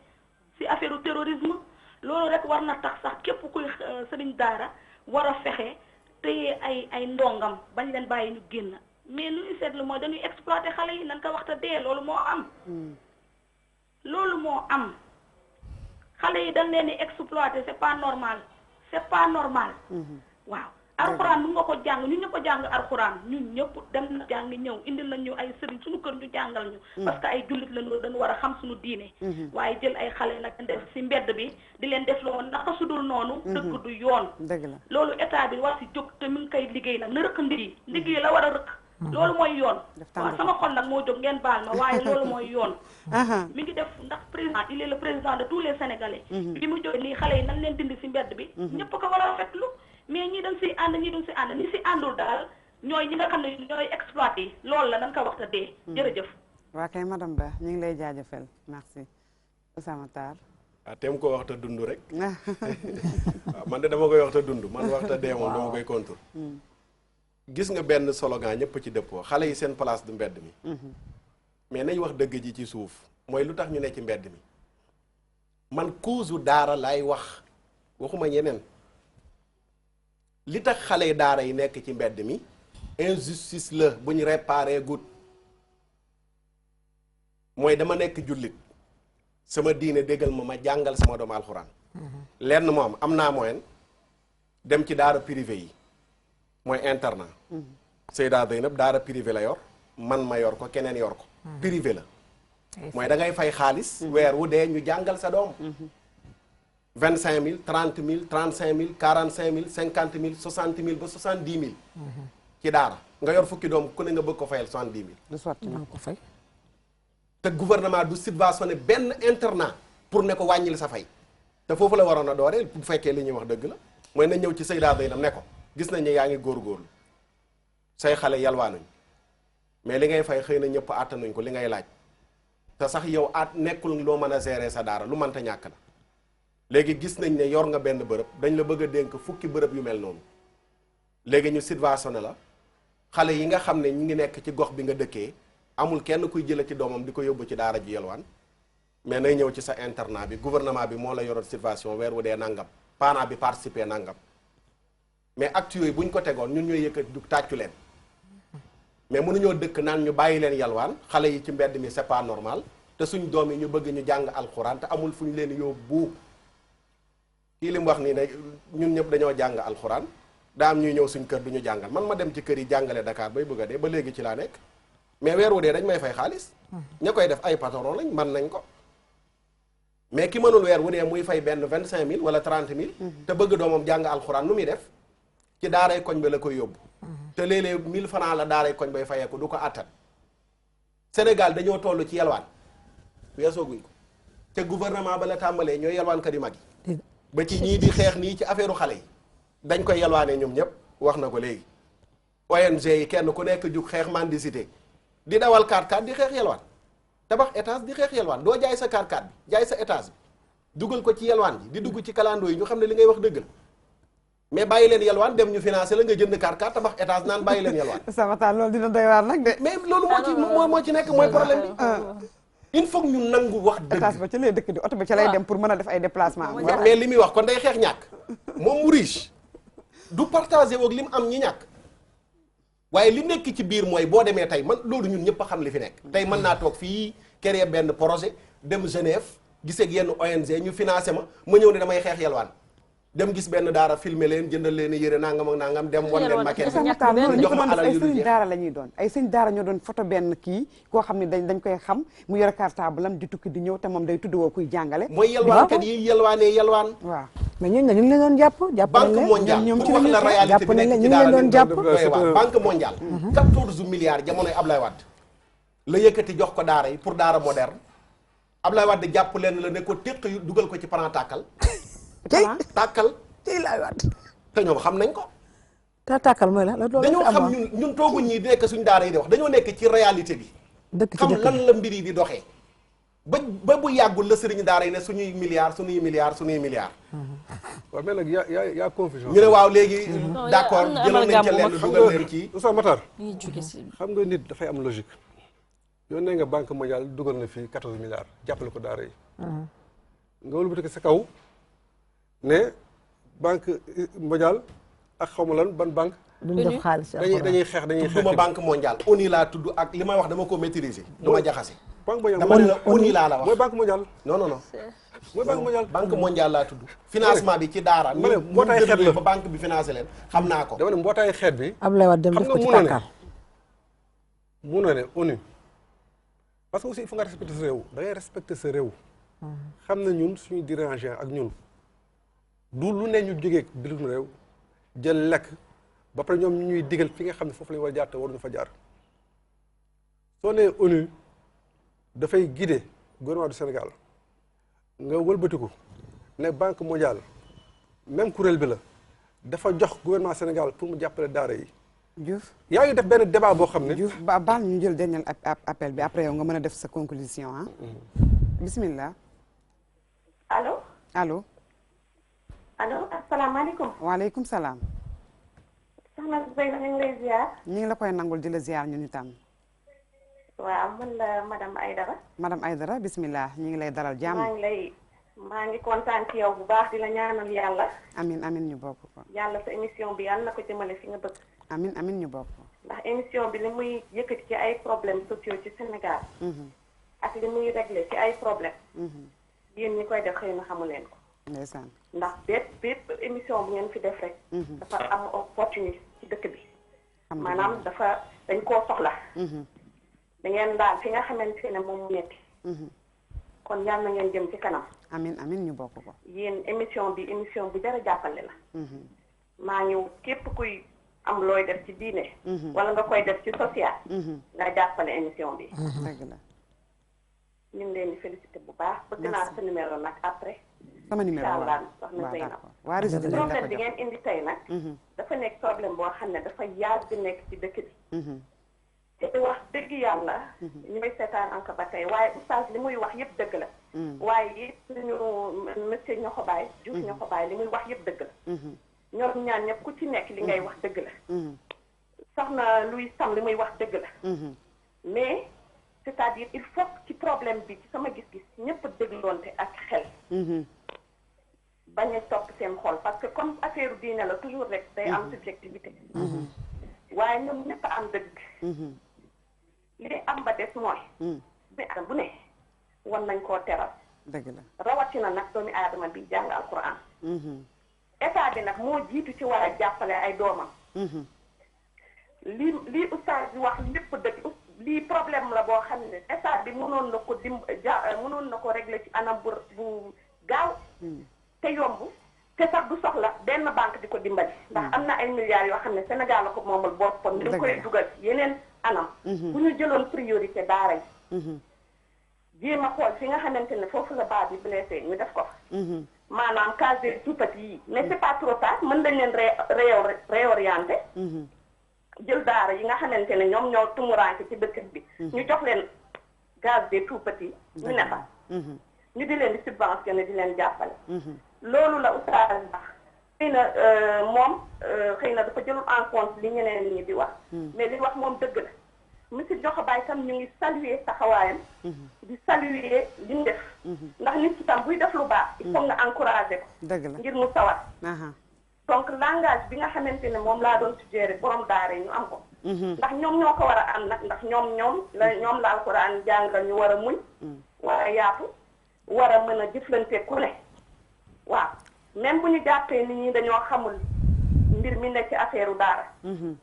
ci affaire terrorisme loolu rek war na tax sax képp kuy sëriñ daara war a fexe téye ay ndongam bañ leen bàyyi ñu génn mais lu ñu seetlu mooy dañuy exploiter xale yi nan ko waxta dee loolu moo am xale yi dañ leen di exploiter c'est pas normal waaw alxuraan mun nga ko jàng ñun ñëpp a jàng alxuraan ñun ñëpp dem na jàng ñëw indil nañu ay sëriñ suñu kër ñu jàngal ñu parce que ay jullit lañu dañu war a xam suñu diine waaye jël ay xale nag def ci mbedd bi di leen def loo naka sudul noonu dëgg du yoon loolu état bi war ci jóg te mi ngi koy liggéey nag na rëkk ndig yi la war a rëkk loolu mooy yoon waaw sama xol nag moo jóg ngeen baal ma waaye loolu mooy yoon mi ngi def ndax président il est le président de tous les Sénégalais bi mu jógee nii xale yi nañ leen dindi ci mbedd bi ñëpp ko war a rafetlu mais ñi dañ ci ànd ñi duñ ci ànd ñi ci àndul daal ñooy ñi nga xam ne ñooy exploité yi loolu la dañ ko waxta dee jërëjëf waa kay madame Ba ñu ngi lay jaajëfal merci Ousama Tall teem ko waxta dund rek waaw man de dama koy waxta dund man waxta dee moom dama koy contour gis nga benn slogan ñëpp ci dëppoo xale yi seen place du mbedd mi mais nañ wax dëgg ji ci suuf mooy lu tax ñu ne ci mbedd mi man cause daara laay waxuma ñeneen li tax xale yi daara yi nekk ci mbedd mi injustice la bu ñu réparé gut mooy dama nekk jullit sama diine déggal ma jàngal sama doomu alxuraan lenn moom am naa moyen dem ci daara privé yi mooy internat Seyda Zeynab daara privé la yor man ma yor ko keneen yor ko privé la mooy da ngay fay xaalis weer wu dee ñu jàngal sa doom 25 000 30 000 35 000 45 000 50 000 60 000 ba 70 000 ci daara nga yor fukki doom ku ne nga bëgg ko fayal 70 000 du sotti na ko fay te gouvernement du subventionné benn internat pour ne ko wàññil sa fay te foofu la waroon a dooree bu fekkee li ñuy wax dëgg la mooy na ñëw ci Seyda Zeynab ne ko gis nañ ne yaa ngi góorgóorlu say xale yalwaanuñ mais li ngay fay xëy na ñëpp àttanuñ ko li ngay laaj te sax yow nekkul loo mën a gérer sa daara lu mënta ñàkk la léegi gis nañ ne yor nga benn bërëb dañ la bëgg a dénk fukki bërëb yu mel noonu léegi ñu subventionné la xale yi nga xam ne ñu ngi nekk ci gox bi nga dëkkee amul kenn kuy jële ci doomam di ko yóbbu ci daara ji yalwaan mais nay ñëw ci sa internat bi gouvernement bi moo la yoroon subvention weer wu dee nangam parent bi participer nangam mais actes yooyu buñ ko tegoon ñun ñooy yëkkati du tàccu leen mais mënuñoo dëkk naan ñu bàyyi leen yalwaan xale yi ci mbedd mi c'est pas normal te suñ doom yi ñu bëgg ñu jàng alxuraan te amul fu ñu leen yóbbu kii li mu wax nii ne ñun ñëpp dañoo jàng alxuraan daa am ñuy ñëw suñ kër du ñu jàngal man ma dem ci kër yi jàngale Dakar bay bëgg a dee ba léegi ci laa nekk mais weer wu dee dañ may fay xaalis ña koy def ay patron lañ man nañ ko mais ki mënul weer wu dee muy fay benn 25 000 wala 30 000 te bëgg doomam jàng alxuraan nu muy def ci daaray koñ ba la koy yóbbu te léeg-léeg 1000 francs la daaray koñ bay fayee ko du ko attan Sénégal dañoo toll ci yalwaan weesooguñ ko te gouvernement ba la tàmbalee ñooy yalwaankat yu mag yi ba ci ñii di xeex nii ci affaire xale yi dañ koy yalwaanee ñoom ñëpp wax na ko léegi ONG yi kenn ku nekk jug xeex mendicité di dawal 4x4 di xeex yalwaan tabax étage di xeex yalwaan doo jaay sa 4x4 bi jaay sa étage bi dugal ko ci yalwaan ji di dugg ci kalandoo yi ñu xam ne li ngay wax dëgg la mais bàyyi leen yalwaan dem ñu financé la nga jënd 4x4 tabax étage naan bàyyi leen yalwaan. sama taal loolu dina doy waar nag de. mais loolu moo ci nekk mooy problème bi. il faut que ñu nangu wax dëgg. étage ba ca lay dëkk di oto ba ca lay dem pour mën a def ay déplacement. mais li muy wax kon day xeex ñàkk moom mu riche du partagé woog li mu am ñi ñàkk waaye li nekk ci biir mooy boo demee tey man loolu ñun ñëpp a xam li fi nekk. tey mën naa toog fii créer benn projet dem Genève gisee ak yenn ONG ñu financé ma ñëw ne damay xeex yalwaan dem gis benn daara filmer leen jëndal leen yére nangam ak nangam dem wan leen maquette bi jox ma alal yu dul ay sëñ daara la ñuy doon ay sëñ daara ñoo doon photo benn kii koo xam ne dañ koy xam mu yore cartable am di tukki di ñëw te moom day tudd woo kuy jàngale mooy yalwaankat yi yalwaanee yalwaan waaw mais ñooñu ñu ngi leen doon jàpp banque mondiale pour wax la réalité bi nekk ci daara doon jàpp banque mondiale 14 milliards jamonoy Ablaye Wade la yëkkati jox ko daara yi pour daara moderne Ablaye Wade jàpp leen la ne ko téq yu dugal ko ci plan tàkkal tàkkal tey laay waat te ñoom xam nañ ko tàkkal mooy la dañoo xam ñun toogu ñii di nekk suñ daara yi di wax dañoo nekk ci réalité bi xam lan la mbir yi di doxee ba bu yàggul la sëriñ daara yi ne suñuy milliards waaw mais nag yaa confusion ñu ne waaw léegi d'accord jëloon nañ ca lenn dugal leen ci Oustaz Matar xam nga nit dafay am logique yow nee nga banque mondiale dugal na fii 14 milliards jàppale ko daara yi nga wëlbati ko sa kaw ne banque mondiale ak xaw ma lan ban banque. duñ def xaalis dañuy xeex tudduma banque mondiale ONU laa tudd ak li may wax dama ko maîtriser. dama jaxase. banque mondiale dama ne la ONU laa la wax. mooy banque mondiale. non. mooy banque mondiale. banque mondiale laa tudd. financement bi ci daara. ma ne mbootaay xeet la ba banque bi financé leen xam naa ko. dama ne mbootaay xeet bi. Ablaye Wade dem def ko ci Dakar. mun na ne ONU parce que aussi il faut nga respecter sa réew da ngay respecter sa réew. xam na ñun suñu dirigeant ak ñun. du lu ne ñu jógee bitim réew jël lekk ba pare ñoom ñu ñuy digal fi nga xam ne foofu lañu war a jaar te waruñu fa jaar soo nee ONU dafay guider gouvernement du Sénégal nga wëlbatiku ne banque mondiale même kuréel bi la dafa jox gouvernement Sénégal pour mu jàppale daara yi. Diouf yaa ngi def benn débat boo xam ne. Diouf baal ñu jël dernier appel bi après yow nga mën a def sa conclusion ah. bismillah. allo. allo. allo asalaamaaleykum. waaleykum salaam. soxna Zeyna ñu ngi lay ziar. ñu ngi la koy nangul di la ziar ñun itam. waaw man la madame Aydara. madame Aydara bismillah ñu ngi lay dalal jàmm. maa ngi kontaan ci yow bu baax di la ñaanal yàlla. amin amin ñu bokk ko. yàlla sa émission bi yàlla na ko jëmale fi nga bëgg. amin amin ñu bokk ko. ndax émission bi li muy yëkkati ci ay problèmes sociaux ci Sénégal. ak li muy réglé ci ay problèmes. yéen ñi koy def xëy na xamu leen ko. ndeysaan. ndax bépp émission bu ngeen fi def rek. dafa am opportunité ci dëkk bi. maanaam dañ koo soxla. da ngeen daal fi nga xamante ne moom mu metti. kon yal na ngeen jëm ci kanam. amin amin ñu bokk ko. yéen émission bu jar a jàppale la. maa ngi képp kuy am looy def ci diine. wala nga koy def ci social. nga jàppale émission bi. dëgg la. ñu ngi leen di félicité bu baax. bëgg naa sa numéro nag après. sama numéro incha allah waaw soxna waaw Zeynab. d'accord waa réseau dinañ la ko problème bi jox. ngeen indi tey nag. dafa nekk problème boo xam ne dafa yàgg nekk ci dëkk bi. te wax dëgg yàlla. ñu may seetaan encore ba tey waaye oustaz li muy wax yëpp dëgg la. waaye it suñu monsieur Ñoxobaay Diouf Ñoxobaay li muy wax yëpp dëgg la. ñoom ñaan ñëpp ku ci nekk li ngay wax dëgg la. soxna Louis Sam li muy wax dëgg la. mais c'est-à-dire il faut ci problème bi ci sama gis-gis ñëpp dégloonte ak xel. bañ a topp seen xol parce que comme affaire diine la toujours rek day am subjectivité. waaye ñoom ñëpp a am dëgg. li am ba des mooy. bi am bu ne war nañ koo teral. dëgg la rawatina nag doomi aadama bi jàng alquran. état bi nag moo jiitu ci war a jàppale ay doomam. lii oustaz bi wax lépp dëgg lii problème la boo xam ne état bi mënoon na ko mënoon na ko régler ci anam bu gaaw. te yomb te sax du soxla benn banque di ko dimbali. ndax am na ay milliards yoo xam ne Sénégal la ko moomal boppam. ñu koy dugal ci yeneen anam. bu ñu jëloon priorité daara yi. jéem a xool fi nga xamante ne foofu la baa bi blessé ñu def ko fa. maanaam case des tout-petits yi mais c'est pas trop tard mën nañ leen réorienter. jël daara yi nga xamante ne ñoom ñoo tumuraanke ci dëkk bi. ñu jox leen case des tout-petits ñu ne fa. ñu di leen di subventionné di leen jàppale. loolu la oustaz wax xëy na moom xëy na dafa jëlul en compte li ñeneen ñi di wax. mais li wax moom dëgg la. monsieur Diokhobaye tam ñu ngi saluer taxawaayam. di saluer li mu def. ndax nit ki tam buy def lu baax. il faut nga encourager ko. dëgg la ngir mu sawar. donc langage bi nga xamante ne moom laa doon suggéré borom daara ñu am ko. ndax ñoom ñoo ko war a am nag ndax ñoom la alxuraan jàngal ñu war a muñ. war a yaatu. war a mën a jëflante ku ne. waaw même bu ñu jàppee nit ñi dañoo xamul mbir mi ne ci affaire daara.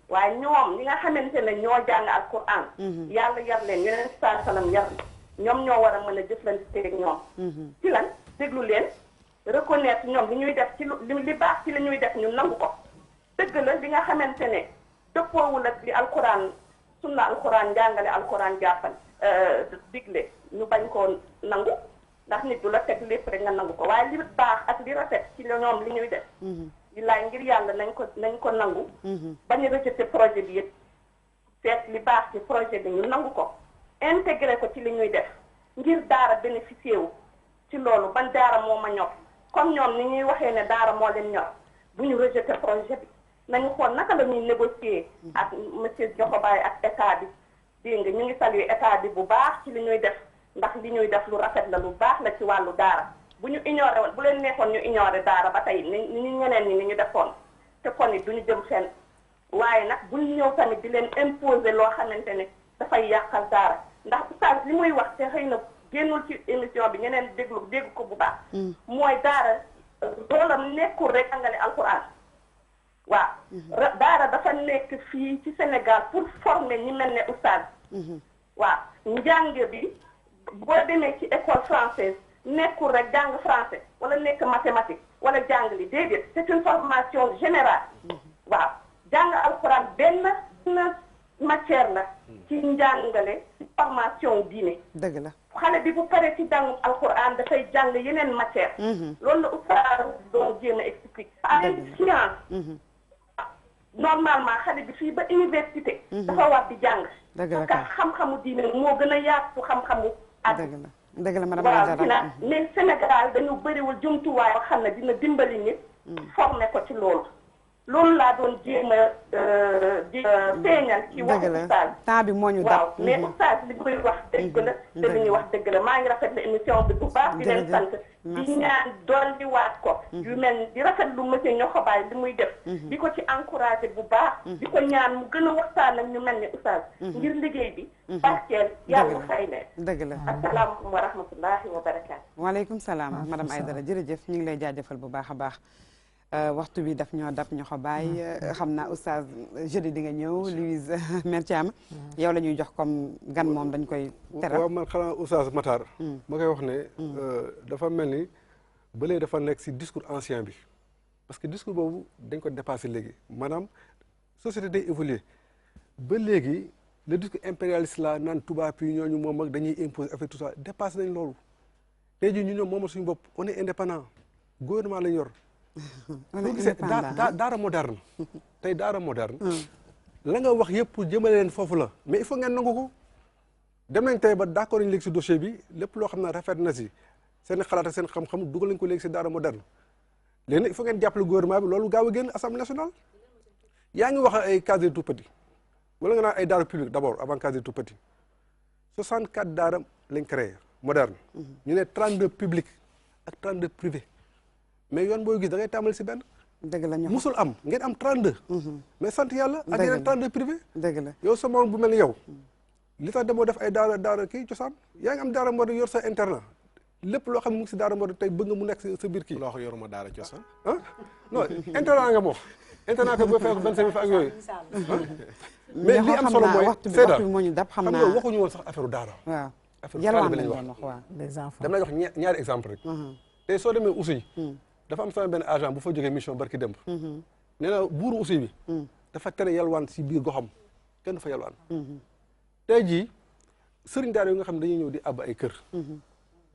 waaye ñoom ñi nga xamante ne ñoo jàng alquran. yàlla yar leen yeneen saa salaam yar ñoom ñoo war a mën a jëflante ak ñoom. ci lan déglu leen reconnaître ñoom li ñuy def ci li baax ci li ñuy def ñu nangu ko. dëgg la li nga xamante ne dëppoowul ak li alquran sunna alquran jàngale alquran jàppal digle ñu bañ koo nangu. ndax nit du la teg lépp rek nga nangu ko waaye li baax ak li rafet ci la ñoom li ñuy def. di laay ngir yàlla nañ ko nangu. bañ a rejeté projet bi yëpp seet li baax ci projet bi ñu nangu ko. intégré ko ci li ñuy def ngir daara bénéficié wu ci loolu ban daara moo ma ñor comme ñoom ni ñuy waxee ne daara moo leen ñor bu ñu rejeté projet bi nañu xool naka la ñuy négocier ak monsieur Diokhobaye ak état bi dégg nga ñu ngi saluer état bi bu baax ci li ñuy def. ndax li ñuy def lu rafet la lu baax la ci wàllu daara bu ñu ignoré woon bu leen neexoon ñu ignoré daara ba tey ni ñu ñeneen ñi ni ñu defoon te kon it duñu jëm fenn waaye nag bu ñu ñëw tamit di leen imposer loo xamante ne dafay yàqal daara ndax oustaz li muy wax te xëy na génnul ci émission bi ñeneen dégg ko bu baax. mooy daara doolam nekkul rek jàngale alquran waaw. daara dafa nekk fii ci Sénégal pour former ñi mel ne oustaz. waaw njàng bi. boo demee ci école française nekkul rek jàng français wala nekk mathématique wala jàng li déedéet c'est une formation générale. waaw jàng alxuraan benn matière la. ci njàngale formation diine. dëgg la xale bi bu paree ci jàngum alxuraan dafay jàng yeneen matière. loolu la oustaz doon jéem a expliquer. ay science. normalement xale bi fii ba université. dafa war di jàng. dëgg la parce que xam-xamu diine moo gën a yaatu xam-xamu. dëgg la madame waaw ci nag mais Sénégal dañu bëriwul jumtuwaay yoo xam ne dina dimbali nit. former ko ci loolu. loolu laa doon jéem a di feeñal ci waxu oustaz. temps bi moo ñu dab. waaw mais oustaz li koy wax dëgg la. te li ñuy wax dëgg la maa ngi rafetlu émission bi bu baax. di leen sant di ñaan dolli waat ko. yu mel di rafetlu monsieur Niokhobaye li muy def. di ko ci encouragé bu baax. di ko ñaan mu gën a waxtaan ak ñu mel ni oustaz. ngir liggéey bi. barkeel yàlla fay leen. dëgg la asalaamaaleykum wa rahmatullahi wa barakaatu. waaleykum salaam madame Aïdara jërëjëf ñu ngi lay jaajëfal bu baax a baax. waxtu bi daf ñoo dab Niokhobaye xam naa oustaz jeudi di nga ñëw Louise Mère Thiam yow la ñuy jox comme gan moom dañ koy teral waaw man xanaa oustaz Matar ma koy wax ne dafa mel ni ba léegi dafa nekk si discours ancien bi parce que discours boobu dañ ko dépassé léegi maanaam société day évoluer ba léegi le discours impérialiste la naan tubaab yi ñooñu moom ak dañuy imposer affaire tout ça dépassé nañ loolu tey jii ñu ñoom moomal suñu bopp on est indépendant gouvernement lañ yor. boo gisee daara moderne tey daara moderne. la nga wax yëpp jëmale leen foofu la mais il faut ngeen nangu ko. dem nañ tey ba d'accord nañ léegi si dossier bi lépp loo xam ne rafet na si seen xalaat ak seen xam-xam dugal nañ ko léegi si daara moderne léegi nag il faut ngeen jàppale gouvernement bi loolu gaaw a génn assemblée nationale. yaa ngi wax ay cases tout petit wala nga naan ay daara public d'abord avant cases tout petit 64 daara lañ créé moderne. ñu ne 32 public ak 32 privé mais yoon booy gis da ngay tàmbali si benn. dëgg la ñu musul am ngeen am 32. mais sant yàlla ak yeneen 32 privé. dëgg la yow sa moom bu mel ni yow. li tax demoo def ay daara kii cosaan yaa ngi am daara moderne yor sa internat lépp loo xam ne mu ngi si daara moderne tey bëgg nga mu nekk sa biir kii. loo xam yoruma daara cosaan. ah non internat nga moom. internat boo fekk 25 fa ak yooyu. mais li am solo mooy Seyda xam nga waxuñu woon sax affaire daara. waaw affaire yalwaan taalibe lañ lañ wax waaw des enfants. dama lay jox ñaari exemple rek. tey soo demee Oussouye. dafa am sama benn agent bu fa jógee mission barki démb. nee na buuru Oussouye bi. dafa tere yalwaan si biir goxam kenn du fa yalwaan. tey jii sëriñ daara yi nga xam ne dañuy ñëw di àbb ay kër.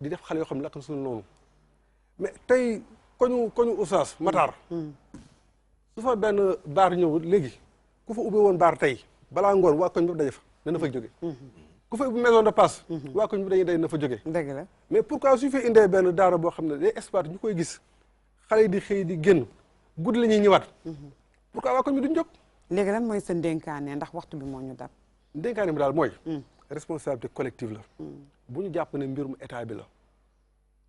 di def xale yoo xam ne lakk suñu noonu. mais tey koñu Oustaz Matar. su fa benn baar ñëw léegi ku fa ubbi woon baar tey balaa ngoon waa koñ bi daje fa dana fa jóge. ku fa ubbi maison de passe. waa koñ bi dañuy day na fa jóge. dëgg la mais pourquoi su fi indee benn daara boo xam ne day exploité ñu koy gis xale yi di xëy di génn guddi la ñuy ñëwaat. pourquoi waa koñ bi duñ jóg. léegi lan mooy sa ndénkaane ndax waxtu bi moo ñu dab. ndénkaane bi daal mooy. responsabilité collective la. bu ñu jàpp ne mbirum état bi la.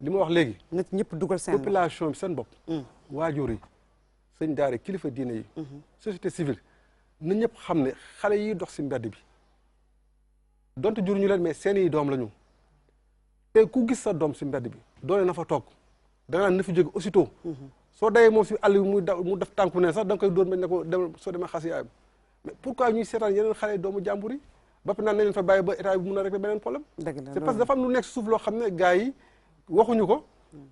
li ma wax léegi. nit ñëpp dugal seen population bi seen bopp. waajur yi sëñ daara kilifa diine yi. société civile na ñëpp xam ne xale yi dox si mbedd bi donte jur ñu leen mais seen i doom la ñu. te ku gis sa doom si mbedd bi doole na fa toog da nga naan na fi jóge aussitôt. soo dayee moom si àll bi mu def tànku ne sax da nga koy dóor bañ ne ko dem soo demee xas yaayam mais pourquoi ñuy seetaan yeneen xale doomu jàmbur yi ba naan nañ leen fa bàyyi ba état bi mun a régler beneen problème. c'est parce que dafa am lu nekk si suuf loo xam ne gars yi waxuñu ko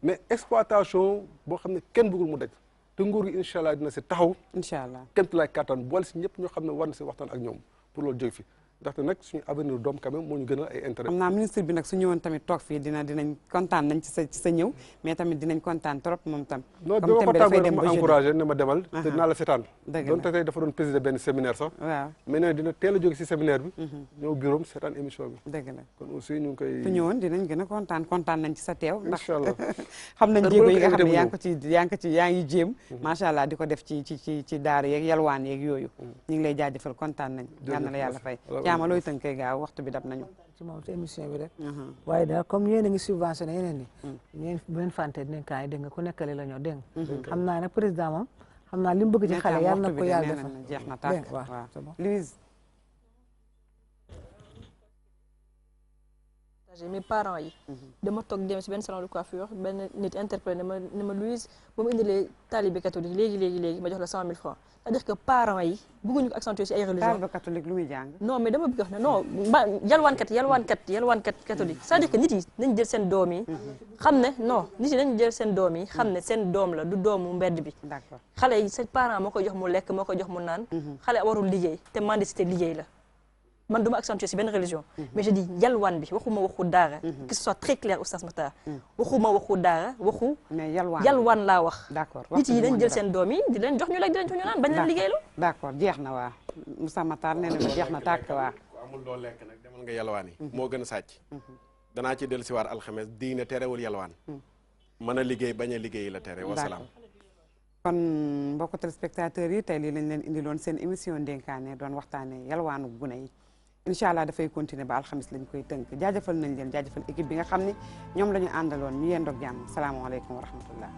mais exploitation boo xam ne kenn bëggul mu daj te nguur gi incha allah dina si taxaw. incha allah kémt laay kattan boole si ñëpp ñoo xam ne war na si waxtaan ak ñoom pour loolu jóge fi ndaxte nag suñu avenir doom quand même moo ñu gën a ay intérêt. xam naa ministre bi nag su ñëwoon tamit toog fii dinañ kontaan nañ ci sa ñëw mais tamit dinañ kontaan trop moom tam. non bi ma ko tàggoo ma encouragé ne ma demal. te dinaa la seetaan. dëgg la donte tey dafa doon présider benn séminaire sax. waaw mais nee dina teel a jóge si séminaire bi. ñëw bureau seetaan émission bi. dëgg la kon aussi ñu ngi koy. su ñëwoon dinañ gën a kontaan nañ ci sa teew. incha allah xam nañ jéego yi nga xam ne yaa ngi jéem. macha allah di ko def ci daara yeeg yalwaan yeeg yooyu. ñu ngi lay jaajëfal kontaan nañ. yal na la yàlla fay jaama looy tënkee gaaw waxtu bi dab nañu ci moom ci émission bi rek waaye daal comme yéen a ngi subventionné yeneen ni ñeen bu leen fànte dinañ kaay dégg nga ku nekkale la ñoo dégg nga xam naa nag président moom xam naa li mu bëgg ci xale yàlla na ko yàlla defal jeex na tàkk waaw Louise mes parents yi dama toog dem si benn salon de coiffure benn nit interpellé ne ma Louise ba mu indilee talibé catholique léegi ma jox la 100 000 francs c'est-à-dire que parents yi bëgguñu ko accentuer si ay religion talibé catholique lu muy jàng non mais dama bëgg wax ne non yalwaankat catholique c'est-à-dire que nit yi nañ jël seen doom yi xam ne non nit yi nañ jël seen doom yi xam ne seen doom la du doomu mbedd bi d'accord xale yi seen parent moo koy jox mu lekk moo koy jox mu naan xale warul liggéey te mendicité liggéey la man duma accentuer si benn religion mais je dis yalwaan bi waxuma waxu daara que ce soit très clair Oustaz Makhtar waxuma waxu daara waxu yalwaan laa wax d'accord nit yi dañ jël seen doom yi di leen jox ñu lekk di leen jox ñu naan bañ leen liggéeylu d'accord jeex na waa Oustaz Makhtar nee na jeex na tàkk waa amul loo lekk nag demal nga yalwaan yi moo gën a sàcc danaa ci dellu si waar alxames diine terewul yalwaan mën a liggéey bañ a liggéey la tere wasalaam kon mbokk téléspectateurs yi tey lii lañ leen indiloon seen émission ndénkaane doon waxtaane yalwaanu gune yi incha allah dafay continuer ba alxamis lañ koy tënk jaajëfal nañ leen jaajëfal équipe bi nga xam ne ñoom la ñu àndaloon ñu yendoog jàmm salaamaaleykum wa rahmatullah